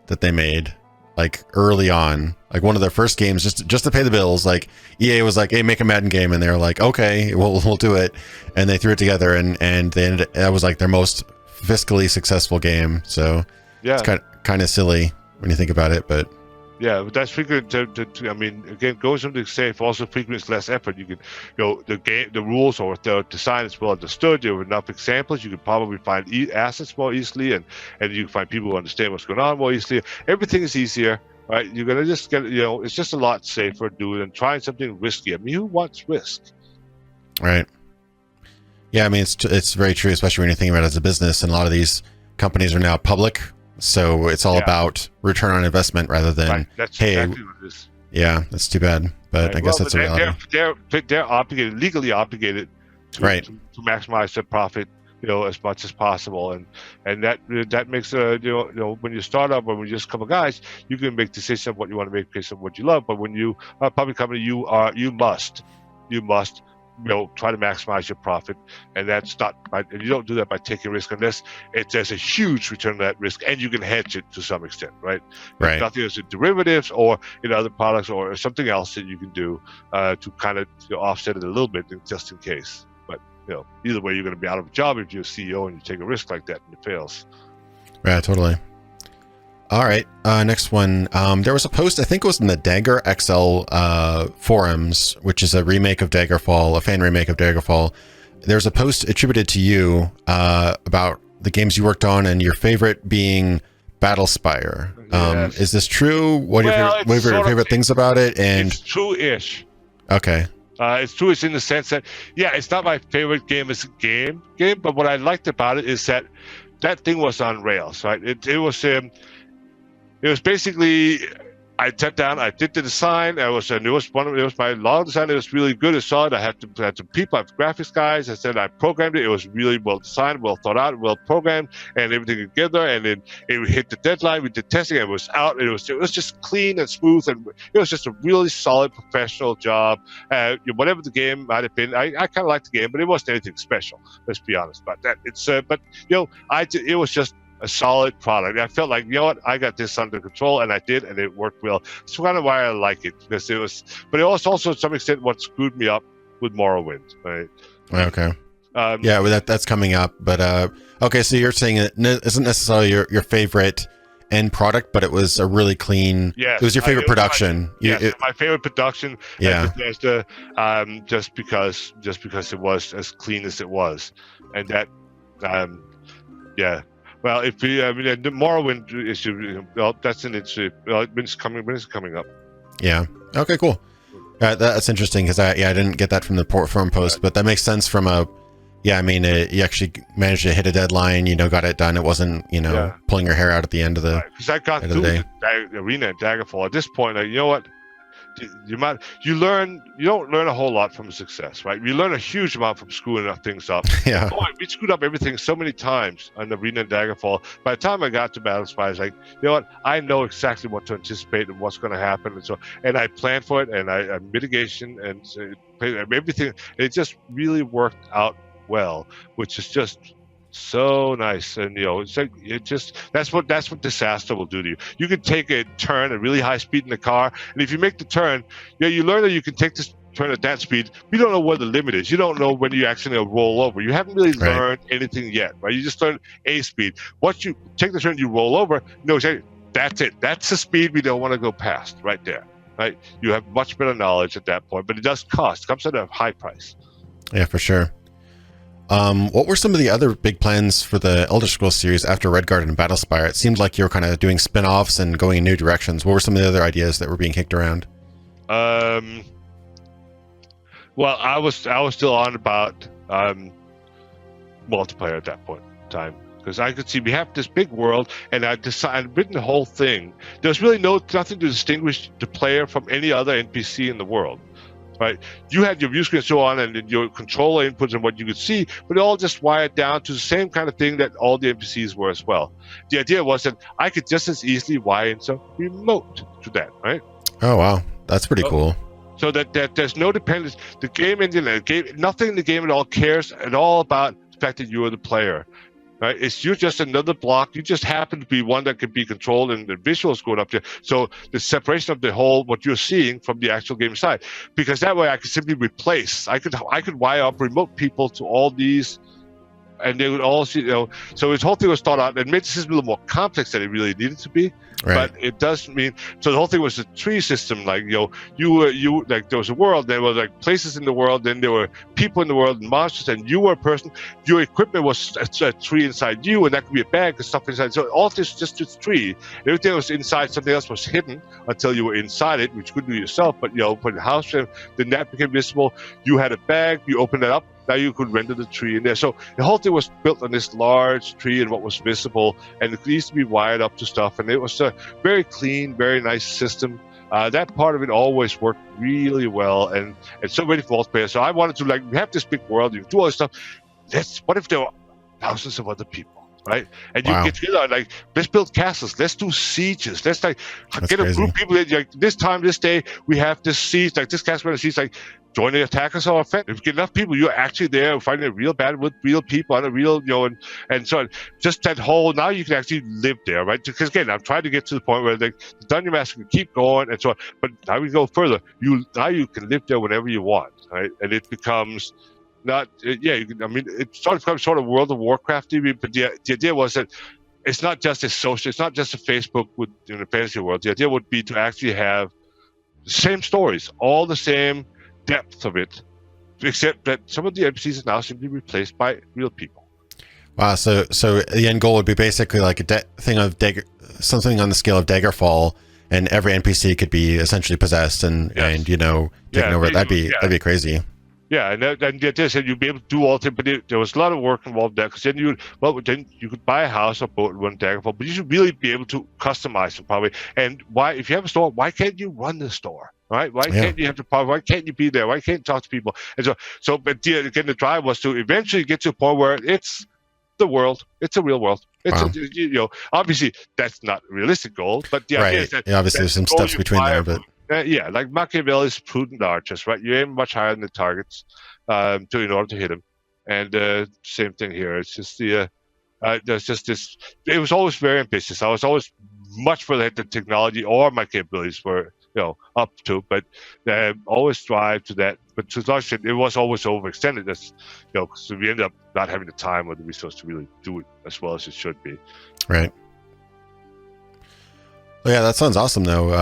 that they made like early on, like one of their first games, just to pay the bills. Like EA was like, "Hey, make a Madden game," and they were like, "Okay, we'll do it," and they threw it together, and that was like their most fiscally successful game. So it's kind of silly when you think about it, but. Yeah, but that's frequent. I mean, again, going something safe also frequently is less effort. You can, the rules or the design is well understood. You have enough examples. You can probably find assets more easily, and you can find people who understand what's going on more easily. Everything is easier, right? You're gonna just get, it's just a lot safer doing than trying something risky. I mean, who wants risk? Right. Yeah, I mean, it's very true, especially when you think about it as a business, and a lot of these companies are now public. So it's all about return on investment rather than, that's hey, exactly what it is. Yeah, that's too bad. But I guess that's a reality. They're obligated, legally obligated to maximize their profit, as much as possible. And that makes when you start up or when you're just a couple of guys, you can make decisions of what you want to make based on what you love. But when you are a public company, you must try to maximize your profit, and that's not right. And you don't do that by taking risk unless there's a huge return on that risk, and you can hedge it to some extent, right? Right. Nothing else in derivatives or in other products or something else that you can do to kind of offset it a little bit, just in case. But either way, you're going to be out of a job if you're a CEO and you take a risk like that and it fails. Yeah, totally. All right, next one. There was a post, I think it was in the Dagger XL forums, which is a remake of Daggerfall, a fan remake of Daggerfall. There's a post attributed to you about the games you worked on, and your favorite being Battlespire. Yes. Is this true? What are your favorite things about it? And it's true-ish. Okay. It's true-ish in the sense that, it's not my favorite game as a game, but what I liked about it is that thing was on rails, right? It was basically, I sat down, I did the design. It was my long design. It was really good. I saw it. I had some people, I have graphics guys. I said I programmed it. It was really well designed, well thought out, well programmed, and everything together. And then it hit the deadline. We did testing. And it was out. It was just clean and smooth, and it was just a really solid professional job. Whatever the game might have been, I kind of liked the game, but it wasn't anything special. Let's be honest about that. It was just a solid product. I felt like, I got this under control, and I did, and it worked well. It's kind of why I like it, because but it was also to some extent what screwed me up with Morrowind, right? Okay. That's coming up, but okay, so you're saying it isn't necessarily your favorite end product, but it was a really clean. Yes, it was your favorite production. My favorite production. Yeah. Bethesda, just because it was as clean as it was, and that, Well, the Morrowind issue, that's an issue. When is it coming up? Yeah. Okay, cool. That's interesting, because I didn't get that from the forum post, but that makes sense from you actually managed to hit a deadline, got it done. It wasn't, pulling your hair out at the end of the Because I got through the arena and Daggerfall. At this point, you know what? You don't learn a whole lot from success, right? You learn a huge amount from screwing things up. Yeah. Boy, we screwed up everything so many times on the arena and Daggerfall. By the time I got to Battlespire, I was like, you know what? I know exactly what to anticipate and what's going to happen, and I planned for it, and I mitigation and everything. It just really worked out well, which is just so nice. And it's like that's what disaster will do to you. You can take a turn at really high speed in the car, and if you make the turn, you learn that you can take this turn at that speed. You don't know what the limit is. You don't know when you actually roll over. You haven't really learned anything yet, right? You just learn a speed. Once you take the turn, you roll over. Exactly, that's it. That's the speed we don't want to go past, right there. Right? You have much better knowledge at that point, but it does cost. It comes at a high price. Yeah, for sure. What were some of the other big plans for the Elder Scrolls series after Redguard and Battlespire? It seemed like you were kind of doing spin-offs and going in new directions. What were some of the other ideas that were being kicked around? Well, I was still on about multiplayer at that point in time, because I could see we have this big world, and I'd written the whole thing. There's really nothing to distinguish the player from any other NPC in the world, right? You had your view screen and so on, and your controller inputs and what you could see, but it all just wired down to the same kind of thing that all the NPCs were as well. The idea was that I could just as easily wire in some remote to that, right? Oh wow, that's pretty cool. So that there's no dependence. The game engine, nothing in the game at all cares at all about the fact that you are the player, right? You're just another block. You just happen to be one that can be controlled, and the visuals going up there. So the separation of the whole, what you're seeing from the actual game side, because that way I could simply replace. I could wire up remote people to all these, and they would all see. So his whole thing was thought out. It made the system a little more complex than it really needed to be. Right. But it does mean, so the whole thing was a tree system. Like, you like, there was a world, there were like places in the world, then there were people in the world and monsters, and you were a person. Your equipment was a tree inside you, and that could be a bag and stuff inside. So all this just this tree, everything was inside, something else was hidden until you were inside it, which could be yourself, but put the house, then that became visible. You had a bag, you opened it up, now you could render the tree in there. So the whole thing was built on this large tree and what was visible, and it needs to be wired up to stuff. And it was a very clean, very nice system. That part of it always worked really well, and so ready for multiplayer. So I wanted to, we have this big world, you can do all this stuff. What if there were thousands of other people? Right, and you get together, let's build castles, let's do sieges, let's get a group of people that, this time, this day, we have this siege, this castle siege, join the attackers or offend. If you get enough people, you're actually there fighting a real battle with real people on a real, and so just that whole, now you can actually live there, right? Because again, I'm trying to get to the point where the Dungeon Master can keep going and so on, but now we go further. Now you can live there whenever you want, right? And it becomes it started to become sort of World of Warcraft TV, but the idea was that it's not just a social, it's not just a Facebook in the fantasy world. The idea would be to actually have the same stories, all the same depth of it, except that some of the NPCs are now simply replaced by real people. Wow, so the end goal would be basically like something on the scale of Daggerfall, and every NPC could be essentially possessed and taken over. That'd be crazy. Yeah, and the idea said you'd be able to do all things, but there was a lot of work involved there, because then you could buy a house or boat and run Daggerfall, but you should really be able to customize it probably. And if you have a store, why can't you run the store? Right? Why can't you have the power? Why can't you be there? Why can't you talk to people? And so but the drive was to eventually get to a point where it's the world. It's a real world. It's obviously that's not a realistic goal, but the idea is that obviously there's some steps between there, but like Machiavelli's prudent archers, right? You aim much higher than the targets in order to hit them, and same thing here. It's just there's just this. It was always very ambitious. I was always much further ahead than technology or my capabilities were, up to, but always strive to that. But to large extent, it was always overextended. So we ended up not having the time or the resource to really do it as well as it should be. Right. Well, yeah, that sounds awesome, though.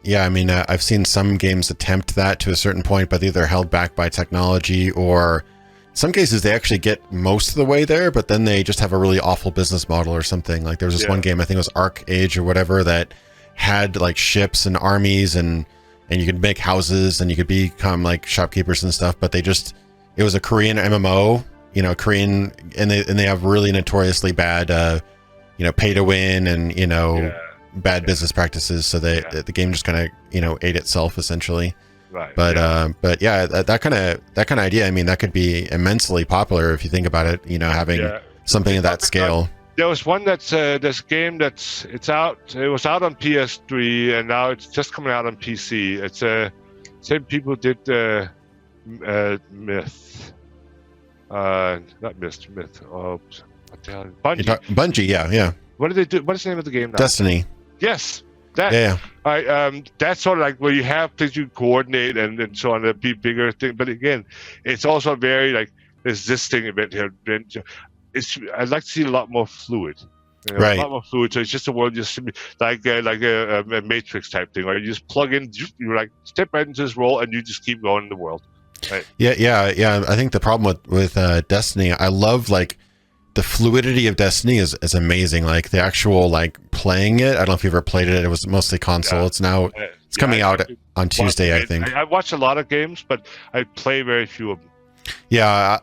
I've seen some games attempt that to a certain point, but either held back by technology, or in some cases they actually get most of the way there, but then they just have a really awful business model or something. Like there was this one game, I think it was Arc Age or whatever, that had like ships and armies, and you could make houses and you could become like shopkeepers and stuff, but it was a Korean MMO, Korean, and they have really notoriously bad, pay to win and, bad business practices. So the game just kind of, ate itself essentially. Right. But that kind of idea, I mean, that could be immensely popular if you think about it, having something of that scale. There was one there's a game it's out. It was out on PS3 and now it's just coming out on PC. It's same people did Myth. Not Myth. Oh, what the hell? Bungie, yeah. What did they do? What is the name of the game now? Destiny. Yes. That. Yeah. All right. That's sort of like where you have things you coordinate and so on, a bigger thing. But again, it's also very like there's this thing about here. I'd like to see a lot more fluid. Right. A lot more fluid. So it's just a world just like a Matrix type thing, where you just plug in, you like step right into this role and you just keep going in the world. Right? Yeah. I think the problem with Destiny, I love like the fluidity of Destiny is amazing. Like the actual like playing it. I don't know if you ever played it. It was mostly console. It's now it's coming out on Tuesday, I think. I watch a lot of games, but I play very few of them. Yeah,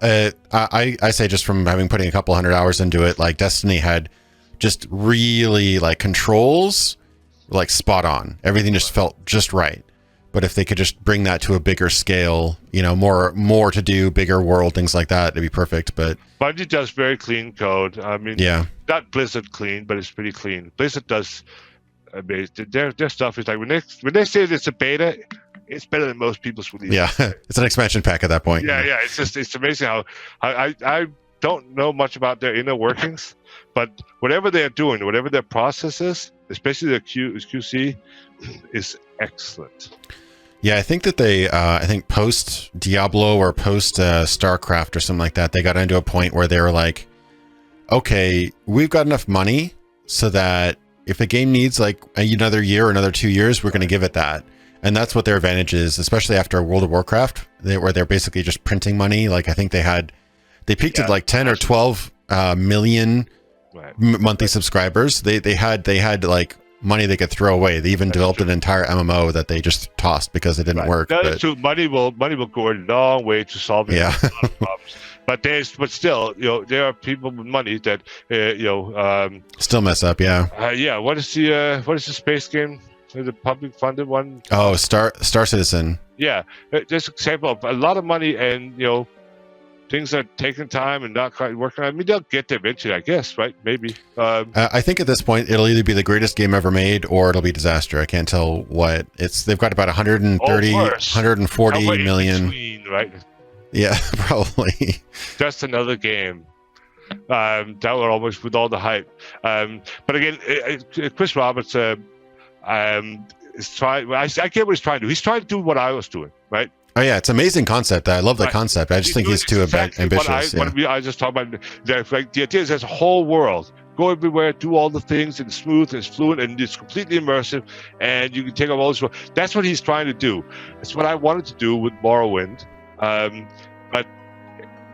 I say just from having putting a couple hundred hours into it, like Destiny had just really like controls like spot on. Everything just felt just right. But if they could just bring that to a bigger scale, you know, more to do, bigger world, things like that, it'd be perfect. But Bungie does very clean code. I mean, not Blizzard clean, but it's pretty clean. Blizzard does their stuff is like when they say it's a beta, it's better than most people's release. Yeah, it's an expansion pack at that point. Yeah. It's amazing how I don't know much about their inner workings, but whatever they're doing, whatever their process is, especially the QC, is excellent. Yeah, I think that they, I think post Diablo or post StarCraft or something like that, they got into a point where they were like, okay, we've got enough money so that if a game needs like another year or another 2 years, we're going to give it that. And that's what their advantage is, especially after World of Warcraft, where they're basically just printing money. Like I think they peaked at like 10 or 12 million monthly subscribers. They had like money they could throw away. They even developed an entire MMO that they just tossed because it didn't work. Money will go a long way to solving a lot of problems. But still, you know, there are people with money that still mess up. What is the space game? The public funded one? Oh, Star Citizen. Yeah, just an example of a lot of money, and you know, things are taking time and not quite working. I mean, they'll get there eventually, I guess, right? Maybe. I think at this point, it'll either be the greatest game ever made or it'll be disaster. I can't tell what. They've got about 130, 140 million. Between, right? Yeah, probably. Just another game. That were almost with all the hype. But again, Chris Roberts is trying. I get what he's trying to do. He's trying to do what I was doing, right? Oh yeah, it's an amazing concept. I love the concept. I just think he's too ambitious. I just talk about like the idea is there's a whole world. Go everywhere, do all the things, and it's smooth, and it's fluent, and it's completely immersive, and you can take up all this. That's what he's trying to do. That's what I wanted to do with Morrowind, but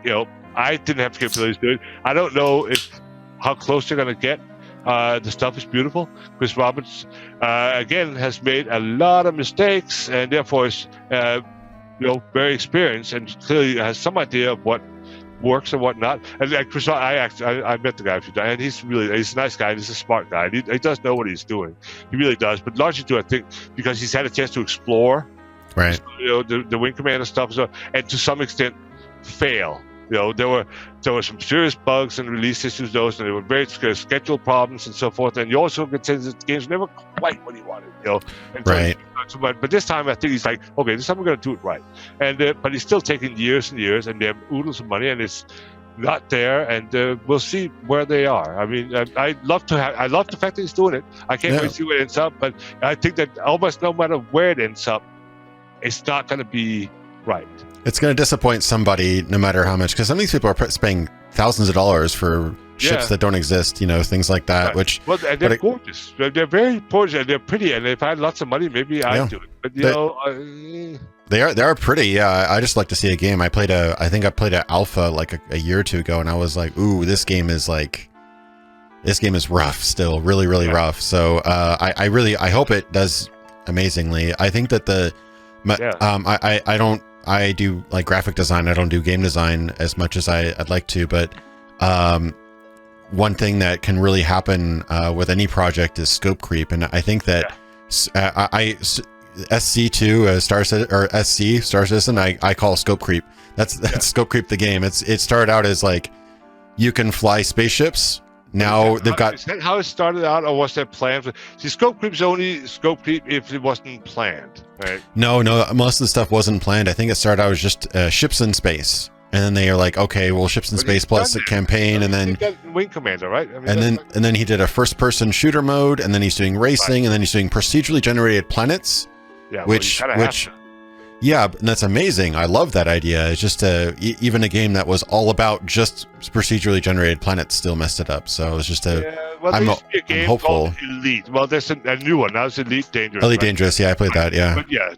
you know, I didn't have the capabilities to do it. I don't know how close they're going to get. The stuff is beautiful. Chris Roberts, again, has made a lot of mistakes, and therefore is very experienced and clearly has some idea of what works and what not. And Chris, I met the guy a few times, and he's a nice guy. And he's a smart guy. And he does know what he's doing. He really does. But largely, I think, because he's had a chance to explore, right? The Wing Commander stuff, and to some extent, fail. You know, there were some serious bugs and release issues, and there were very schedule problems and so forth. And you also could say that the game's never quite what he wanted, you know. Right. But this time, I think he's like, okay, this time we're going to do it right. And but he's still taking years and years, and they have oodles of money, and it's not there. And we'll see where they are. I mean, I love the fact that he's doing it. I can't wait to see where it ends up. But I think that almost no matter where it ends up, it's not going to be right. It's going to disappoint somebody, no matter how much, because some of these people are spending thousands of dollars for ships that don't exist, you know, things like that. Right. And they're gorgeous. They're very gorgeous, and they're pretty. And if I had lots of money, maybe I'd do it. But they are pretty. Yeah, I just like to see a game. I think I played an alpha like a year or two ago, and I was like, ooh, this game is rough still, really, really rough. So I hope it does amazingly. I think that I do like graphic design. I don't do game design as much as I'd like to, but one thing that can really happen with any project is scope creep, and I think that SC2 Star Citizen I call scope creep. That's scope creep the game. It started out as like you can fly spaceships. Now they've got. Is that how it started out, or was there plans? See, scope creep is only scope creep if it wasn't planned, right? No, most of the stuff wasn't planned. I think it started out as just ships in space, and then they are like, okay, well, ships in space plus a campaign, and then Wing Commander, right? I mean, and then he did a first-person shooter mode, and then he's doing racing, and then he's doing procedurally generated planets, which. Yeah, and that's amazing. I love that idea. It's just even a game that was all about just procedurally generated planets still messed it up. So it's just I'm hopeful. Elite. Well, there's a new one. Now it's Elite Dangerous. Elite Dangerous. Yeah, I played that. Yeah. But yeah,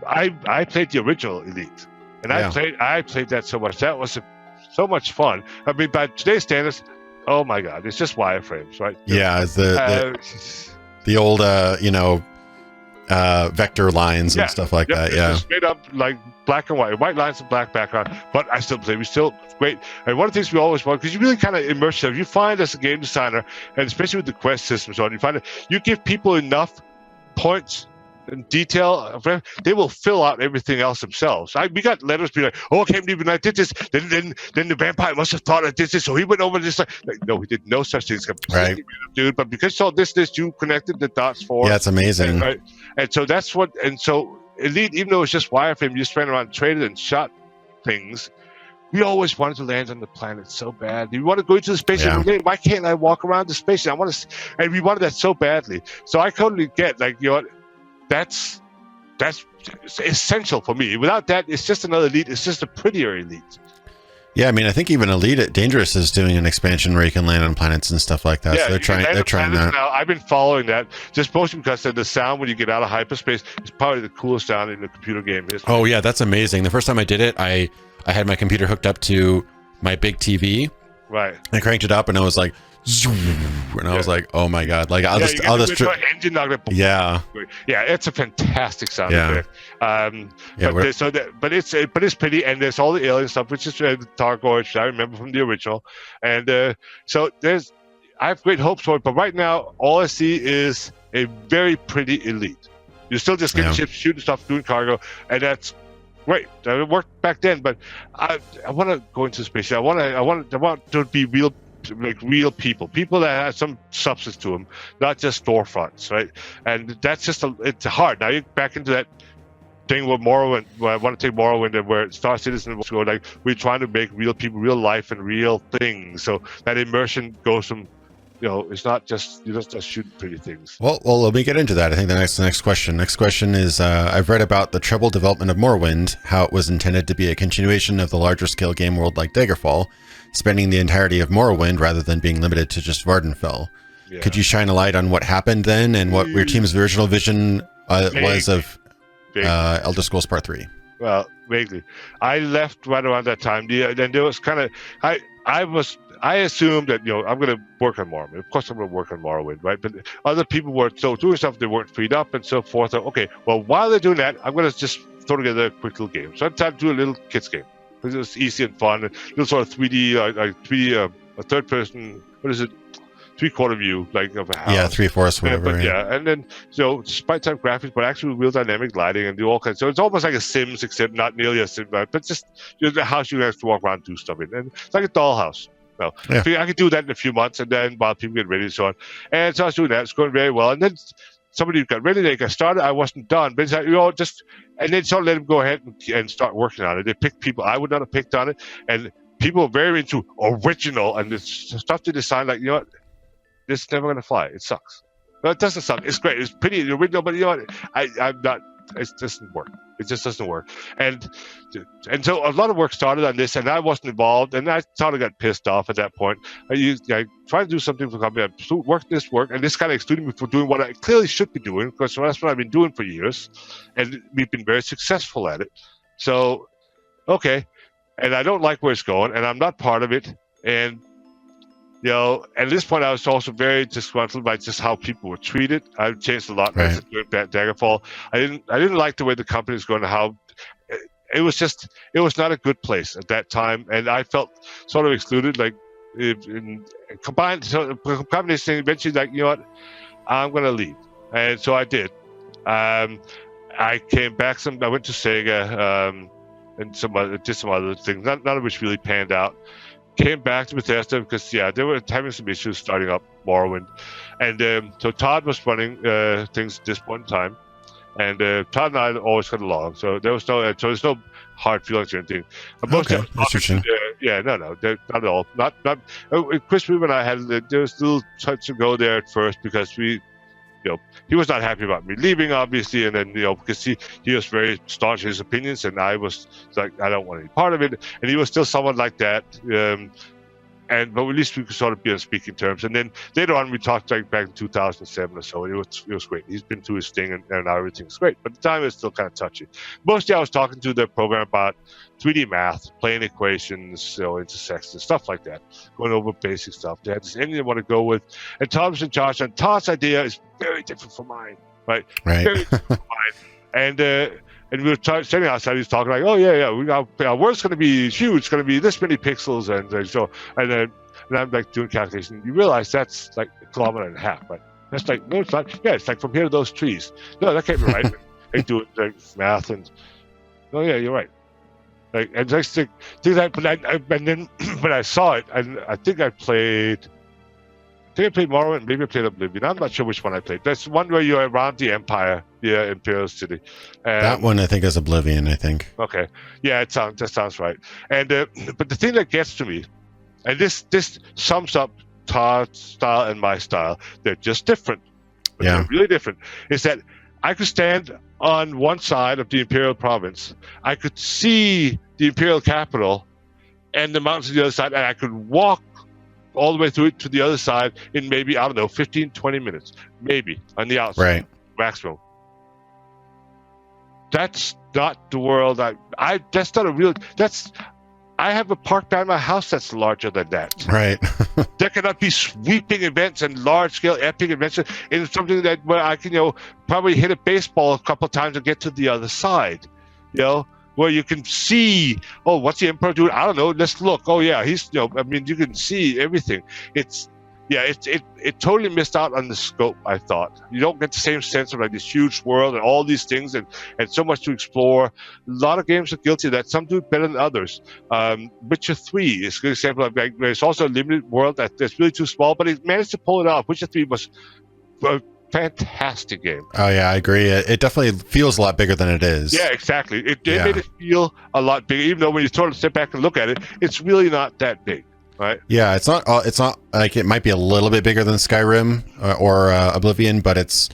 I played the original Elite. And I played that so much. That was so much fun. I mean, by today's standards, oh my God, it's just wireframes, right? Yeah, it's the old vector lines and stuff like that. Yeah, just straight up like black and white lines and black background. But I still play. We still great. And one of the things we always want, because you really kind of immerse yourself. You find as a game designer, and especially with the quest systems on, you find that you give people enough points and detail, they will fill out everything else themselves. We got letters being like, "Oh, I can't believe when I did this. Then the vampire must have thought I did this, so he went over this." Like, no, he did no such things. Right, dude. But because you saw this, you connected the dots for. Yeah, it's amazing. And so that's what. And so Elite, even though it's just wireframe, you just ran around, traded, and shot things. We always wanted to land on the planet so bad. We want to go into the space. Yeah. Why can't I walk around the space? And we wanted that so badly. So I totally get, like, you know what. That's essential for me. Without that, it's just another Elite. It's just a prettier Elite. Yeah, I mean, I think even Elite at Dangerous is doing an expansion where you can land on planets and stuff like that. Yeah, so they're trying that. Now, I've been following that just mostly because the sound when you get out of hyperspace is probably the coolest sound in the computer game history. Oh yeah, that's amazing. The first time I did it, I had my computer hooked up to my big TV. Right. I cranked it up and I was like, zoom, and I was like, oh my God, like I'll just engine yeah, it's a fantastic sound effect. But it's pretty, and there's all the alien stuff, which is Targoids, I remember from the original, and so I have great hopes for it. But right now, all I see is a very pretty Elite. You're still just getting ships, shooting stuff, doing cargo, and that's great. It worked back then, but I want to go into space. I want to be real people that have some substance to them, not just storefronts, right? And that's just it's hard. Now you're back into that thing with Morrowind, where I want to take Morrowind and where Star Citizen was going, like we're trying to make real people, real life, and real things. So that immersion goes from, it's not just you just shoot pretty things. Well, let me get into that. I think the next question. Next question is, I've read about the troubled development of Morrowind, how it was intended to be a continuation of the larger scale game world like Daggerfall, spending the entirety of Morrowind rather than being limited to just Vardenfell. Yeah. Could you shine a light on what happened then and what your team's original vision was of Elder Scrolls Part 3? Well, vaguely. I left right around that time. Then there was kind of I assumed that I'm going to work on Morrowind. Of course, I'm going to work on Morrowind, right? But other people were still doing stuff. They weren't freed up and so forth. So, okay, well, while they're doing that, I'm going to just throw together a quick little game. So I decided to do a little kids game. It was easy and fun. A little sort of 3D, a third person. What is it? 3/4 view, like of a house. Yeah, 3/4, whatever. And then despite type graphics, but actually real dynamic lighting and do all kinds. So it's almost like a Sims, except not nearly a Sim, but just the house you have to walk around and do stuff in, and it's like a dollhouse. No, I could do that in a few months, and then while people get ready and so on. And so I was doing that. It's going very well, and then somebody got ready. They got started. I wasn't done, but it's like, and then so let them go ahead and start working on it. They picked people I would not have picked on it, and people are very into original and it's stuff to design. Like, this is never going to fly. It sucks. No, it doesn't suck. It's great. It's pretty original, but I'm not. It doesn't work. It just doesn't work. And so a lot of work started on this, and I wasn't involved, and I sort of got pissed off at that point. I tried to do something for the company. I work, and this kind of excluded me from doing what I clearly should be doing, because that's what I've been doing for years, and we've been very successful at it. So, okay, and I don't like where it's going, and I'm not part of it, and at this point, I was also very disgruntled by just how people were treated. I've changed a lot since doing Daggerfall. I didn't like the way the company was going. How it was not a good place at that time, and I felt sort of excluded. Like combined this thing, eventually, like, I'm going to leave, and so I did. I came back. I went to Sega and did some other things, none of which really panned out. Came back to Bethesda because they were having some issues starting up Morrowind, and so Todd was running things at this point in time, and Todd and I always got along, so there's no hard feelings or anything. Okay, that's interesting. No, not at all. Not. Chris Rubin and I had there was a little touch to go there at first because he was not happy about me leaving, obviously, and then because he was very staunch in his opinions, and I was like, I don't want any part of it, and he was still someone like that. but at least we could sort of be on speaking terms. And then later on, we talked like back in 2007 or so. It was great. He's been through his thing, and now everything's great. But at the time, it was still kind of touchy. Mostly, I was talking to the program about 3D math, playing equations, intersections, stuff like that, going over basic stuff. They had this engine they want to go with, and Tom's in charge. And Todd's idea is very different from mine, right? Very different from mine. And we were standing outside. He was talking like, "Oh yeah, our world's going to be huge. It's going to be this many pixels." And I'm like doing calculation. You realize that's like 1.5 kilometers, right? That's like, no, it's not. Yeah, it's like from here to those trees. No, that can't be right. They do it like math, and oh yeah, you're right. Like, and just to do that, and then when I saw it, and I think I played Morrowind, maybe I played Oblivion. I'm not sure which one I played. That's one where you're around the Empire, the Imperial City. That one I think is Oblivion, I think. Okay. Yeah, that sounds right. And but the thing that gets to me, and this sums up Todd's style and my style, they're just different. But they're really different. Is that I could stand on one side of the Imperial province. I could see the Imperial capital and the mountains on the other side, and I could walk all the way through it to the other side in maybe, 15, 20 minutes. Maybe, on the outside. Right. Maximum. That's not the world that's not a real... I have a park behind my house that's larger than that. Right. There cannot be sweeping events and large-scale epic events. It's something that where I can, probably hit a baseball a couple of times and get to the other side. Where you can see, oh, what's the Emperor doing? I don't know. Let's look. Oh yeah, he's, you can see everything. It totally missed out on the scope, I thought. You don't get the same sense of like this huge world and all these things and so much to explore. A lot of games are guilty of that. Some do it better than others. Witcher 3 is a good example of like, there's also a limited world that's really too small, but it managed to pull it off. Witcher 3 was a fantastic game. Oh yeah, I agree. It definitely feels a lot bigger than it is. Yeah, exactly. It made it feel a lot bigger, even though when you sort of step back and look at it, it's really not that big. Right. Yeah, it's not like it might be a little bit bigger than Skyrim or Oblivion, but it's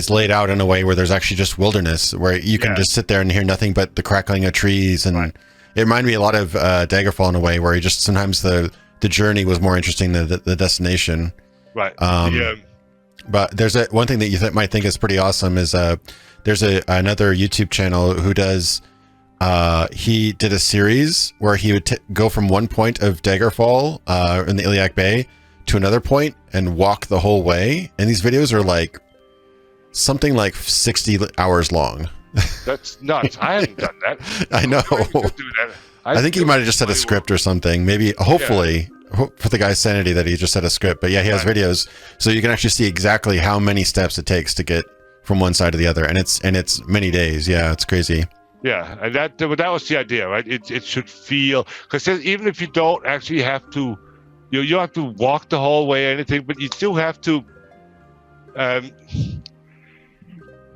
laid out in a way where there's actually just wilderness where you can just sit there and hear nothing but the crackling of trees, and it reminded me a lot of Daggerfall in a way where you just sometimes the journey was more interesting than the destination. Right. But there's one thing that you might think is pretty awesome is there's another YouTube channel who does. He did a series where he would go from one point of Daggerfall in the Iliac Bay to another point and walk the whole way. And these videos are like something like 60 hours long. That's nuts. I haven't done that. I know. I think he might have just had a script or something. Maybe, hopefully, for the guy's sanity that he just had a script. But yeah, he has videos, so you can actually see exactly how many steps it takes to get from one side to the other, and it's many days. Yeah, it's crazy. Yeah, and that was the idea, right? It should feel, because even if you don't actually have to, you don't have to walk the whole way or anything, but you do have to.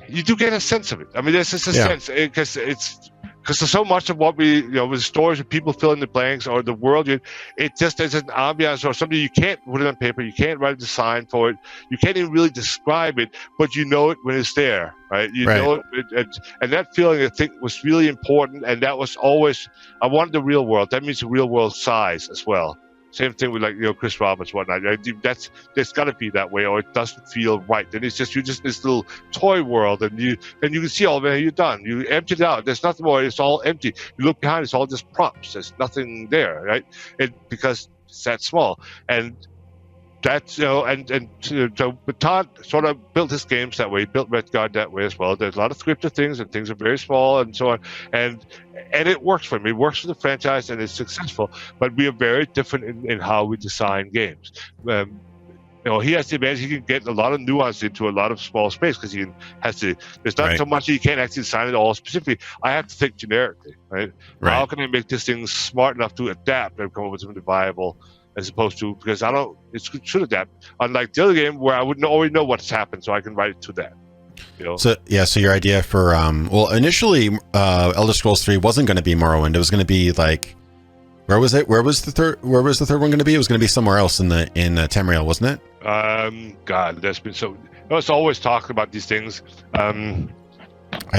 You do get a sense of it. I mean, there's just a sense because there's so much of what we, with stories of people fill in the blanks or the world, it just is an ambiance or something you can't put it on paper. You can't write a design for it. You can't even really describe it, but you know it when it's there, right? You know it, and that feeling I think was really important. And that was always, I wanted the real world. That means the real world size as well. Same thing with like Chris Roberts whatnot. There's got to be that way, or it doesn't feel right. And it's just this little toy world, and you can see all of it. You're done. You empty it out. There's nothing more. It's all empty. You look behind. It's all just props. There's nothing there, right? Because it's that small. And that's so but Todd sort of built his games that way. He built Redguard that way as well. There's a lot of scripted things, and things are very small and so on. And it works for him. It works for the franchise, and it's successful. But we are very different in how we design games. He has the advantage. He can get a lot of nuance into a lot of small space because there's not so much he can't actually design it all specifically. I have to think generically, right? How can I make this thing smart enough to adapt and come up with something viable? As opposed to, because it should adapt. Unlike the other game where I wouldn't already know what's happened, so I can write it to that. So your idea for initially Elder Scrolls 3 wasn't going to be Morrowind. It was going to be like, where was it? Where was the third one going to be? It was going to be somewhere else in Tamriel, wasn't it? God, there's been I was always talking about these things. I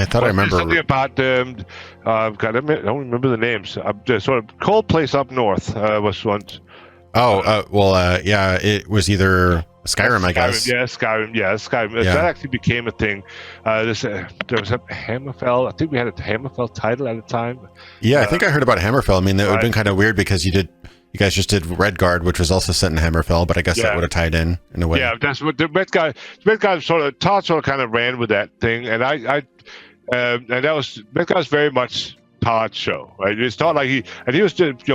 thought I remember something about God. I don't remember the names. The sort of cold place up north was one. Yeah, it was either Skyrim, I guess. Skyrim. Yeah. That actually became a thing. There was a Hammerfell. I think we had a Hammerfell title at the time. Yeah, I think I heard about Hammerfell. I mean, that would have been kind of weird because you guys just did Redguard, which was also set in Hammerfell, but I guess that would have tied in a way. Yeah, that's what the Redguard Todd sort of kind of ran with that thing, and and that was Redguard's very much Todd's show, right? It's not like he was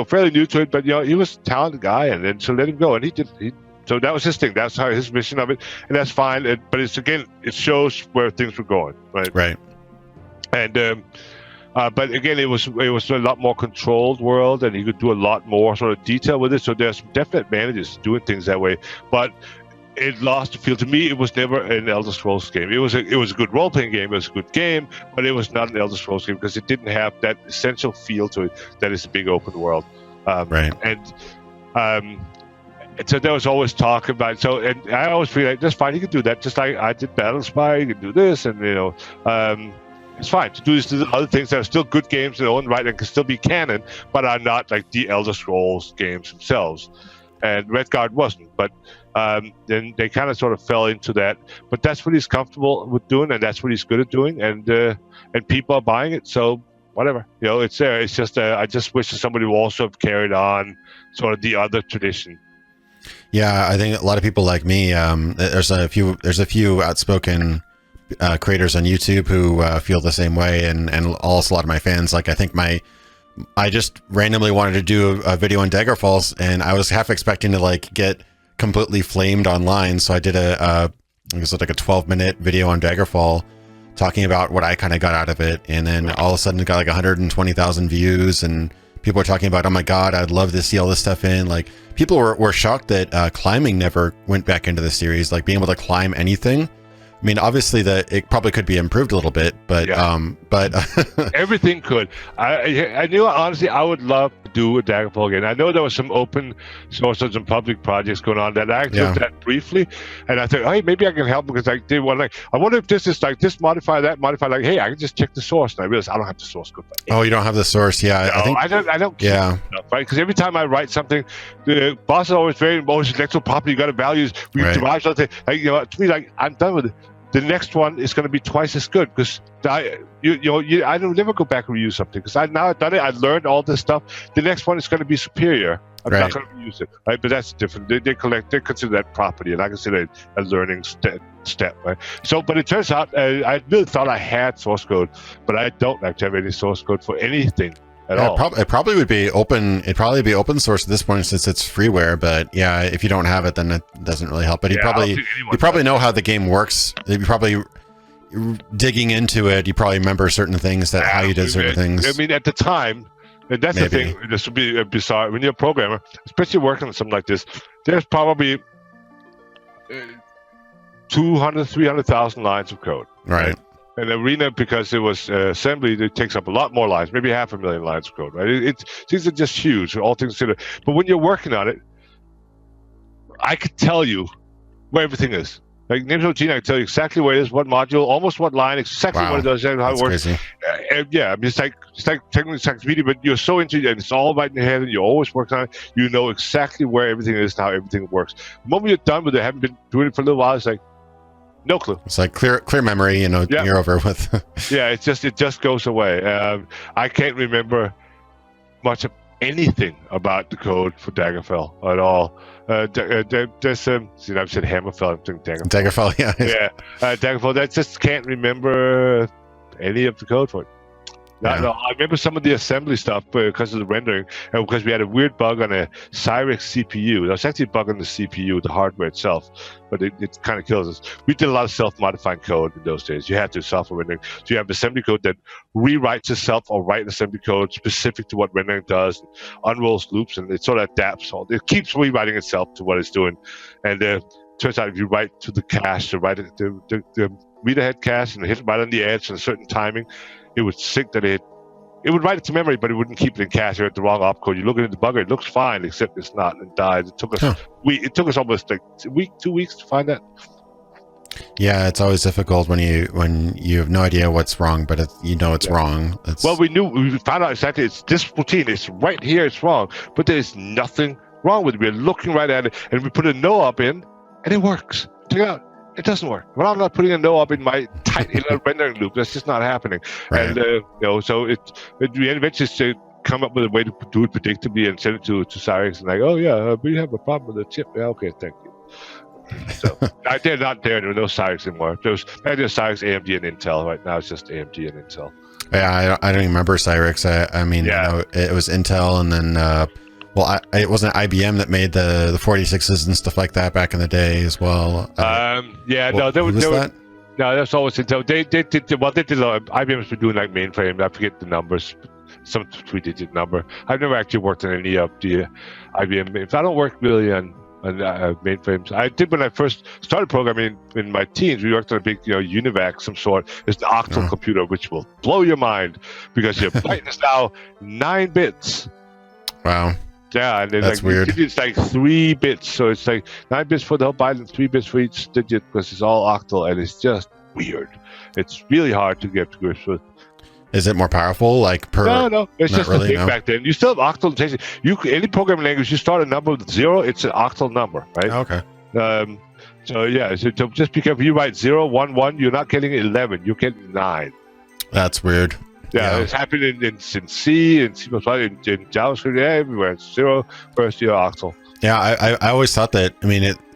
fairly new to it, but he was a talented guy, and then so let him go, and so that was his thing. That's how his mission of it, and that's fine. But it shows where things were going, right? Right. And but again, it was a lot more controlled world, and he could do a lot more sort of detail with it. So there's some definite advantages to doing things that way, but it lost the feel. To me, it was never an Elder Scrolls game. It was a good role-playing game. It was a good game, but it was not an Elder Scrolls game because it didn't have that essential feel to it that is a big open world. Right. And so there was always talk about. So, and I always feel like that's fine. You can do that, just like I did Battlespire. You can do this, and it's fine to do this. To other things that are still good games in their own right and can still be canon, but are not like the Elder Scrolls games themselves. And Redguard wasn't, but then they kind of sort of fell into that. But that's what he's comfortable with doing, and that's what he's good at doing, and people are buying it. So whatever, it's there. It's just I just wish that somebody would also have carried on sort of the other tradition. Yeah, I think a lot of people like me. There's a few outspoken creators on YouTube who feel the same way, and also a lot of my fans. Like I think I just randomly wanted to do a video on Daggerfalls, and I was half expecting to get completely flamed online. So I did it was like a 12-minute video on Daggerfall talking about what I kind of got out of it. And then all of a sudden it got like 120,000 views, and people were talking about, oh my God, I'd love to see all this stuff in. Like people were shocked that climbing never went back into the series, like being able to climb anything. I mean, obviously it probably could be improved a little bit, but everything could. I knew, honestly, I would love to do a Daggerfall again. I know there was some open source and some public projects going on that I looked at briefly, and I thought, hey, maybe I can help because I did one. Like, I wonder if this is like this modify that modify. Like, hey, I can just check the source, and I realized I don't have the source code. Oh, you don't have the source? Yeah, no, I don't. Yeah, right. Because every time I write something, the boss is always intellectual property. You got to values. We derive something. Like, to me, like I'm done with it. The next one is going to be twice as good because I don't never go back and reuse something because I've done it. I learned all this stuff. The next one is going to be superior. I'm not going to reuse it, right? But that's different. They consider that property, and I consider it a learning step, right? So, but it turns out I really thought I had source code, but I don't actually have any source code for anything. It probably would be open. It'd probably be open source at this point since it's freeware. But yeah, if you don't have it, then it doesn't really help. But you probably know how the game works. You probably digging into it. You probably remember certain things how you did certain things. I mean, at the time, and that's the thing. This would be bizarre when you're a programmer, especially working on something like this. There's probably 200, 300,000 lines of code. Right. An arena, because it was assembly, it takes up a lot more lines, maybe 500,000 lines of code, right? These are just huge, all things considered. But when you're working on it, I could tell you where everything is. Like Names of Gene, I can tell you exactly where it is, what module, almost what line, exactly what it does, and how it works. Yeah, I mean, it's like technically encyclopedia, but you're so into it, and it's all right in your head, and you're always working on it. You know exactly where everything is and how everything works. The moment you're done with it, haven't been doing it for a little while, it's like, no clue. It's like clear memory, you're over with. Yeah, it just goes away. I can't remember much of anything about the code for Daggerfall at all. I've said Hammerfell, I'm thinking Daggerfall, yeah. Daggerfall, I just can't remember any of the code for it. No, I remember some of the assembly stuff because of the rendering, and because we had a weird bug on a Cyrex CPU. There was actually a bug on the CPU, the hardware itself, but it kind of kills us. We did a lot of self-modifying code in those days. You had to self-rendering. So you have assembly code that rewrites itself or write assembly code specific to what rendering does, unrolls loops, and it sort of adapts. It keeps rewriting itself to what it's doing. And turns out if you write to the cache, the reader head cache, and hit it right on the edge and a certain timing, it would sync that it would write it to memory, but it wouldn't keep it in cache. You had the wrong opcode. You look at the debugger, it looks fine, except it's not, and died. It took us it took us almost like a week, 2 weeks to find that. Yeah, it's always difficult when you have no idea what's wrong, but it's wrong. Well, we found out exactly it's this routine. It's right here. It's wrong, but there's nothing wrong with it? We're looking right at it, and we put a no up in, and it works. Check it out. It doesn't work. Well, I'm not putting a no up in my tiny little rendering loop. That's just not happening. Right. And so we eventually come up with a way to do it predictably and send it to Cyrix and like, oh yeah, we have a problem with the chip. Yeah, okay, thank you. So they're not there. There were no Cyrix anymore. There's Cyrix, AMD, and Intel. Right now, it's just AMD and Intel. Yeah, I don't even remember Cyrix. I mean, it was Intel, and then it wasn't IBM that made the 46s and stuff like that back in the day as well. No, that's always Intel. They did IBM's been doing like mainframe. I forget the numbers, some 3-digit number. I've never actually worked on any of the IBM. I don't work really on mainframes. I did when I first started programming in my teens. We worked on a big, UNIVAC, some sort. It's the octal computer, which will blow your mind because your byte is now 9 bits. Wow. Yeah, and then that's weird. It's like 3 bits, so it's like 9 bits for the whole byte and 3 bits for each digit because it's all octal, and it's just weird. It's really hard to get to grips with. Is it more powerful? Like No. It's just really, a thing back then. You still have octal notation. Any programming language, you start a number with 0, it's an octal number, right? Okay. So just be careful. You write 0, 1, 1, you're not getting 11, you're getting 9. That's weird. Yeah, it's happening in C, in C++, in JavaScript, everywhere. It's 0 first year octal. Yeah, I always thought that,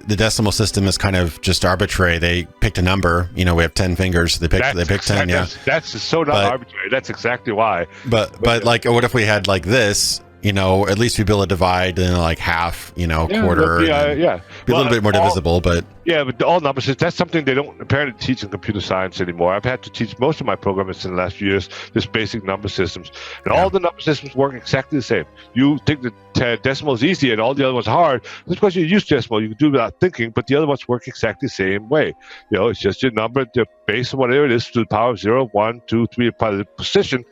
the decimal system is kind of just arbitrary. They picked a number, we have 10 fingers. They picked 10, yeah. That's so not arbitrary. That's exactly why. But like, what if we had like this, at least we be able to divide in like half, quarter. Be a little bit more divisible, but. Yeah, but all numbers, that's something they don't apparently teach in computer science anymore. I've had to teach most of my programmers in the last few years this basic number systems. And all the number systems work exactly the same. You think that decimal is easy and all the other ones hard. That's because you use decimal. You can do it without thinking, but the other ones work exactly the same way. It's just your number, the base of whatever it is, to the power of 0, 1, 2, 3, part of the position,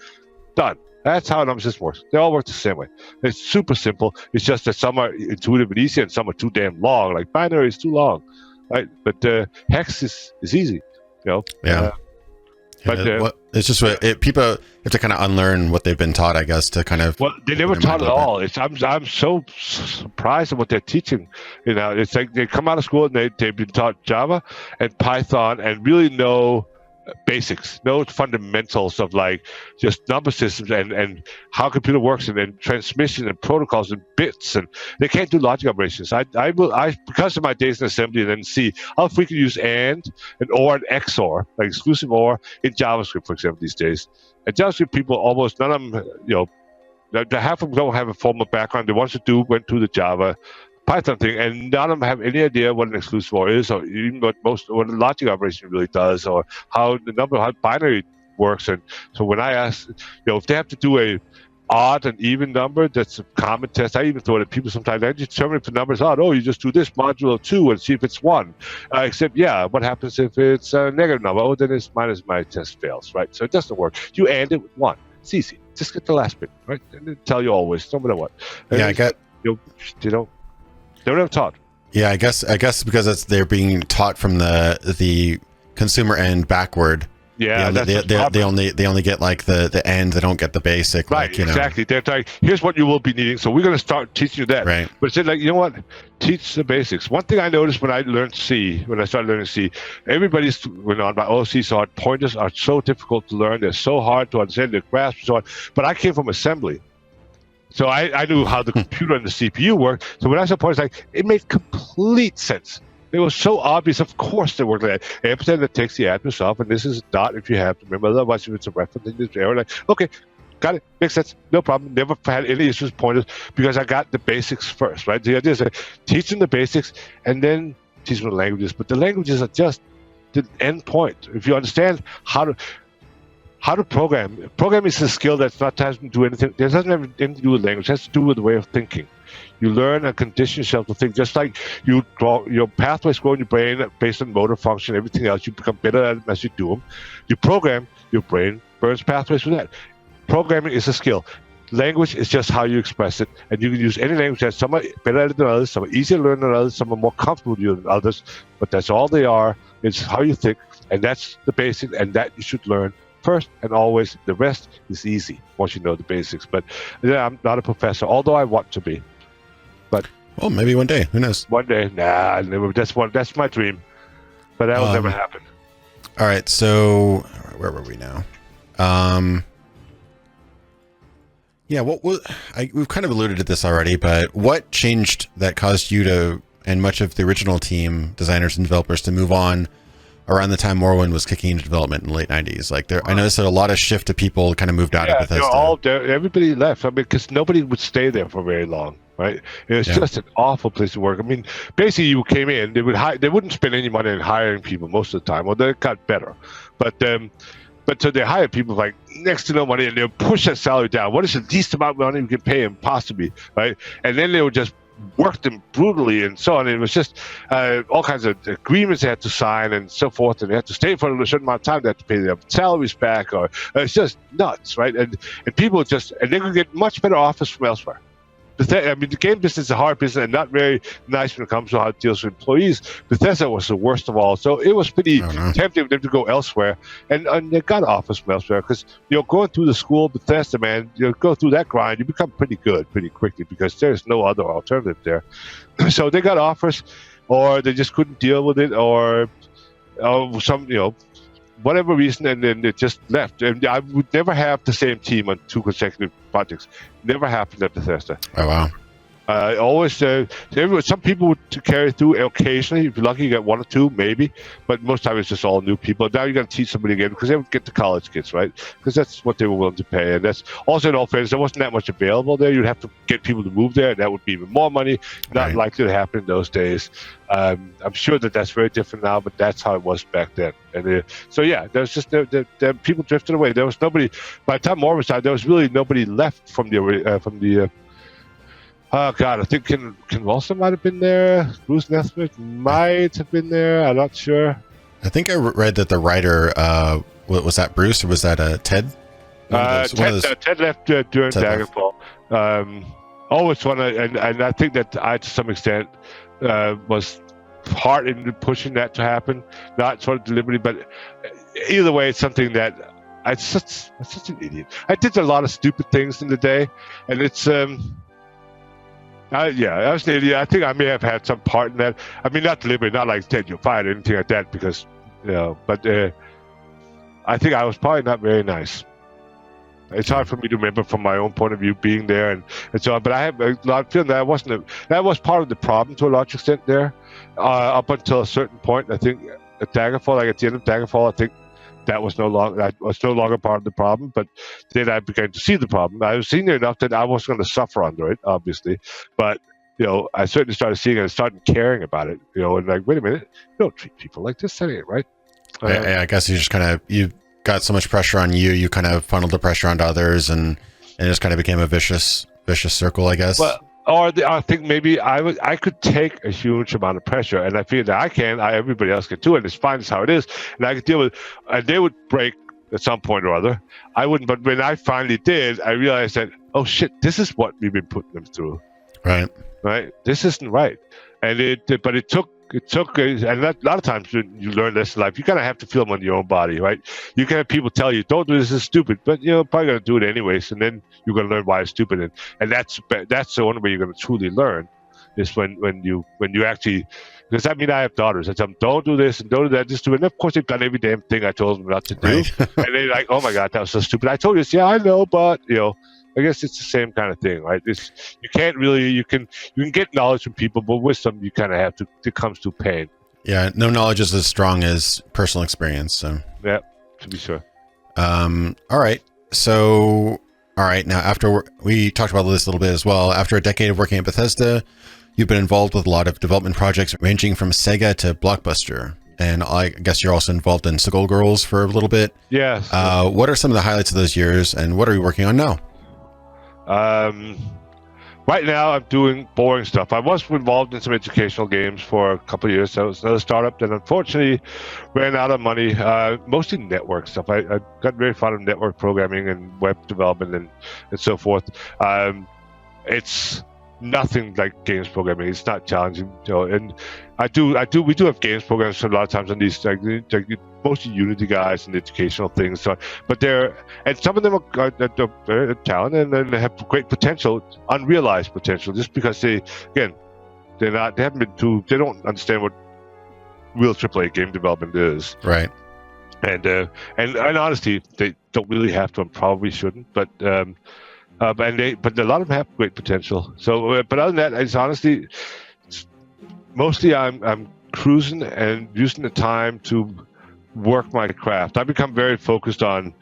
done. That's how a number system works. They all work the same way. It's super simple. It's just that some are intuitive and easy and some are too damn long. Like binary is too long, right? But hex is easy, Yeah. It's just people have to kind of unlearn what they've been taught, I guess, to kind of. Well, they never taught at all. I'm so surprised at what they're teaching. It's like they come out of school and they've been taught Java and Python and really no basics, no fundamentals of like just number systems and how a computer works and transmission and protocols and bits, and they can't do logic operations. I because of my days in assembly and then C, I'll frequently use and or and XOR, like exclusive OR in JavaScript, for example, these days. And JavaScript people, almost none of them, half of them don't have a formal background. The ones that went to the Java Python thing, and none of them have any idea what an exclusive OR is, or even what a logic operation really does, or how binary works. And so when I ask, if they have to do a odd and even number, that's a common test. I even thought that people sometimes determine if the number is odd. Oh, you just do this modulo 2 and see if it's 1. Except, what happens if it's a negative number? Oh, then it's minus, my test fails, right? So it doesn't work. You and it with 1. It's easy. Just get the last bit, right? And they tell you always, no matter what. And I get. They were never taught. Yeah, I guess because they're being taught from the consumer end backward. Yeah, they only get like the end. They don't get the basic. Right, like, exactly. They're like, here's what you will be needing. So we're going to start teaching you that. Right. But it's like, you know what? Teach the basics. One thing I noticed when I started learning C, everybody's went on by OC, so pointers are so difficult to learn. They're so hard to understand. They're grasp and so on. But I came from assembly. So I knew how the computer and the CPU worked. So when I saw pointers, it made complete sense. It was so obvious. Of course they work like that. Ampersand that takes the address off, and this is a dot if you have to remember. Otherwise, if it's a reference, then it's error. Okay, got it. Makes sense. No problem. Never had any issues with pointers because I got the basics first, right? The idea is teach them the basics and then teach them the languages. But the languages are just the end point. If you understand how to program. Programming is a skill that's not has to do anything. It doesn't have anything to do with language. It has to do with the way of thinking. You learn and condition yourself to think, just like you draw your pathways grow in your brain based on motor function, everything else. You become better at it as you do them. You program, your brain burns pathways for that. Programming is a skill. Language is just how you express it, and you can use any language. That some are better at it than others, some are easier to learn than others, some are more comfortable with you than others. But that's all they are. It's how you think, and that's the basic, and that you should learn first and always. The rest is easy once you know the basics. But I'm not a professor, although I want to be. But Well, maybe one day. Who knows? One day. Nah, never. That's my dream. But that will never happen. All right, so where were we now? Yeah, we've kind of alluded to this already, but what changed that caused you to, and much of the original team, designers and developers, to move on around the time Morrowind was kicking into development in the late 90s? Like, I noticed that a lot of shift of people kind of moved out of Bethesda. Everybody left. I mean, because nobody would stay there for very long, right? It was just an awful place to work. I mean, basically, you came in, they wouldn't spend any money on hiring people most of the time. Well, they got better, but so they hired people like next to no money, and they'll push that salary down. What is the least amount of money we can pay them, possibly, right? And then they would just work them brutally and so on. And it was just all kinds of agreements they had to sign and so forth, and they had to stay for a certain amount of time. They had to pay their salaries back, or it's just nuts, right? And people they could get much better offers from elsewhere. I mean, the game business is a hard business and not very nice when it comes to how it deals with employees. Bethesda was the worst of all, so it was pretty tempting for them to go elsewhere, and they got offers from elsewhere because going through the school Bethesda, man, go through that grind, you become pretty good pretty quickly because there's no other alternative there. So they got offers, or they just couldn't deal with it, or some whatever reason, and then they just left. And I would never have the same team on 2 consecutive projects. Never happened at Bethesda. Oh, wow. Always, some people would carry through occasionally. If you're lucky, you get 1 or 2, maybe. But most time it's just all new people. Now you got to teach somebody again because they would get the college kids, right? Because that's what they were willing to pay. And that's also, in all fairness, there wasn't that much available there. You'd have to get people to move there, and that would be even more money. Not likely to happen in those days. I'm sure that's very different now, but that's how it was back then. And there's just people drifted away. There was nobody. By the time Morrowind was time, there was really nobody left from the. Oh God, I think Ken Wilson might have been there. Bruce Nesmith might have been there. I'm not sure. I think I read that the writer was that Bruce or was that Ted? Ted left during Daggerfall. Always and I think that I, to some extent, was part in pushing that to happen. Not sort of deliberately, but either way, it's something that I'm such an idiot. I did a lot of stupid things in the day, and it's. I was an idiot. I think I may have had some part in that. I mean, not deliberately, not like Ted, you're fired or anything like that, because, but I think I was probably not very nice. It's hard for me to remember from my own point of view being there and so on, but I have a lot of feeling that that was part of the problem to a large extent there, up until a certain point. I think at Daggerfall, like at the end of Daggerfall, I think that was no longer part of the problem, but then I began to see the problem. I was senior enough that I wasn't going to suffer under it, obviously, but I certainly started seeing it and started caring about it, and like, wait a minute, you don't treat people like this, that ain't right. I guess you just you got so much pressure on you kind of funneled the pressure onto others, and it just kind of became a vicious circle, I guess. Well, or I think maybe I could take a huge amount of pressure, and I feel that everybody else can too, and it's fine, it's how it is, and I could deal with it. And they would break at some point or other. I wouldn't, but when I finally did, I realized that, oh shit, this is what we've been putting them through. Right. This isn't right. And it took, and a lot of times when you learn this in life, you kind of have to feel them on your own body, right? You can have people tell you, don't do this, it's stupid, but you're probably going to do it anyways, and then you're going to learn why it's stupid. And that's the only way you're going to truly learn, is when you actually, because I have daughters. I tell them, don't do this and don't do that, just do it. And of course, they've done every damn thing I told them not to do. Right. And they're like, oh my God, that was so stupid. I told you this, yeah, I know, but, I guess it's the same kind of thing, right? You can't really, you can get knowledge from people, but wisdom you kind of have to, it comes to pain. Yeah, no knowledge is as strong as personal experience. So yeah, to be sure. All right. So, now after we talked about this a little bit as well, after a decade of working at Bethesda, you've been involved with a lot of development projects ranging from Sega to Blockbuster. And I guess you're also involved in Skullgirls for a little bit. Yes. What are some of the highlights of those years, and what are you working on now? Right now I'm doing boring stuff. I was involved in some educational games for a couple of years. That was another startup that unfortunately ran out of money, mostly network stuff. I got very fond of network programming and web development and so forth. It's nothing like games programming. It's not challenging, and we do have games programs a lot of times on these, like mostly Unity guys and educational things. So, but some of them are talented and they have great potential, unrealized potential, just because they They haven't been too. They don't understand what real AAA game development is. Right. And honestly, they don't really have to, and probably shouldn't. But a lot of them have great potential. So, but other than that, it's honestly, mostly I'm cruising and using the time to work my craft. I've become very focused on,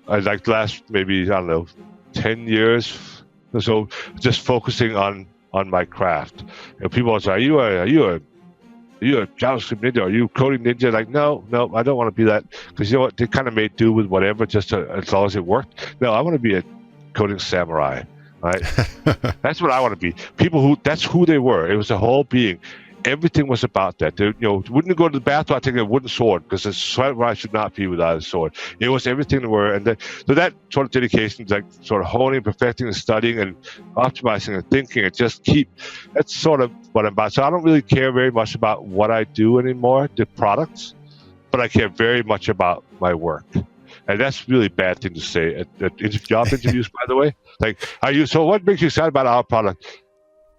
like the last maybe 10 years or so, just focusing on my craft. People always say, are you a JavaScript ninja? Are you coding ninja? Like, no, I don't want to be that, because you know what? They kind of made do with whatever, as long as it worked. No, I want to be a coding samurai. Right? That's what I want to be. That's who they were. It was a whole being. Everything was about that. They, wouldn't go to the bathroom, I take a wooden sword, because a samurai should not be without a sword. It was everything they were. And so that sort of dedication, like sort of honing, perfecting, and studying, and optimizing, and thinking, and that's sort of what I'm about. So I don't really care very much about what I do anymore, the products, but I care very much about my work. And that's really a bad thing to say at job interviews, by the way. Like, so what makes you excited about our product?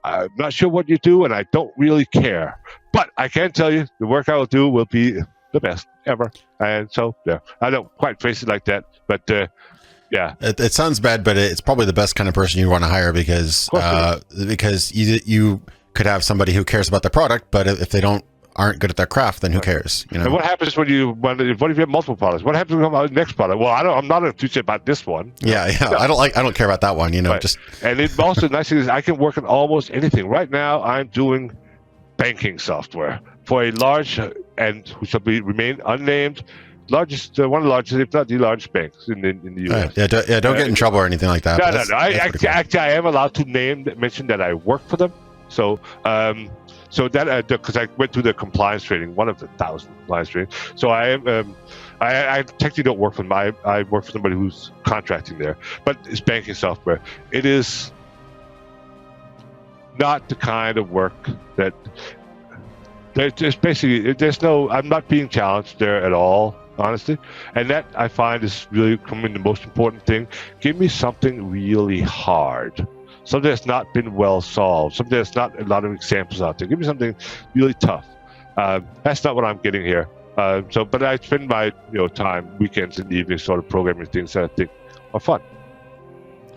I'm not sure what you do, and I don't really care. But I can tell you, the work I will do will be the best ever. And so, yeah, I don't quite phrase it like that, but yeah. It sounds bad, but it's probably the best kind of person you want to hire, because you could have somebody who cares about the product, but if they aren't good at their craft, then who cares? And what happens what if you have multiple products? What happens when the next product? Well, I'm not enthusiastic about this one. Yeah. No. I don't care about that one. Right. And it also, the nice thing is I can work on almost anything. Right now, I'm doing banking software for a large, and who shall remain unnamed, largest, one of the largest, if not the largest banks in the U.S. Don't get in trouble or anything like that. No. Actually, I am allowed to mention that I work for them. So. So that because I went through the compliance training, one of the 1,000 compliance training. So I am, I technically don't work for them. I work for somebody who's contracting there, but it's banking software. It is not the kind of work that I'm not being challenged there at all, honestly. And that I find is really becoming the most important thing. Give me something really hard. Something that's not been well solved, something that's not a lot of examples out there. Give me something really tough. That's not what I'm getting here. But I spend my time, weekends and evenings, sort of programming things that I think are fun.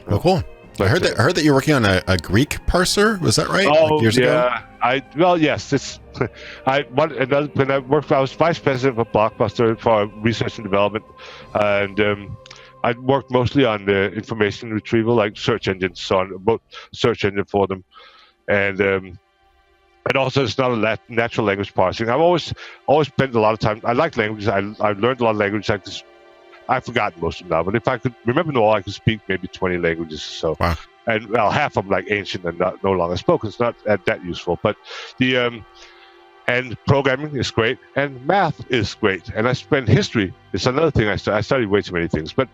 Oh, cool. I heard that you're working on a Greek parser. Was that right? Oh, years ago? Yes. I was vice president for Blockbuster for research and development, and I worked mostly on the information retrieval, like search engines, so on both search engine for them, and also it's not a natural language parsing. I've always spent a lot of time. I like languages. I learned a lot of languages. I've forgotten most of them now, but if I could remember them all, I could speak maybe 20 languages or so. Wow. And half of them like ancient and no longer spoken. It's not that useful, but and programming is great, and math is great. And I spent history. It's another thing I studied way too many things. But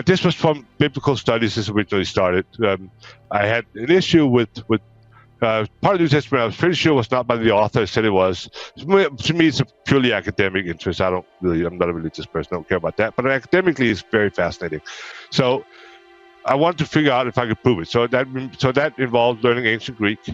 this was from biblical studies. This originally started. I had an issue with part of the New Testament. I was pretty sure it was not by the author. I said it was. To me, it's a purely academic interest. I'm not a religious person. I don't care about that. But academically, it's very fascinating. So I wanted to figure out if I could prove it. So that involved learning ancient Greek,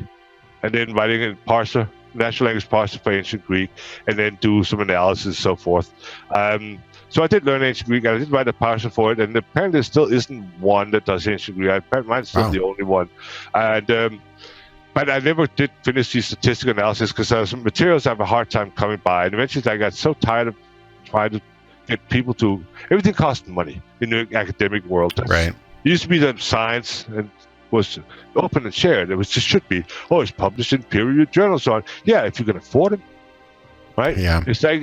and then writing a parser, natural language parser for ancient Greek, and then do some analysis and so forth. So I did learn ancient Greek, and I did write a parser for it, and apparently there still isn't one that does ancient Greek. Apparently mine's still the only one. And but I never did finish the statistical analysis because some materials I have a hard time coming by, and eventually I got so tired of trying to get people to. Everything costs money in the academic world. Right. It used to be that science was open and shared. It should be. Oh, it's published in peer-reviewed journals. So on. Yeah, if you can afford it, right? Yeah. It's like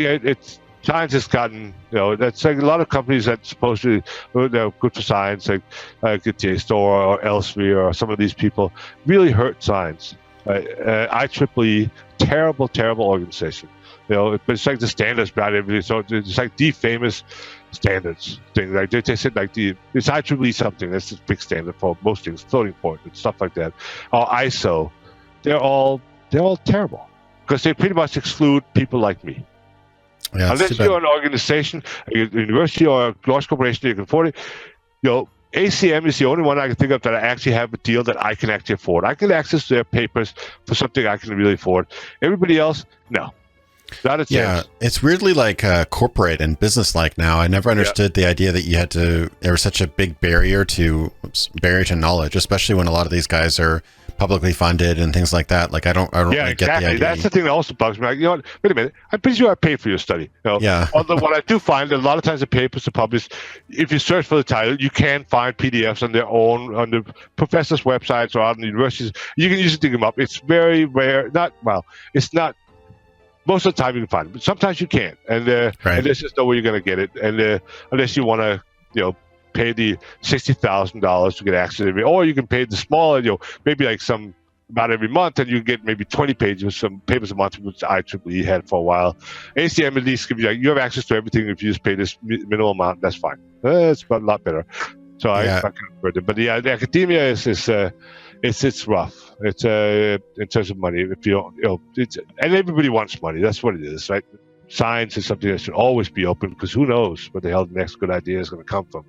science has gotten. That's like a lot of companies that supposedly they're good for science, like JSTOR or Elsevier or some of these people, really hurt science. IEEE, terrible organization. But it's like the standards about everything. So it's like the famous standards thing. Like they said, like it's IEEE something. That's the big standard for most things, floating point and stuff like that. Or ISO, they're all terrible because they pretty much exclude people like me. Yeah, unless you're an organization, a university or a large corporation, you can afford it. ACM is the only one I can think of that I actually have a deal that I can actually afford. I can access their papers for something I can really afford. Everybody else, no. Not a chance. Yeah, it's weirdly like corporate and business-like now. I never understood the idea that you had to. There was such a big barrier to knowledge, especially when a lot of these guys are publicly funded and things like that. Like I don't really get the idea. That's the thing that also bugs me. Like, you know what? Wait a minute. I'm pretty sure I paid for your study. You know? Yeah. Although what I do find, a lot of times the papers are published. If you search for the title, you can find PDFs on their own, on the professors' websites or on the universities. You can usually dig them up. It's very rare. It's not. Most of the time you can find it, but sometimes you can't, and there's just no way you're going to get it, and unless you want to, pay the $60,000 to get access to it, or you can pay the smaller, maybe like some about every month, and you get maybe 20 pages, some papers a month, which IEEE had for a while. ACM at least give you have access to everything if you just pay this minimal amount. That's fine. It's a lot better. So I can afford it, but the academia is it's rough. It's in terms of money. If you and everybody wants money. That's what it is, right? Science is something that should always be open because who knows what the hell the next good idea is going to come from.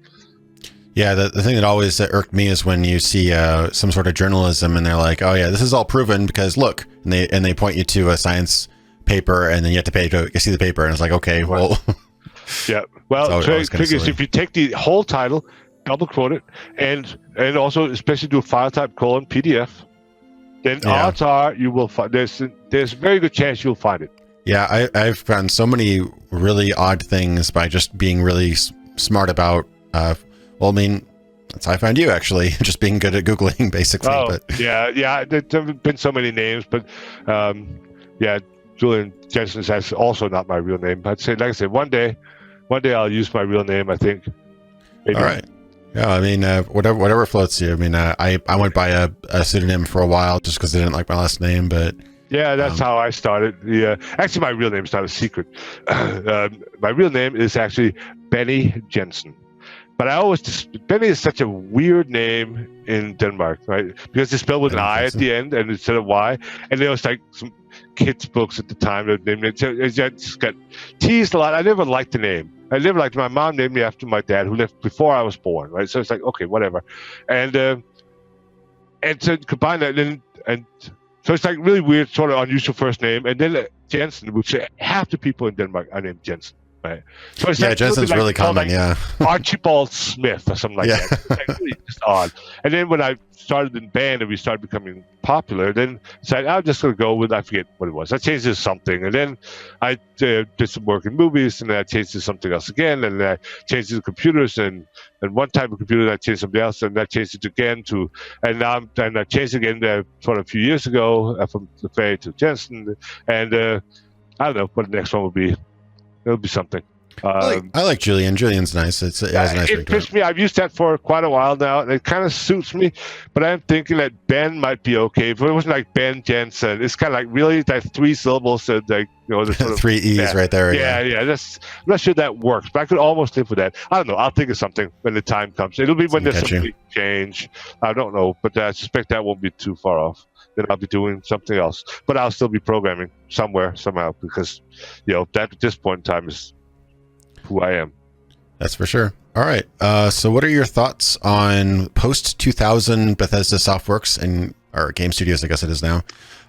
Yeah, the thing that always irked me is when you see some sort of journalism and they're like, "Oh yeah, this is all proven because look," and they point you to a science paper and then you have to pay to see the paper, and it's like, okay, well, yeah, well, if you take the whole title, double quote it, and also especially do a file type PDF, then odds are you will find there's a very good chance you'll find it. Yeah, I've found so many really odd things by just being really smart about. Well, I mean, that's how I found you actually, just being good at Googling basically. Oh, but yeah, there have been so many names, but Julian Jensen is also not my real name. I'd say, like I said, one day I'll use my real name. I think. Maybe. All right. Yeah, I mean, whatever floats you. I mean, I went by a pseudonym for a while just because I didn't like my last name, but yeah, that's how I started. Yeah, actually, my real name is not a secret. My real name is actually Benny Jensen, but Benny is such a weird name in Denmark, right? Because it's spelled with an I at the end and instead of Y, and there was like some kids' books at the time that named it. It just got teased a lot. I never liked the name. My mom named me after my dad, who left before I was born, right? So it's like, okay, whatever. And to combine that, and so it's like really weird, sort of unusual first name. And then Jensen, which half the people in Denmark are named Jensen, right? So it's Jensen's really common, Archibald Smith or something like that. It's like really just odd. And then when I started in band and we started becoming popular, then decided I'm just going to go with, I forget what it was. I changed it to something. And then I did some work in movies, and then I changed it to something else again. And then I changed it to computers, and one type of computer, I changed something else, and I changed it again to, and I changed it again sort of a few years ago from LeFay to Jensen. And I don't know what the next one will be. It'll be something. I like Julian. Julian's nice. It has a nice ring to fits me. I've used that for quite a while now. It kind of suits me, but I'm thinking that Ben might be okay. But it wasn't like Ben Jensen. It's kind of like really that 3 syllables, like the sort of 3 E's right there. Yeah. I'm not sure that works, but I could almost live with that. I don't know. I'll think of something when the time comes. It'll be when there's some big change. I don't know, but I suspect that won't be too far off. Then I'll be doing something else, but I'll still be programming somewhere, somehow, because that at this point in time is who I am. That's for sure. All right. So what are your thoughts on post-2000 Bethesda Softworks or game studios, I guess it is now,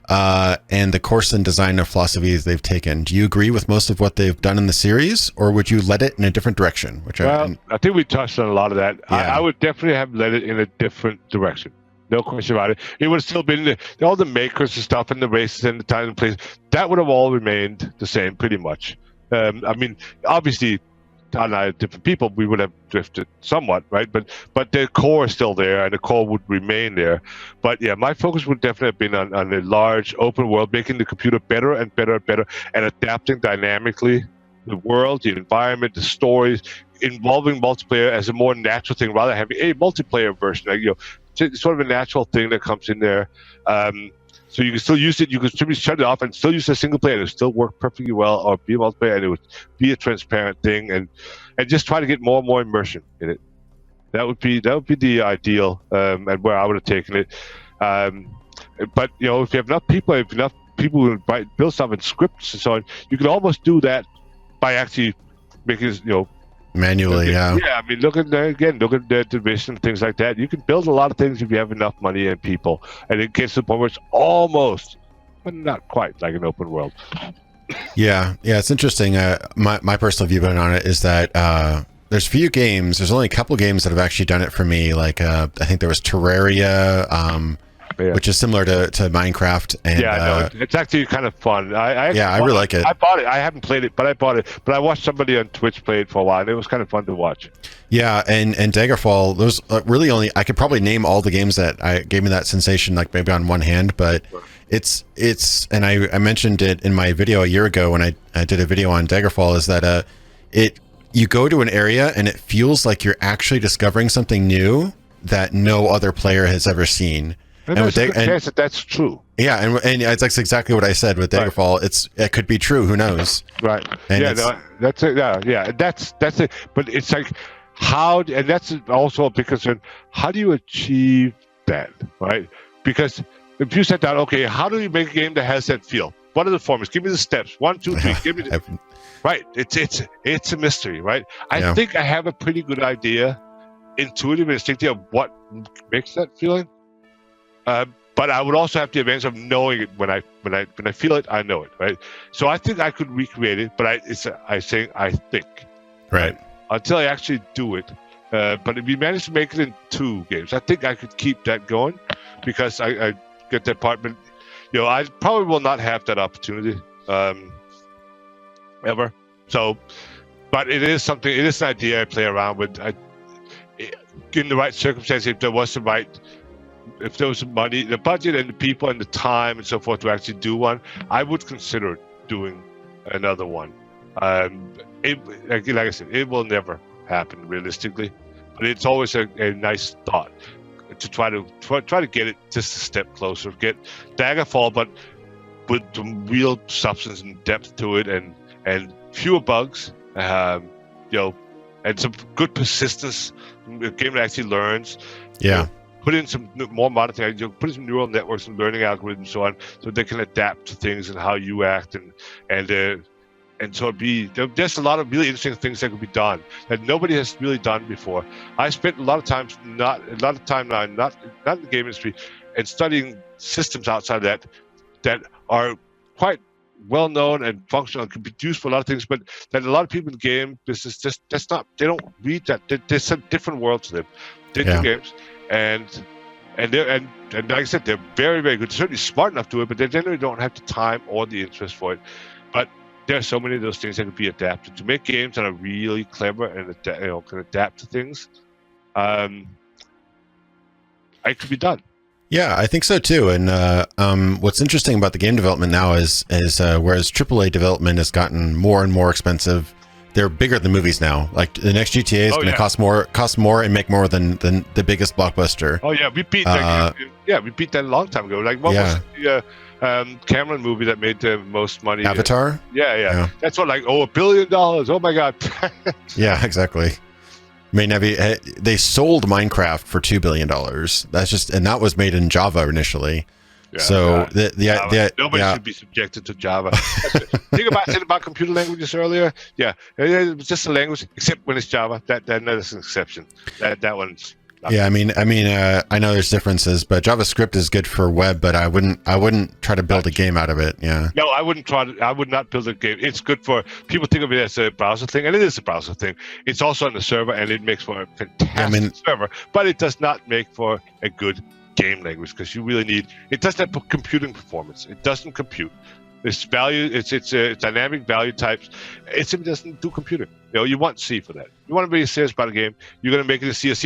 and the course and design of philosophies they've taken? Do you agree with most of what they've done in the series, or would you lead it in a different direction? I think we touched on a lot of that. Yeah. I would definitely have led it in a different direction. No question about it. It would have still been all the makers and stuff and the races and the time and place. That would have all remained the same pretty much. I mean, obviously, Todd and I are different people. We would have drifted somewhat, right? But the core is still there, and the core would remain there. But yeah, my focus would definitely have been on a large open world, making the computer better and better and better, and adapting dynamically the world, the environment, the stories, involving multiplayer as a more natural thing rather than having a multiplayer version. Like, sort of a natural thing that comes in there. So you can still use it. You can simply shut it off and still use a single player. It would still work perfectly well, or be a multiplayer, and it would be a transparent thing, and just try to get more and more immersion in it. That would be the ideal, and where I would have taken it. But if you have enough people who build stuff in scripts and so on, you can almost do that by actually making manually. Yeah. I mean, look at the division, things like that. You can build a lot of things if you have enough money and people, and it gets to the point where it's almost, but not quite, like an open world. Yeah, it's interesting. My personal viewpoint on it is that there's few games. There's only a couple games that have actually done it for me. Like I think there was Terraria, which is similar to Minecraft. And, I know. It's actually kind of fun. I really like it. I bought it. I haven't played it, but I bought it. But I watched somebody on Twitch play it for a while, and it was kind of fun to watch. Yeah, and Daggerfall, those really only, I could probably name all the games that gave me that sensation, like maybe on one hand, but it's and I mentioned it in my video a year ago when I did a video on Daggerfall, is that you go to an area and it feels like you're actually discovering something new that no other player has ever seen. And there's a good chance that that's true. Yeah, and that's exactly what I said with Daggerfall. Right. It could be true. Who knows? Right. And that's it. Yeah. That's it. But it's like and that's also a concern. How do you achieve that? Right? Because if you said that, okay, how do you make a game that has that feel? What are the formulas? Give me the steps. 1, 2, 3. Give me right. It's a mystery, right? I think I have a pretty good idea, intuitive, instinctive, of what makes that feeling. But I would also have the advantage of knowing it when I feel it, I know it, right? So I think I could recreate it, but I think, right? Until I actually do it. But if we manage to make it in 2 games, I think I could keep that going, because I get that part. But I probably will not have that opportunity ever. So, but it is something. It is an idea I play around with. In the right circumstances, if there was some money, the budget and the people and the time and so forth to actually do one, I would consider doing another one. Like I said, it will never happen realistically, but it's always a nice thought to try to get it just a step closer, get Daggerfall, but with some real substance and depth to it, and fewer bugs, and some good persistence. The game that actually learns. Yeah. Put in some more modern things. Put in some neural networks and learning algorithms and so on, so they can adapt to things and how you act, and so there's a lot of really interesting things that could be done that nobody has really done before. I spent a lot of time not in the game industry, and studying systems outside of that are quite well known and functional and can be used for a lot of things, but that a lot of people in the game business they don't read that. There's a different world to them. They do games. And like I said, they're very, very good. They're certainly smart enough to do it, but they generally don't have the time or the interest for it. But there are so many of those things that can be adapted to make games that are really clever and can adapt to things. It could be done. Yeah, I think so too. And what's interesting about the game development now is whereas AAA development has gotten more and more expensive, they're bigger than movies now. Like the next GTA is going to cost more and make more than the biggest blockbuster. Oh yeah, we beat that. We beat that a long time ago. Like what was the Cameron movie that made the most money? Avatar. Yeah. That's what, like, $1 billion. Oh my god. Yeah, exactly. They sold Minecraft for $2 billion. And that was made in Java initially. Yeah, so nobody should be subjected to Java. Think about computer languages earlier. Yeah, it was just a language, except when it's Java. That's an exception. That one's. Yeah, I mean, I know there's differences, but JavaScript is good for web. But I wouldn't try to build a game out of it. Yeah. No, I wouldn't try to. I would not build a game. It's good for people. Think of it as a browser thing, and it is a browser thing. It's also on the server, and it makes for a fantastic server. But it does not make for a good game language, because you really need. It doesn't have computing performance. It doesn't compute. It's value. It's dynamic value types. It simply doesn't do computing. You want C for that. You want to be serious about a game. You're going to make it a C, with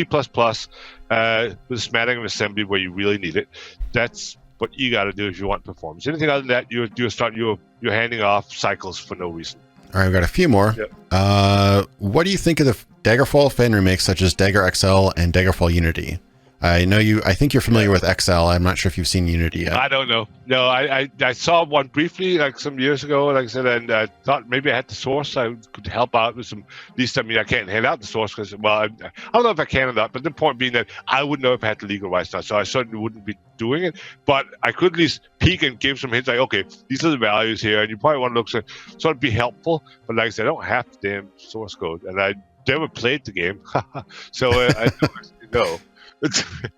a smattering of assembly where you really need it. That's what you got to do if you want performance. Anything other than that, you're handing off cycles for no reason. All right, we've got a few more. Yep. What do you think of the Daggerfall fan remakes such as Dagger XL and Daggerfall Unity? I think you're familiar with XL. I'm not sure if you've seen Unity yet. I don't know. No, I saw one briefly, like some years ago, like I said, and I thought maybe I had the source. I could help out with some. At least, I can't hand out the source because, I don't know if I can or not. But the point being that I wouldn't know if I had the legal rights now, so I certainly wouldn't be doing it. But I could at least peek and give some hints, like, okay, these are the values here, and you probably want to look, so it'd be helpful. But like I said, I don't have the damn source code, and never played the game, so I don't know.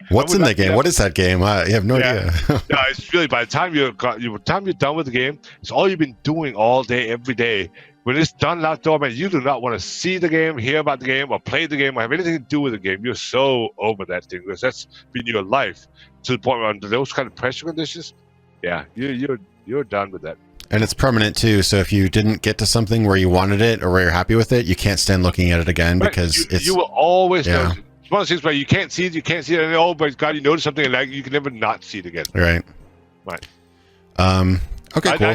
What's in the game? What is that game? I have no idea. No, it's really by the time you're done with the game, it's all you've been doing all day, every day. When it's done outdoor, man, you do not want to see the game, hear about the game, or play the game, or have anything to do with the game. You're so over that thing because that's been your life to the point where under those kind of pressure conditions, you're done with that. And it's permanent too. So if you didn't get to something where you wanted it or where you're happy with it, you can't stand looking at it again because you will always know. It's one of those things where you can't see it, and oh my God, you notice something and like you can never not see it again. Right. Okay, cool.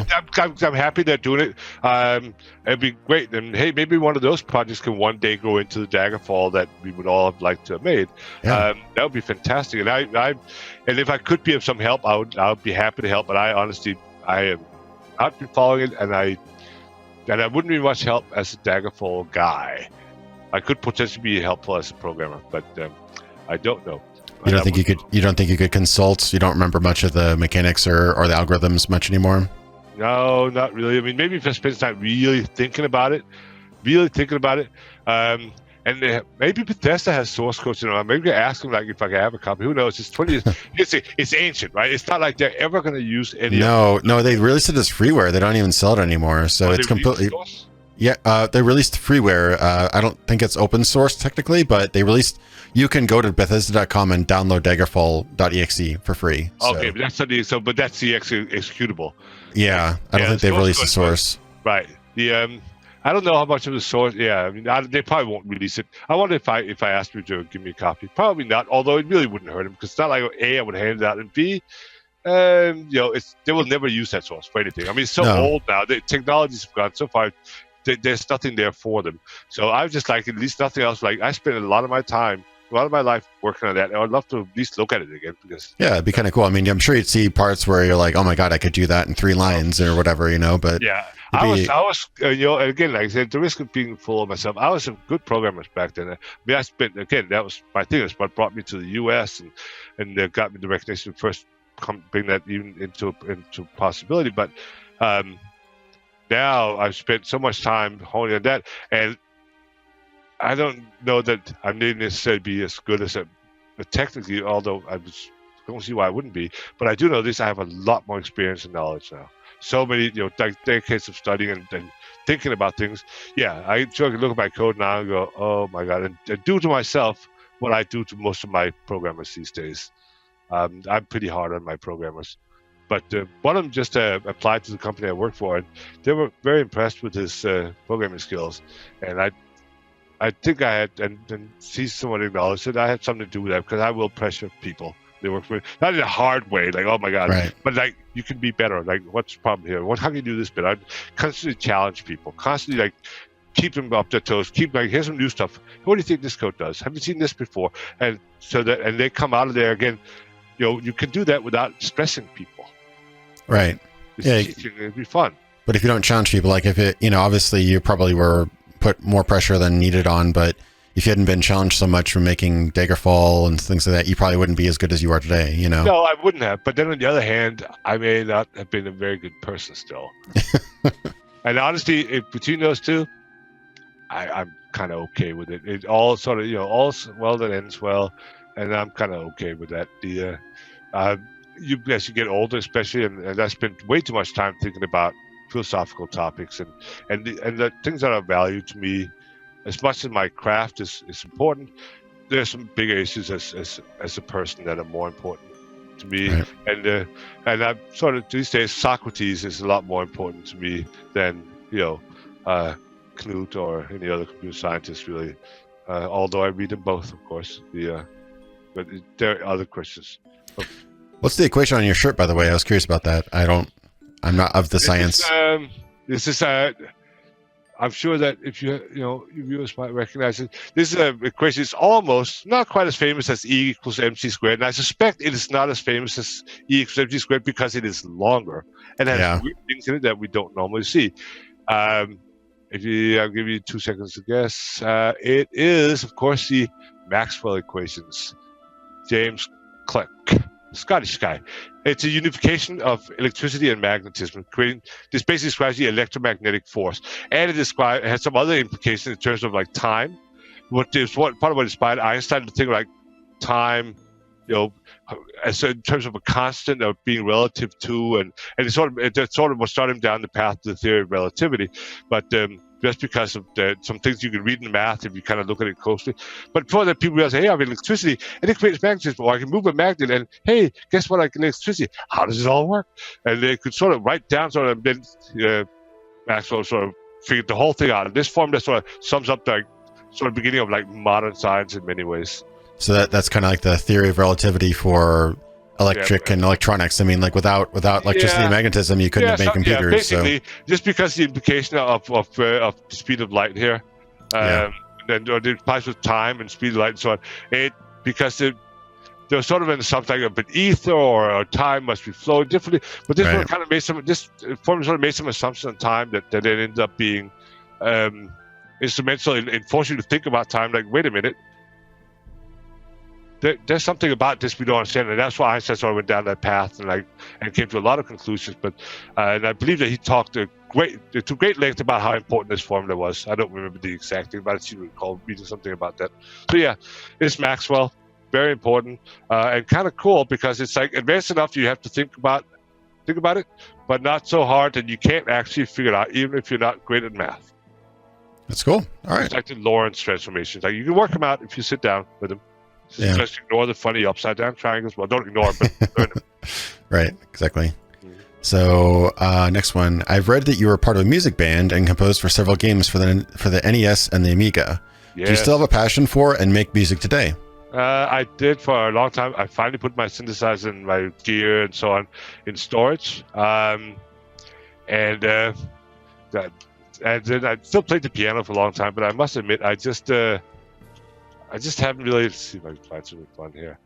I'm happy they're doing it. It'd be great. And hey, maybe one of those projects can one day go into the Daggerfall that we would all have liked to have made. Yeah. That would be fantastic. And if I could be of some help, I would be happy to help. But I honestly, I have not been following it, and I wouldn't be much help as a Daggerfall guy. I could potentially be helpful as a programmer, but I don't know. You don't think you could consult? You don't remember much of the mechanics or the algorithms much anymore? No, not really. I mean, maybe if I spend time really thinking about it, and maybe Bethesda has source codes. Maybe ask them like if I can have a copy. Who knows? It's 20 years. It's ancient, right? It's not like they're ever going to use any. No. They released it as freeware. They don't even sell it anymore. So it's completely. Yeah, they released freeware. I don't think it's open source technically, but they released. You can go to Bethesda.com and download Daggerfall.exe for free. So. Okay, but that's something. So, but that's the executable. Yeah, I don't think they've released the source. Right. I don't know how much of the source. Yeah, I mean, they probably won't release it. I wonder if I asked you to give me a copy. Probably not. Although it really wouldn't hurt them because it's not like A, I would hand it out, and B, they will never use that source for anything. I mean, it's so old now. The technologies have gone so far. There's nothing there for them. So I was just like, at least nothing else. Like I spent a lot of my life working on that. And I'd love to at least look at it again because it'd be kind of cool. I mean, I'm sure you'd see parts where you're like, oh my God, I could do that in 3 lines or whatever, But yeah, I was, again, like I said, the risk of being full of myself. I was a good programmer back then. I mean, that was my thing. It's what brought me to the U.S. and got me the recognition first. Bring that even into possibility, but. Now I've spent so much time honing on that, and I don't know that I need necessarily be as good as but technically, although I don't see why I wouldn't be, but I do know this. I have a lot more experience and knowledge now. So many, decades of studying and thinking about things. Yeah, I can look at my code now and go, oh my God, and do to myself what I do to most of my programmers these days. I'm pretty hard on my programmers. But one of them just applied to the company I work for, and they were very impressed with his programming skills. And I think I had, and he's someone acknowledged that I had something to do with that because I will pressure people they work for, not in a hard way, like, oh my God, but like, you can be better. Like, what's the problem here? How can you do this better? I constantly challenge people, constantly like, keep them up their toes, here's some new stuff. What do you think this code does? Have you seen this before? And so and they come out of there again, you can do that without stressing people. Right. It'd be fun. But if you don't challenge people, like if it, obviously you probably were put more pressure than needed on, but if you hadn't been challenged so much from making Daggerfall and things like that, you probably wouldn't be as good as you are today, No, I wouldn't have. But then on the other hand, I may not have been a very good person still. And honestly, between those two, I'm kind of okay with it. It all sort of, all's well that ends well. And I'm kind of okay with that. As you get older, especially, and I spent way too much time thinking about philosophical topics and the things that are valued to me. As much as my craft is important, there's some bigger issues as a person that are more important to me. Right. And I'm sort of these days, Socrates is a lot more important to me than Knut or any other computer scientist, really. Although I read them both, of course. But there are other questions. What's the equation on your shirt, by the way? I was curious about that. I'm not of the science. I'm sure that if your viewers might recognize it. This is an equation. It's almost not quite as famous as E equals MC squared, and I suspect it is not as famous as E equals MC squared because it is longer and has weird things in it that we don't normally see. I'll give you 2 seconds to guess. It is, of course, the Maxwell equations. James Clerk. Scottish guy. It's a unification of electricity and magnetism. This basically describes the electromagnetic force, and it has some other implications in terms of like time. part of what inspired Einstein to think like time, as in terms of a constant of being relative to, and it sort of what started him down the path to the theory of relativity. But just because of some things you can read in math if you kind of look at it closely. But before that, people realize, hey, I have electricity, and it creates magnetism, or I can move a magnet, and hey, guess what? I can electricity. How does it all work? And they could sort of write down sort of, then Maxwell sort of figured the whole thing out. And this formula sort of sums up the sort of beginning of like modern science in many ways. So that's kind of like the theory of relativity for electric and electronics. I mean, like without electricity and magnetism, you couldn't have made computers. Yeah, basically, just because the implication of the speed of light here, then it applies with time and speed of light and so on. Because there's sort of an assumption like an ether or time must be flowing differently. But this one kind of made some assumptions on time that then ended up being instrumental in forcing you to think about time. Like, wait a minute. There's something about this we don't understand, and that's why Einstein sort of went down that path and came to a lot of conclusions. But and I believe that he talked to great length about how important this formula was. I don't remember the exact thing, but I seem to recall reading something about that. So yeah, it's Maxwell, very important and kind of cool because it's like advanced enough you have to think about it, but not so hard that you can't actually figure it out, even if you're not great at math. That's cool. All right. It's like the Lorentz transformations. Like you can work them out if you sit down with them. Just ignore the funny upside down triangles. Well, don't ignore them, but learn them. Right, exactly. So next one, I've read that you were part of a music band and composed for several games for the NES and the Amiga. Yes. Do you still have a passion for and make music today? I did for a long time. I finally put my synthesizer and my gear and so on in storage. And then I still played the piano for a long time, but I must admit, I just haven't really. Let's see if I can find something fun here.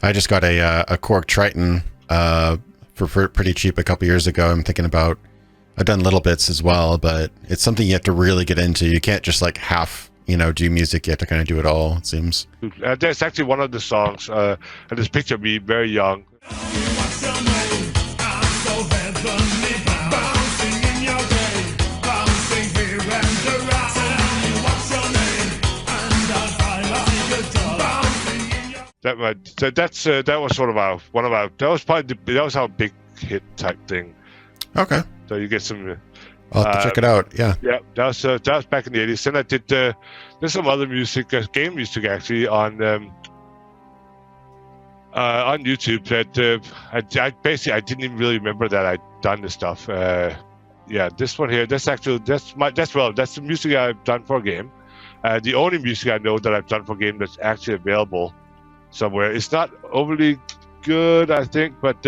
I just got a Korg Triton for pretty cheap a couple years ago. I'm thinking about. I've done little bits as well, but it's something you have to really get into. You can't just like half, do music. You have to kind of do it all. It seems. That's actually one of the songs. And this picture of me very young. That was sort of that was our big hit type thing. Okay. So you get some. I'll have to check it out. Yeah. Yeah, that was back in the 80s. Then I did there's some other music, game music actually on YouTube that I didn't even really remember that I'd done this stuff. This one here, that's the music I've done for a game. The only music I know that I've done for a game that's actually available somewhere. It's not overly good, I think, but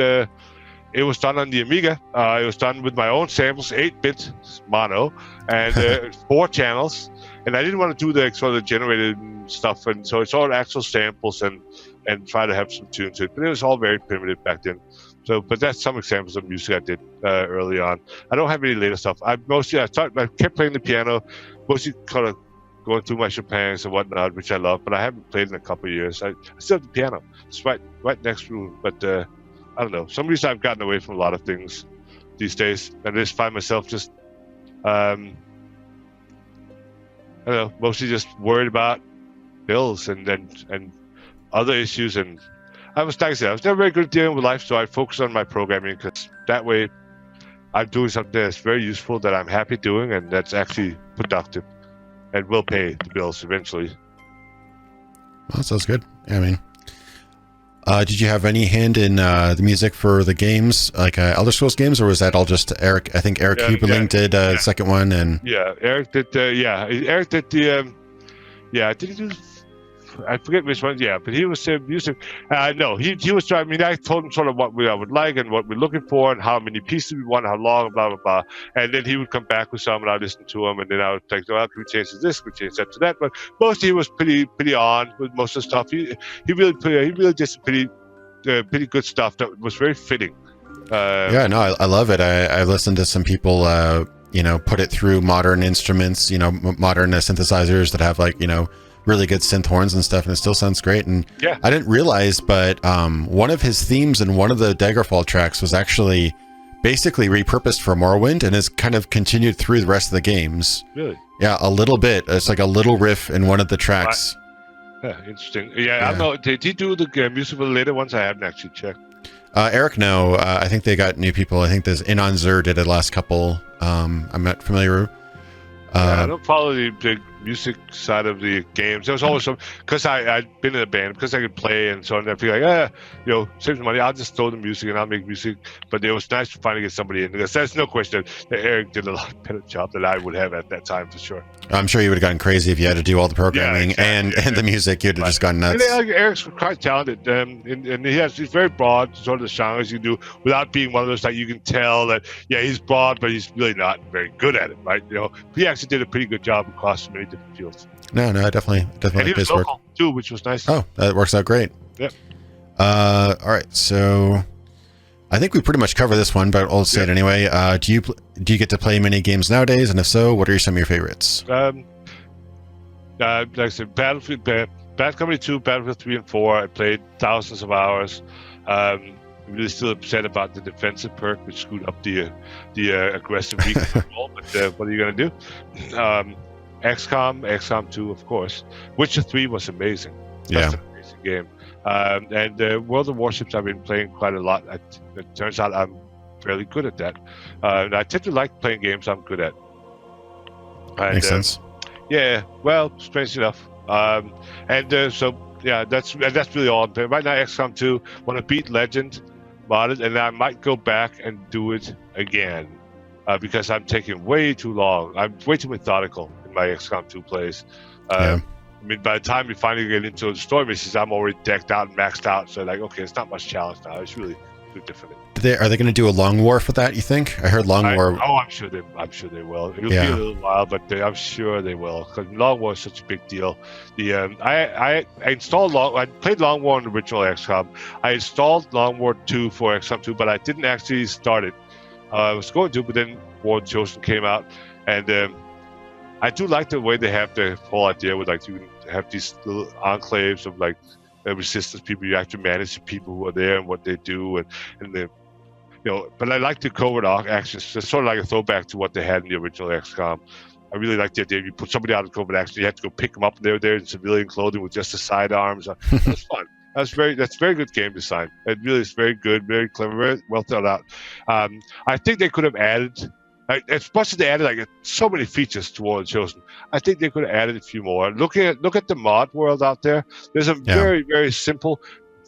it was done on the Amiga. It was done with my own samples, 8-bit mono, and 4 channels. And I didn't want to do the sort of generated stuff, and so it's all actual samples and try to have some tunes to it. But it was all very primitive back then. So, but that's some examples of music I did early on. I don't have any later stuff. I kept playing the piano, mostly kind of going through my Chopins and whatnot, which I love, but I haven't played in a couple of years. I still have the piano. It's right next room, but I don't know. Some reason I've gotten away from a lot of things these days, and I just find myself just, I don't know, mostly just worried about bills and other issues. And I was never very good at dealing with life, so I focus on my programming because that way I'm doing something that's very useful that I'm happy doing and that's actually productive. And will pay the bills eventually. Well, that sounds good. I mean, did you have any hand in the music for the games, like Elder Scrolls games, or was that all just Eric? I think Eric Heberling did the second one, and Eric did. Eric did the. Did he do? I forget which one. Yeah, but he was music. No, he was trying. I mean, I told him sort of what I would like and what we're looking for and how many pieces we want, how long, blah blah blah. And then he would come back with some, and I'd listen to him, and then I would think, well, can we change this? Can we change that to that? But mostly he was pretty on with most of the stuff. He really did some pretty good stuff that was very fitting. I love it. I listened to some people, put it through modern instruments, modern synthesizers that have really good synth horns and stuff, and it still sounds great. And I didn't realize, but one of his themes in one of the Daggerfall tracks was actually basically repurposed for Morrowind and has kind of continued through the rest of the games. Really? Yeah, a little bit. It's like a little riff in one of the tracks. Yeah, interesting. Yeah, I don't know. Did he do the music for the later ones? I haven't actually checked. Eric, no. I think they got new people. I think there's Inon Zur did the last couple. I'm not familiar. I don't follow the music side of the games. There was always some, because I'd been in a band, because I could play and so on. I feel like, save some money. I'll just throw the music and I'll make music. But it was nice to finally get somebody in, because there's no question that Eric did a lot better job than I would have at that time, for sure. I'm sure you would have gotten crazy if you had to do all the programming and the music. You'd have just gone nuts. And Eric's quite talented, and he's very broad, sort of the genres you do, without being one of those that you can tell that, he's broad, but he's really not very good at it, right? He actually did a pretty good job across many different fields. No, definitely. And he was local too, which was nice. Oh, that works out great. Yep. All right, so I think we pretty much covered this one, but I'll say it anyway. Do you get to play many games nowadays, and if so, what are some of your favorites? Like I said, Battlefield, Bad Company 2, Battlefield 3 and 4. I played thousands of hours. I'm really still upset about the defensive perk, which screwed up the aggressive weakness roll. But what are you gonna do? XCOM 2, of course. Witcher 3 was amazing. That's an amazing game. And World of Warships, I've been playing quite a lot. It turns out I'm fairly good at that. I tend to like playing games I'm good at. Makes sense. Yeah, well, strange enough. So that's really all. Right now, XCOM 2, want to beat Legend, modded, and I might go back and do it again because I'm taking way too long. I'm way too methodical in my XCOM 2 plays. I mean, by the time we finally get into the story missions, I'm already decked out and maxed out. So, okay, it's not much challenge now. It's really different. Are they going to do a long war for that, you think? I heard long war. Oh, I'm sure they will. It'll be a little while, but I'm sure they will, because long war is such a big deal. I installed I played Long War on the original XCOM. I installed Long War 2 for XCOM 2, but I didn't actually start it. I was going to, but then War of the Chosen came out, and I do like the way they have the whole idea with you can have these little enclaves of resistance people. You have to manage the people who are there and what they do, and the but I like the covert actions. It's sort of like a throwback to what they had in the original XCOM. I really like the idea. You put somebody out in covert action, you have to go pick them up, and they're there in civilian clothing with just the sidearms. That's fun. That's very good game design. It really is very good, very clever, very well thought out. I think they could have added, as much as they added so many features to War of the Chosen, I think they could have added a few more. Look at the mod world out there. There's a very, very simple,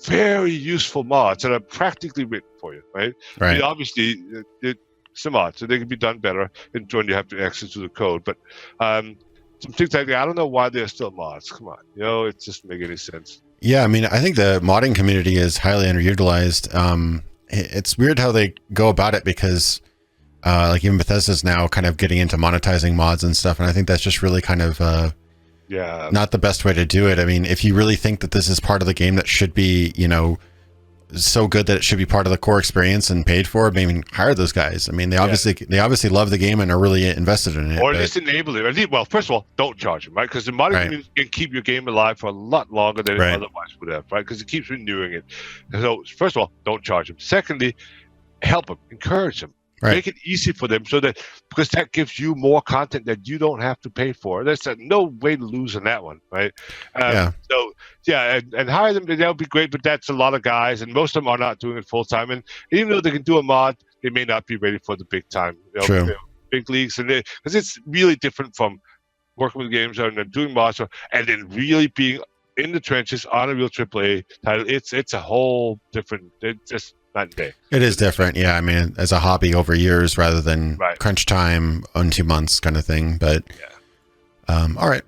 very useful mods that are practically written for you, right? Right. I mean, obviously, it's a mod, so they can be done better when you have to access to the code. But some things I don't know why they're still mods. Come on, it just doesn't make any sense. Yeah, I mean, I think the modding community is highly underutilized. It's weird how they go about it because, even Bethesda's now kind of getting into monetizing mods and stuff, and I think that's just really kind of not the best way to do it. I mean, if you really think that this is part of the game that should be, so good that it should be part of the core experience and paid for, maybe hire those guys. I mean, they obviously love the game and are really invested in it. Or at least enable it. Well, first of all, don't charge them, right? Because the modding community can keep your game alive for a lot longer than it otherwise would have, right? Because it keeps renewing it. So, first of all, don't charge them. Secondly, help them, encourage them. Right. Make it easy for them because that gives you more content that you don't have to pay for. There's no way to lose on that one, right? And hire them. That would be great, but that's a lot of guys, and most of them are not doing it full time. And even though they can do a mod, they may not be ready for the big time, big leagues, and because it's really different from working with games and then doing mods, and then really being in the trenches on a real AAA title. It's a whole different. It's just night and day. It is different, yeah. I mean, as a hobby over years rather than crunch time on 2 months kind of thing. But all right.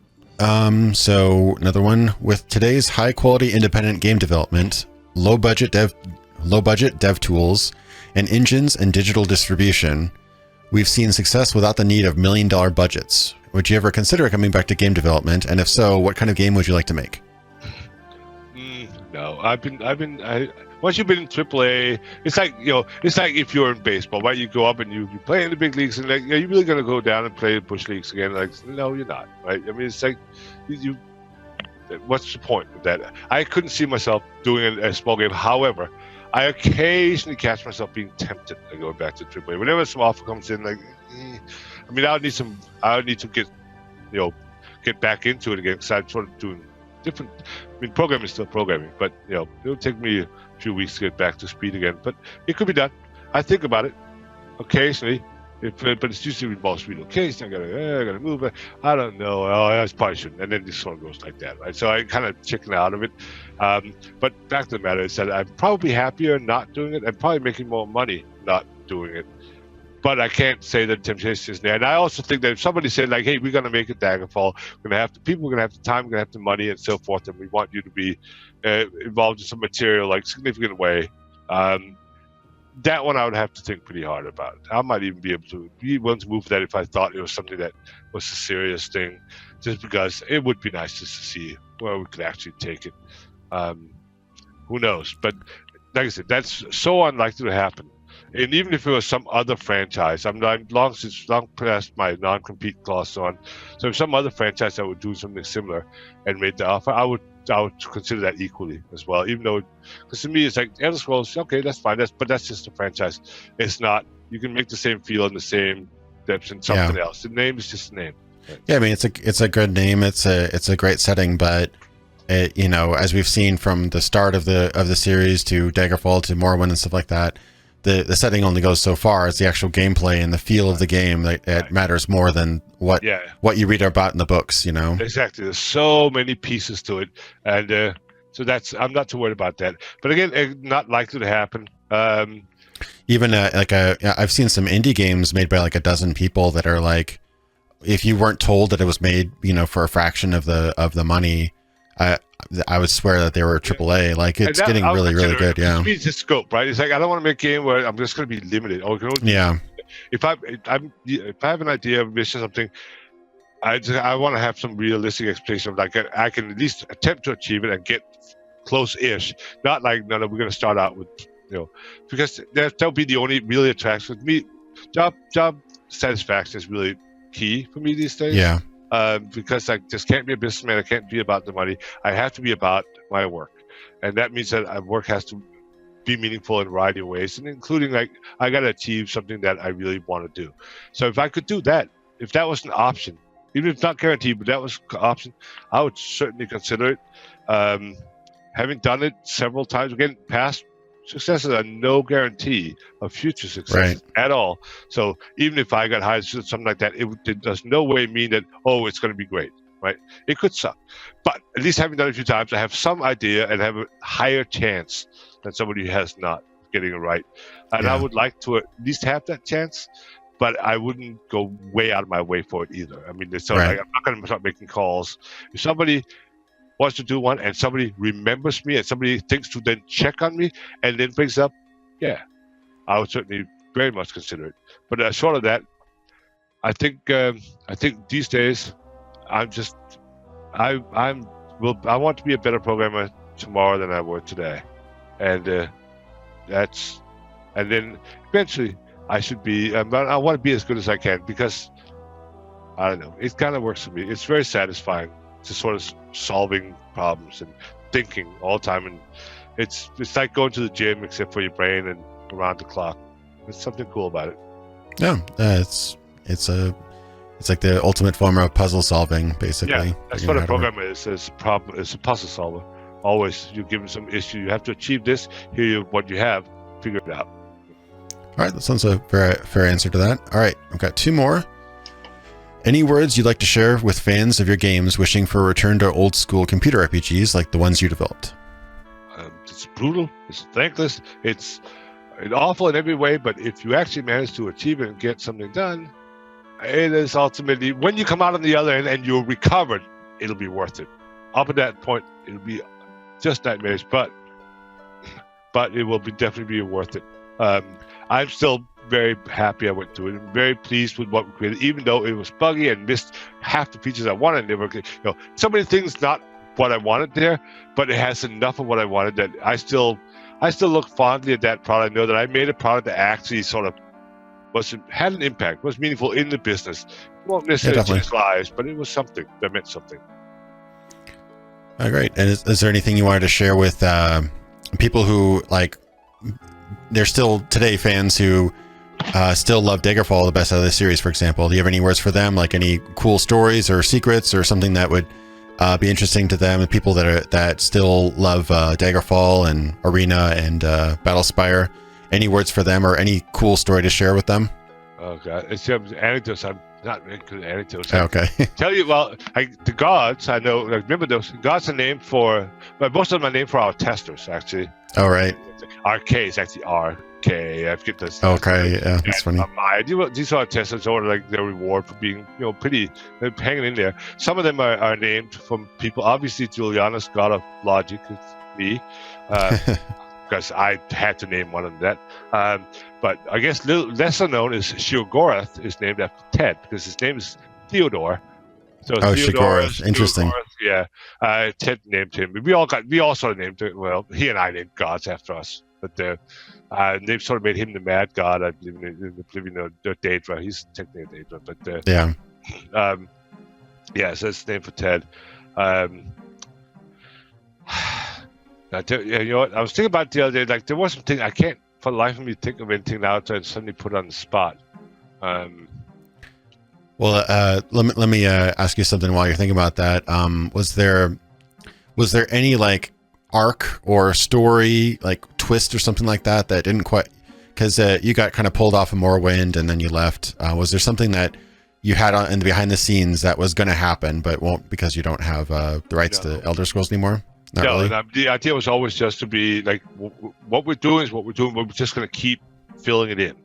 So another one with today's high quality independent game development, low budget dev tools, and engines and digital distribution, we've seen success without the need of $1 million budgets. Would you ever consider coming back to game development? And if so, what kind of game would you like to make? No, once you've been in AAA, it's like if you're in baseball, right? You go up and you play in the big leagues, and are you really going to go down and play bush leagues again? No, you're not, right? I mean, it's like you. What's the point of that? I couldn't see myself doing a small game. However, I occasionally catch myself being tempted to go back to AAA. Whenever some offer comes in, like, I mean, I would need to get back into it again, because I'm sort of doing different. I mean, programming is still programming, but it'll take me a few weeks to get back to speed again. But it could be done. I think about it occasionally, but it's usually involves relocation. I gotta move. I don't know. I probably shouldn't. And then this sort of goes like that, right? So I kind of chicken out of it. But back to the matter is that I'm probably happier not doing it. I'm probably making more money not doing it. But I can't say that temptation is there. And I also think that if somebody said, like, hey, we're going to make a Daggerfall, people are going to have the time, we're going to have the money and so forth, and we want you to be involved in some material, like, significant way, that one I would have to think pretty hard about. I might even be able to be willing to move for that if I thought it was something that was a serious thing, just because it would be nice just to see where we could actually take it. Who knows? But like I said, that's so unlikely to happen. And even if it was some other franchise, I'm long past my non-compete clause on. So if some other franchise that would do something similar and made the offer, I would consider that equally as well. Even though, because to me it's like Elder Scrolls, okay, that's fine. But that's just a franchise. It's not. You can make the same feel and the same depths in something else. The name is just a name. Right? Yeah, I mean it's a good name. It's a great setting, but it, as we've seen from the start of the series to Daggerfall to Morrowind and stuff like that. The setting only goes so far. It's the actual gameplay and the feel of the game that matters more than what you read about in the books, Exactly. There's so many pieces to it. And so I'm not too worried about that. But again, not likely to happen. Even I've seen some indie games made by like a dozen people that are like, if you weren't told that it was made, for a fraction of the money, I would swear that they were AAA. Like it's getting really, really good. Yeah. It's the scope, right? It's like, I don't want to make a game where I'm just going to be limited. If I have an idea of mission something, I want to have some realistic expectation of, like, I can at least attempt to achieve it and get close-ish. Not like, no, we're going to start out with, because that'll be the only really attraction with me. Job satisfaction is really key for me these days. Yeah. Because I just can't be a businessman. I can't be about the money. I have to be about my work. And that means that work has to be meaningful in a variety of ways, and including, like, I got to achieve something that I really want to do. So if I could do that, if that was an option, even if it's not guaranteed, but that was an option, I would certainly consider it. Having done it several times, again, past successes are no guarantee of future success at all. So even if I got hired to something like that, it does no way mean that, it's going to be great, right? It could suck. But at least having done it a few times, I have some idea and have a higher chance than somebody who has not getting it right. And I would like to at least have that chance, but I wouldn't go way out of my way for it either. I mean, like, I'm not going to start making calls. If somebody wants to do one and somebody remembers me and somebody thinks to then check on me and then brings up, I would certainly very much consider it. But short of that, I think these days I want to be a better programmer tomorrow than I were today, and then eventually I should be. I want to be as good as I can, because I don't know. It kind of works for me. It's very satisfying to sort of solving problems and thinking all the time, and it's like going to the gym except for your brain and around the clock. There's something cool about it. Yeah, it's like the ultimate form of puzzle solving, basically. Yeah, that's what a programmer is. It's a puzzle solver. Always, you're given some issue. You have to achieve this. Here, what you have, figure it out. All right, that sounds a fair answer to that. All right, I've got two more. Any words you'd like to share with fans of your games wishing for a return to old school computer RPGs like the ones you developed? It's brutal. It's thankless. It's awful in every way. But if you actually manage to achieve it and get something done, it is ultimately, when you come out on the other end and you're recovered, it'll be worth it. Up at that point, it'll be just nightmarish, but it will definitely be worth it. I'm still very happy I went through it. I'm very pleased with what we created, even though it was buggy and missed half the features I wanted. So many things not what I wanted there, but it has enough of what I wanted that I still look fondly at that product. I know that I made a product that actually sort of had an impact, was meaningful in the business. It won't necessarily change lives, but it was something that meant something. Great. And is there anything you wanted to share with people who, like, there's still today fans who still love Daggerfall the best out of the series, for example. Do you have any words for them, like any cool stories or secrets or something that would be interesting to them, and people that still love Daggerfall and Arena and Battlespire? Any words for them or any cool story to share with them? Oh god, it's anecdotes. I'm not very good at anecdotes. Okay. Tell you, well, the gods I know. Like, remember those gods are named for, but most of them are named for our testers actually. All right. RK is actually RK. I forget this. Okay, yeah, that's funny. These are testers, sort of like their reward for being, pretty hanging in there. Some of them are named from people. Obviously, Julianus, god of logic, is me. Because I had to name one of that. But I guess lesser known is Shilgorath is named after Ted, because his name is Theodore. So Shilgorath, interesting. Yeah, Ted named him. We all sort of named it. Well, he and I named gods after us, but they sort of made him the mad god. I believe in the Daedra. He's technically a Daedra, but so it's named for Ted. You know what? I was thinking about it the other day. Like, there was something I can't, for the life of me, think of anything now to suddenly put on the spot. Well, let me ask you something while you're thinking about that. Was there any like arc or story, like twist or something like that didn't quite? Because you got kind of pulled off of Morrowind and then you left. Was there something that you had in the behind the scenes that was going to happen but won't because you don't have the rights to Elder Scrolls anymore? Not really? The idea was always just to be like, what we're doing is what we're doing, but we're just going to keep filling it in.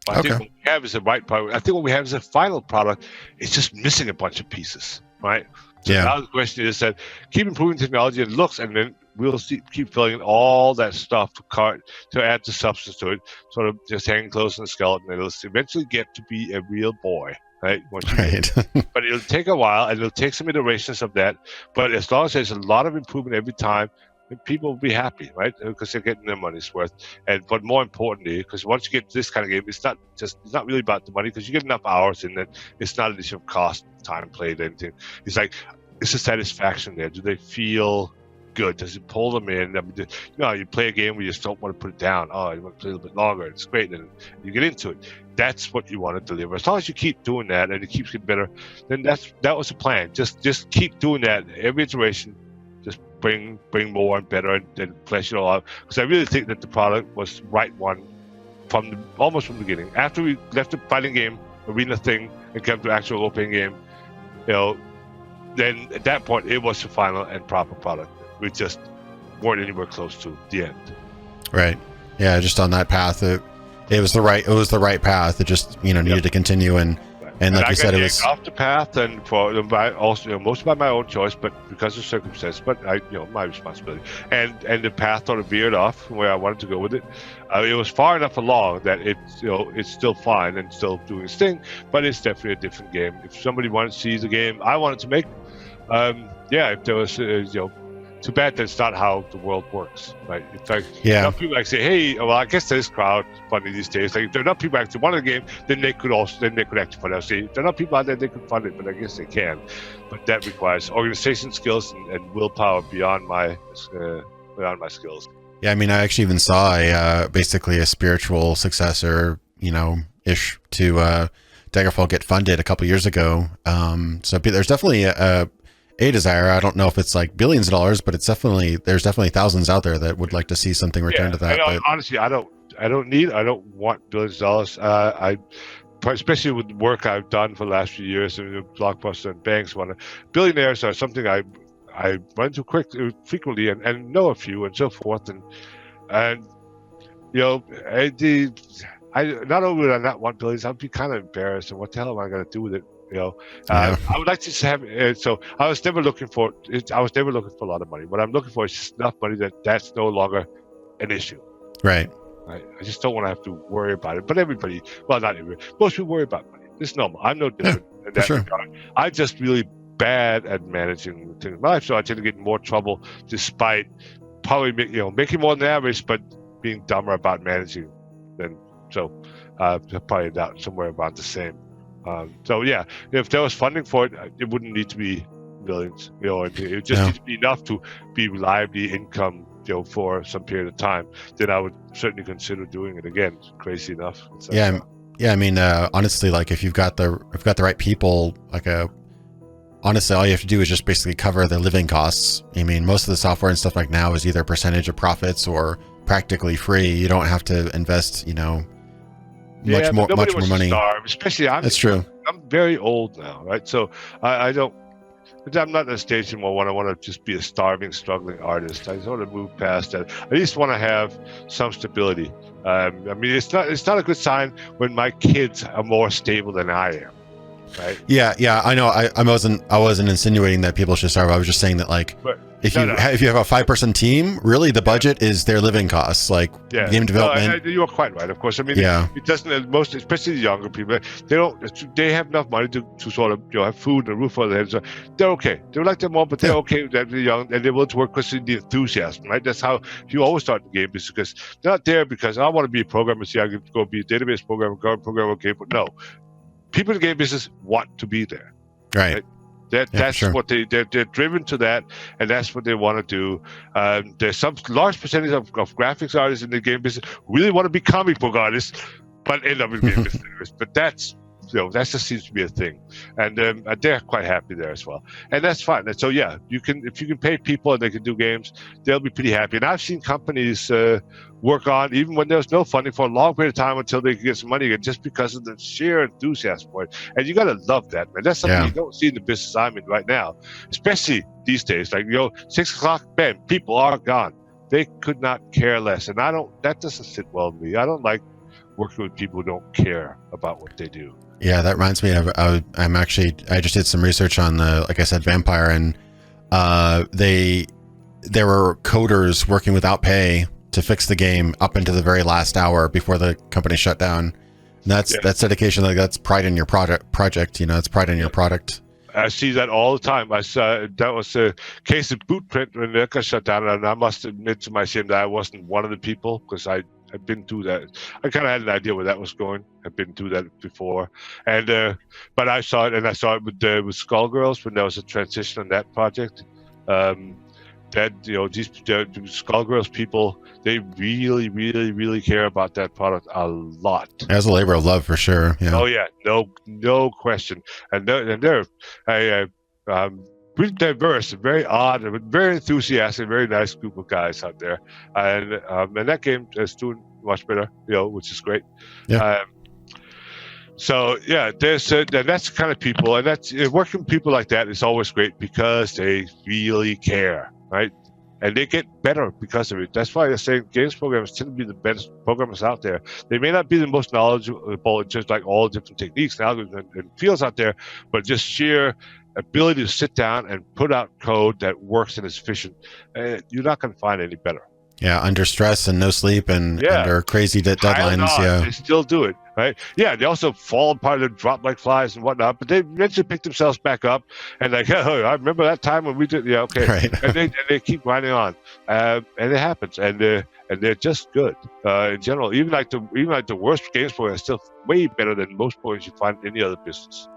I think what we have is the right product. I think what we have is a final product. It's just missing a bunch of pieces, right? So now the question is that keep improving technology and looks, and then we'll keep filling in all that stuff to add the substance to it, sort of just hanging close on the skeleton. It'll eventually get to be a real boy. Right. But it'll take a while, and it'll take some iterations of that. But as long as there's a lot of improvement every time, then people will be happy, right? Because they're getting their money's worth. But more importantly, because once you get this kind of game, it's not really about the money, because you get enough hours in it. It's not an issue of cost, time played, anything. It's like, it's a satisfaction there. Do they feel good? Does it pull them in? I mean, you play a game where you just don't want to put it down. Oh, you want to play a little bit longer. It's great, and you get into it. That's what you want to deliver. As long as you keep doing that and it keeps getting better, then that was the plan. Just keep doing that every iteration. Just bring more and better and flesh it all out. Because I really think that the product was the right one almost from the beginning. After we left the fighting game arena thing and came to actual role-playing game, then at that point it was the final and proper product. We just weren't anywhere close to the end. Right. Yeah. Just on that path. It was the right path. It just needed to continue, and like you said, it was off the path, and also mostly by my own choice, but because of circumstance. But my responsibility, and the path sort of veered off from where I wanted to go with it. It was far enough along that it's still fine and still doing its thing, but it's definitely a different game. If somebody wanted to see the game I wanted to make, if there was too bad that's not how the world works, right? It's like enough people say, "Hey, well, I guess this crowd funding these days." Like, if there are enough people actually want the game, then they could actually fund it. See, if there are enough people out there, they could fund it, but I guess they can. But that requires organization skills and willpower beyond my skills. Yeah, I mean, I actually even saw basically a spiritual successor, ish to Daggerfall get funded a couple years ago. So there's definitely a desire. I don't know if it's like billions of dollars, but there's definitely thousands out there that would like to see something return to that. Honestly, I don't want billions of dollars. Especially with the work I've done for the last few years, Blockbuster and banks. Billionaires are something I run into frequently and know a few and so forth. And I not only would I not want billions, I'd be kind of embarrassed. And what the hell am I going to do with it? I would like to have. So I was never looking for a lot of money. What I'm looking for is just enough money that's no longer an issue. Right. I just don't want to have to worry about it. But everybody, well, not everybody, most people worry about money. It's normal. I'm no different in that regard. I'm just really bad at managing things in my life, so I tend to get in more trouble despite probably making more than average, but being dumber about managing. Probably about somewhere about the same. If there was funding for it, it wouldn't need to be millions. It would just need to be enough to be reliably income for some period of time, then I would certainly consider doing it again. It's crazy enough. Yeah. I mean, honestly, like if you've got the right people, honestly, all you have to do is just basically cover the living costs. I mean, most of the software and stuff like now is either a percentage of profits or practically free. You don't have to invest, much more money. Starve, especially that's true. I'm very old now, right? So I'm not in a stage anymore when I want to just be a starving, struggling artist. I sort of move past that. I at least want to have some stability. I mean, it's not a good sign when my kids are more stable than I am, right? Yeah. I know. I wasn't insinuating that people should starve. I was just saying that, like, if you have a 5-person team, really the budget is their living costs, like game development. You are quite right, of course. I mean, it doesn't. Most, especially the younger people, they have enough money to sort of have food and a roof over their heads. So they're okay. They're like them all, but they're okay with that. They're young and they're willing to work because of the enthusiasm, right? That's how you always start the game business, because they're not there because I want to be a programmer. See, I can go be a database programmer, go program okay, but no, people in the game business want to be there, right? That's what they're driven to that, and that's what they want to do. There's some large percentage of graphics artists in the game business who really want to be comic book artists, but end up in game business. But that just seems to be a thing, and they're quite happy there as well, and that's fine. And so if you can pay people and they can do games, they'll be pretty happy. And I've seen companies work on even when there's no funding for a long period of time until they can get some money again, just because of the sheer enthusiasm for it. And you gotta love that, man. That's something you don't see in the business I'm in right now, especially these days. Like 6 o'clock, bam, people are gone. They could not care less, and that doesn't sit well with me. I don't like working with people who don't care about what they do. Yeah, that reminds me of I just did some research on like I said, Vampire, and there were coders working without pay to fix the game up into the very last hour before the company shut down. And that's dedication. Like, that's pride in your project. It's pride in your product. I see that all the time. I saw that was a case of Bootprint when that got shut down, and I must admit to my shame that I wasn't one of the people, because I've been through that. I kind of had an idea where that was going. I've been through that before, and but I saw it, and I saw it with Skullgirls when there was a transition on that project. That these Skullgirls people, they really, really, really care about that product a lot. As a labor of love, for sure. Yeah. Oh yeah, no question. And they're pretty diverse, very odd, very enthusiastic, very nice group of guys out there. And that game is doing much better, which is great. Yeah. There's that's the kind of people, and that's working with people like that is always great because they really care, right? And they get better because of it. That's why I say games programmers tend to be the best programmers out there. They may not be the most knowledgeable in just like all different techniques and algorithms and fields out there, but just sheer ability to sit down and put out code that works and is efficient. You're not going to find any better. Yeah, under stress and no sleep and under crazy deadlines. They still do it, right? Yeah, they also fall apart and drop like flies and whatnot, but they eventually pick themselves back up and like, oh, I remember that time when we did, okay. Right. and they keep grinding on, and it happens, and they're just good in general. Even like the worst games programs are still way better than most programs you find in any other business.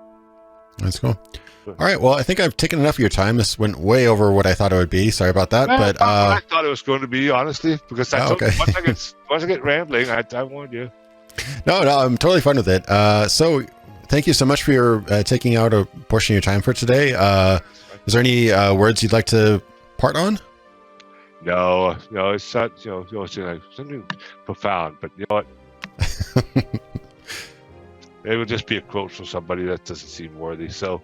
That's cool. All right. Well, I think I've taken enough of your time. This went way over what I thought it would be. Sorry about that. But I thought it was going to be, honestly, because I told you, once I get rambling, I warned you. No, I'm totally fine with it. So thank you so much for your taking out a portion of your time for today. Is there any words you'd like to part on? No, it's not, something profound, but you know what? It would just be a quote from somebody that doesn't seem worthy. So,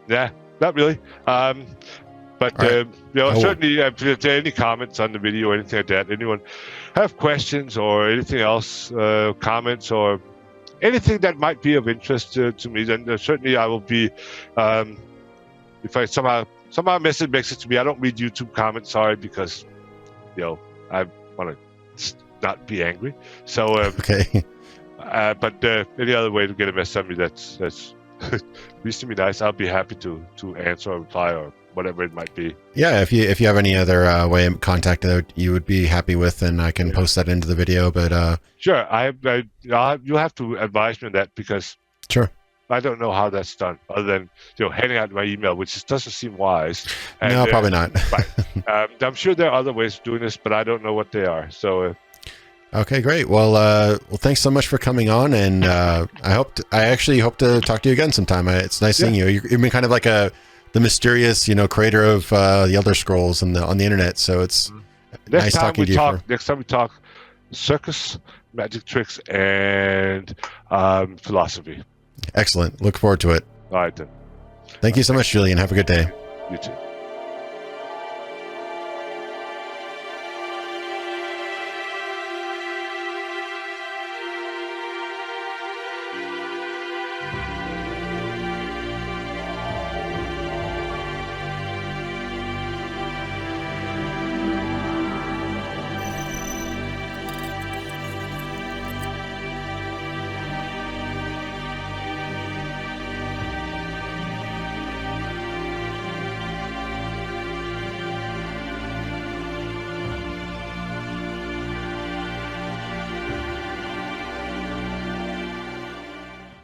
yeah, not really. But certainly, if there are any comments on the video or anything like that, anyone have questions or anything else, comments or anything that might be of interest to me, then certainly I will be. If I somehow a message makes it to me, I don't read YouTube comments. Sorry, because I want to not be angry. So okay. But any other way to get a message on me that's reasonably nice, I'll be happy to answer or reply or whatever it might be. Yeah, if you have any other way of contact that you would be happy with, then I can post that into the video. But sure, you'll have to advise me on that because sure, I don't know how that's done, other than handing out my email, which just doesn't seem wise. And, no, probably not. Right. I'm sure there are other ways of doing this, but I don't know what they are. So. Okay, great. Well, thanks so much for coming on, and I actually hope to talk to you again sometime. It's nice seeing you. You've been kind of like the mysterious, creator of the Elder Scrolls on the internet. So it's nice talking to you. Next time we talk circus, magic tricks, and philosophy. Excellent. Look forward to it. All right, then. Thank you so much, Julian. Have a good day. You too.